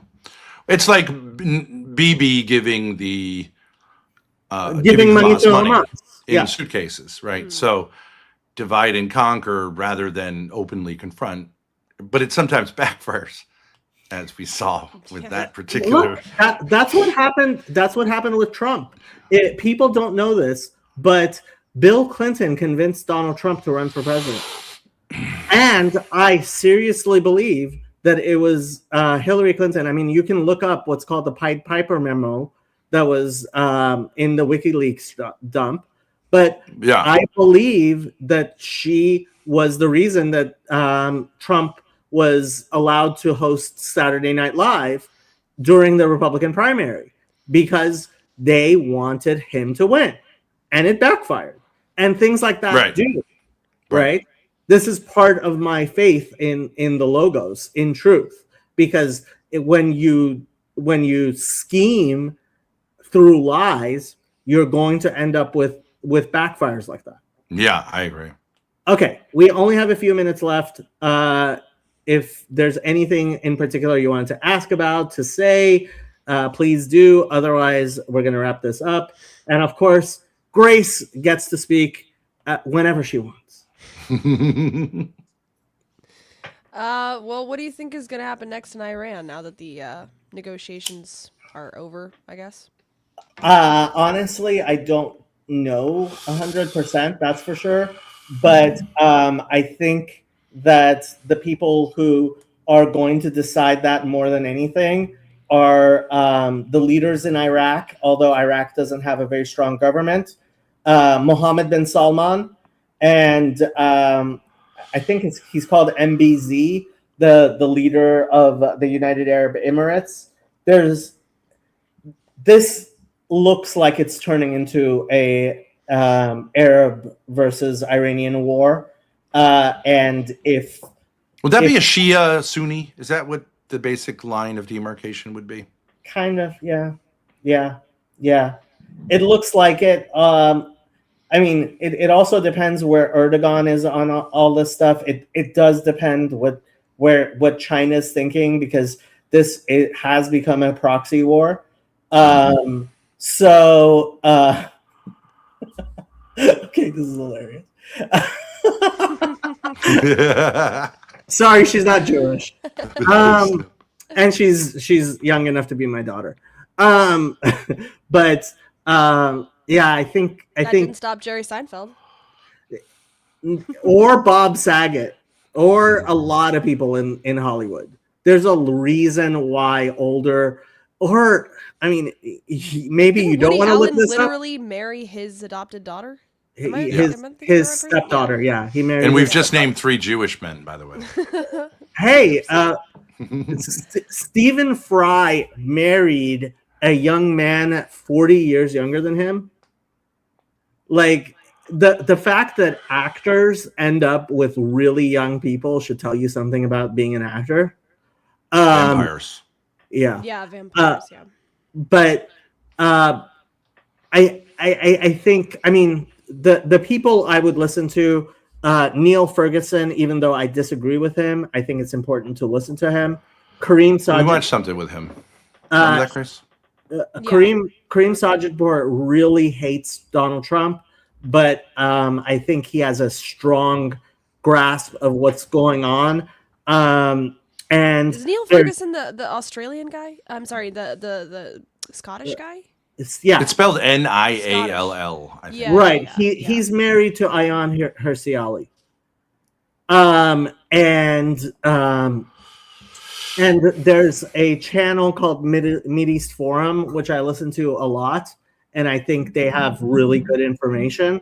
It's like BB giving the giving money to Hamas in suitcases, right? So divide and conquer rather than openly confront, but it sometimes backfires, as we saw with that particular. Look, that's what happened. That's what happened with Trump. People don't know this, but Bill Clinton convinced Donald Trump to run for president, and I seriously believe that it was Hillary Clinton. I mean, you can look up what's called the Pied Piper memo that was in the WikiLeaks dump. But I believe that she was the reason that Trump was allowed to host Saturday Night Live during the Republican primary because they wanted him to win. And it backfired. And things like that do. Right? This is part of my faith in the logos, in truth. Because when you scheme through lies, you're going to end up with backfires like that. Yeah, I agree. Okay, we only have a few minutes left. If there's anything in particular you wanted to ask about, to say, please do. Otherwise, we're going to wrap this up. And of course, Grace gets to speak whenever she wants. Well, what do you think is going to happen next in Iran now that the negotiations are over, I guess? Honestly, I don't know 100%, that's for sure. But I think that the people who are going to decide that more than anything are the leaders in Iraq, although Iraq doesn't have a very strong government, Mohammed bin Salman, and I think he's called MBZ, the leader of the United Arab Emirates. This looks like it's turning into a Arab versus Iranian war. And would that be a Shia Sunni? Is that what the basic line of demarcation would be? Kind of, yeah. It looks like it. I mean, it also depends where Erdogan is on all this stuff. It does depend what China's thinking, because it has become a proxy war. So okay, this is hilarious. Sorry, she's not Jewish. And she's young enough to be my daughter. But yeah, I think didn't stop Jerry Seinfeld or Bob Saget or a lot of people in Hollywood. There's a reason why older, or I mean, maybe you don't want to look this up. Literally marry his adopted daughter. His stepdaughter, yeah. He married. And we've just named 3 Jewish men, by the way. Hey, Stephen Fry married a young man 40 years younger than him. Like, the fact that actors end up with really young people should tell you something about being an actor. Vampires. Yeah. Yeah, vampires. But I think, I mean, the people I would listen to, Neil Ferguson, even though I disagree with him, I think it's important to listen to him. Kareem We Sajid, watched something with him. Remember that, Chris? Kareem Sajidpour really hates Donald Trump, but I think he has a strong grasp of what's going on. And Is Neil Ferguson the Australian guy? I'm sorry, the Scottish guy? It's spelled Niall, I think. Yeah, right. yeah, He's married to Ayan Hirsi. And there's a channel called Mideast Forum, which I listen to a lot, and I think they have really good information.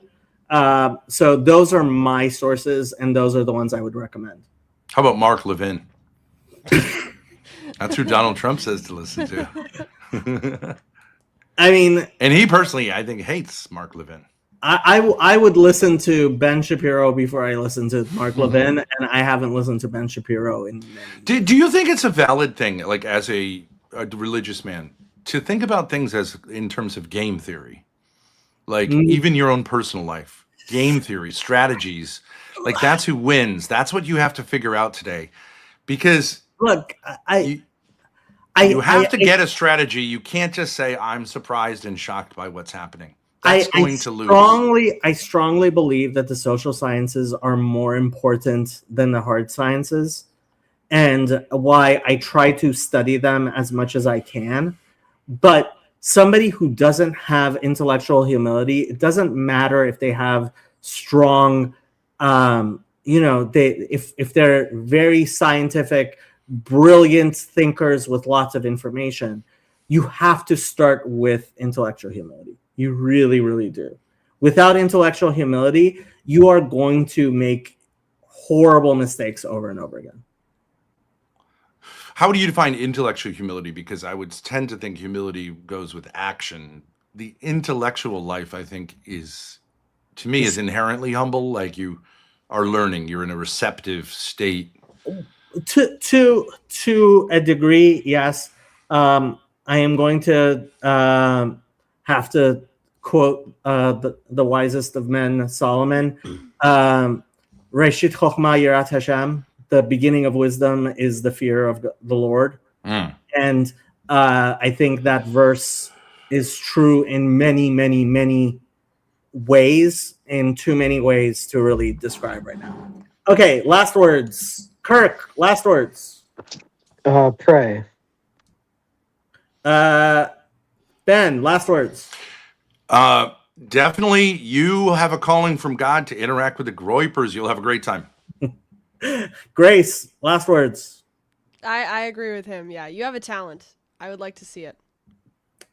So those are my sources, and those are the ones I would recommend. How about Mark Levin? That's who Donald Trump says to listen to. I mean, and he personally, I think, hates Mark Levin. I would listen to Ben Shapiro before I listen to Mark Levin, and I haven't listened to Ben Shapiro in many. Do you think it's a valid thing, like as a religious man, to think about things as in terms of game theory, like even your own personal life, game theory, strategies, like that's who wins. That's what you have to figure out today, because look, you have to get a strategy. You can't just say I'm surprised and shocked by what's happening. That's going to lose. I strongly believe that the social sciences are more important than the hard sciences, and why I try to study them as much as I can. But somebody who doesn't have intellectual humility, it doesn't matter if they have strong, if they're very scientific, brilliant thinkers with lots of information, you have to start with intellectual humility. You really, really do. Without intellectual humility, you are going to make horrible mistakes over and over again. How do you define intellectual humility? Because I would tend to think humility goes with action. The intellectual life, I think, is inherently humble. Like you are learning, you're in a receptive state. To a degree, yes. I am going to have to quote the wisest of men, Solomon. Reshit Chochma Yirat Hashem. The beginning of wisdom is the fear of the Lord. And I think that verse is true in many, many, many ways, in too many ways to really describe right now. Okay, last words. Kirk, last words. Pray. Ben, last words. Definitely, you have a calling from God to interact with the Groypers. You'll have a great time. Grace, last words. I agree with him. Yeah, you have a talent. I would like to see it.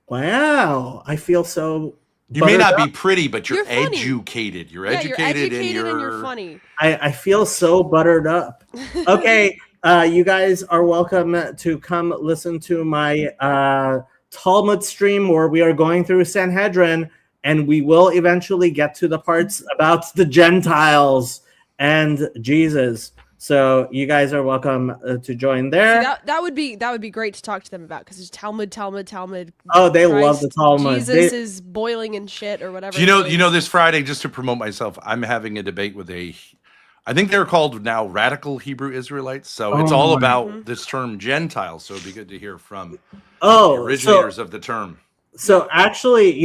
Wow, I feel so. You may not be pretty, but you're funny. educated. You're Yeah, educated, and you're you're funny. I feel so buttered up. Okay, you guys are welcome to come listen to my Talmud stream where we are going through Sanhedrin, and we will eventually get to the parts about the Gentiles and Jesus. So you guys are welcome to join there. See, that would be great to talk to them about, because it's Talmud. Oh, they Christ, love the Talmud. Jesus is boiling in shit or whatever. You know, this Friday, just to promote myself, I'm having a debate with I think they're called now radical Hebrew Israelites. So it's all about this term Gentile. So it'd be good to hear from the originators of the term. So actually,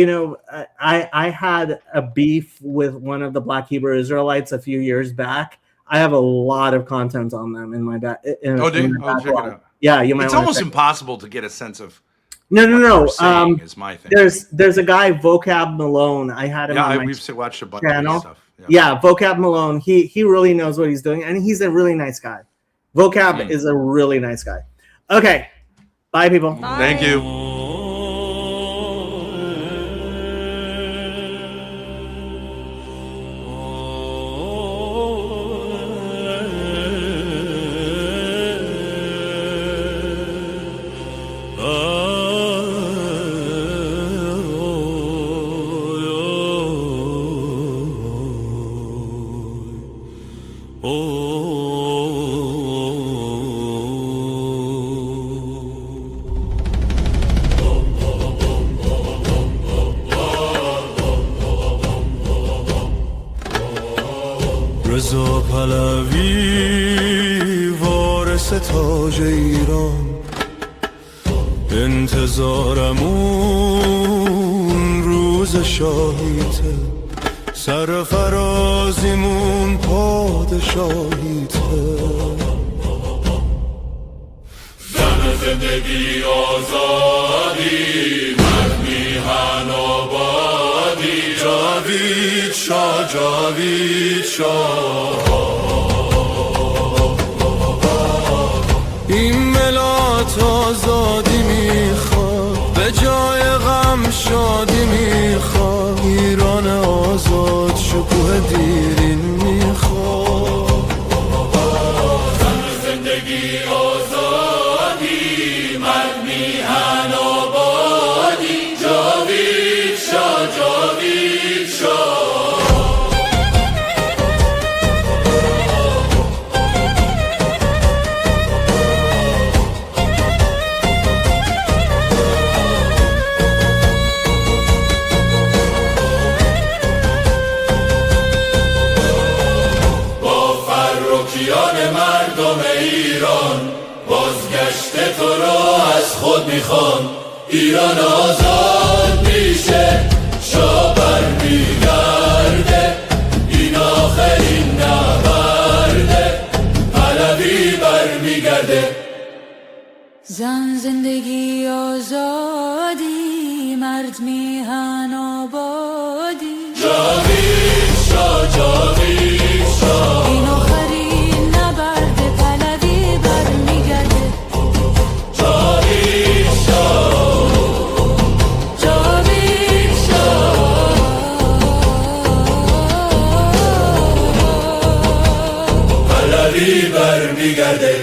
I had a beef with one of the Black Hebrew Israelites a few years back. I have a lot of content on them in my back. Check it out. Yeah, you might. It's almost impossible to get a sense of. No. Is my thing. There's a guy, Vocab Malone. I had him on my we've watched a bunch channel. of stuff. Yeah, Vocab Malone. He really knows what he's doing, and he's a really nice guy. Vocab is a really nice guy. Okay, bye, people. Bye. Thank you. رضا پهلوی وارث تاج ایران، انتظارمون روز شاهیته، سرفرازیمون پادشاهیته. زن زندگی آزادی، مرد میهن آبادی، جاوید شاه جاوید شاه. این ملت آزادی میخواد، به جای غم شادی میخواد، ایران آزاد شکوه دیرین میخواد. زن زندگی آزادی، مرد میهن آبادی، جاوید شاه جاوید شاه. مردم ایران بازگشت تو را از خود میخوان، ایران آزاد میشه، شاه برمیگرده، این آخرین نبرده، پهلوی برمیگرده. زن زندگی آزادی، مرد میهن آبادی، جاوید شاه جاوید شاه. این آخرین نبرد، پهلوی برمیگرده. جاوید شاه جاوید شاه. پهلوی برمیگرده.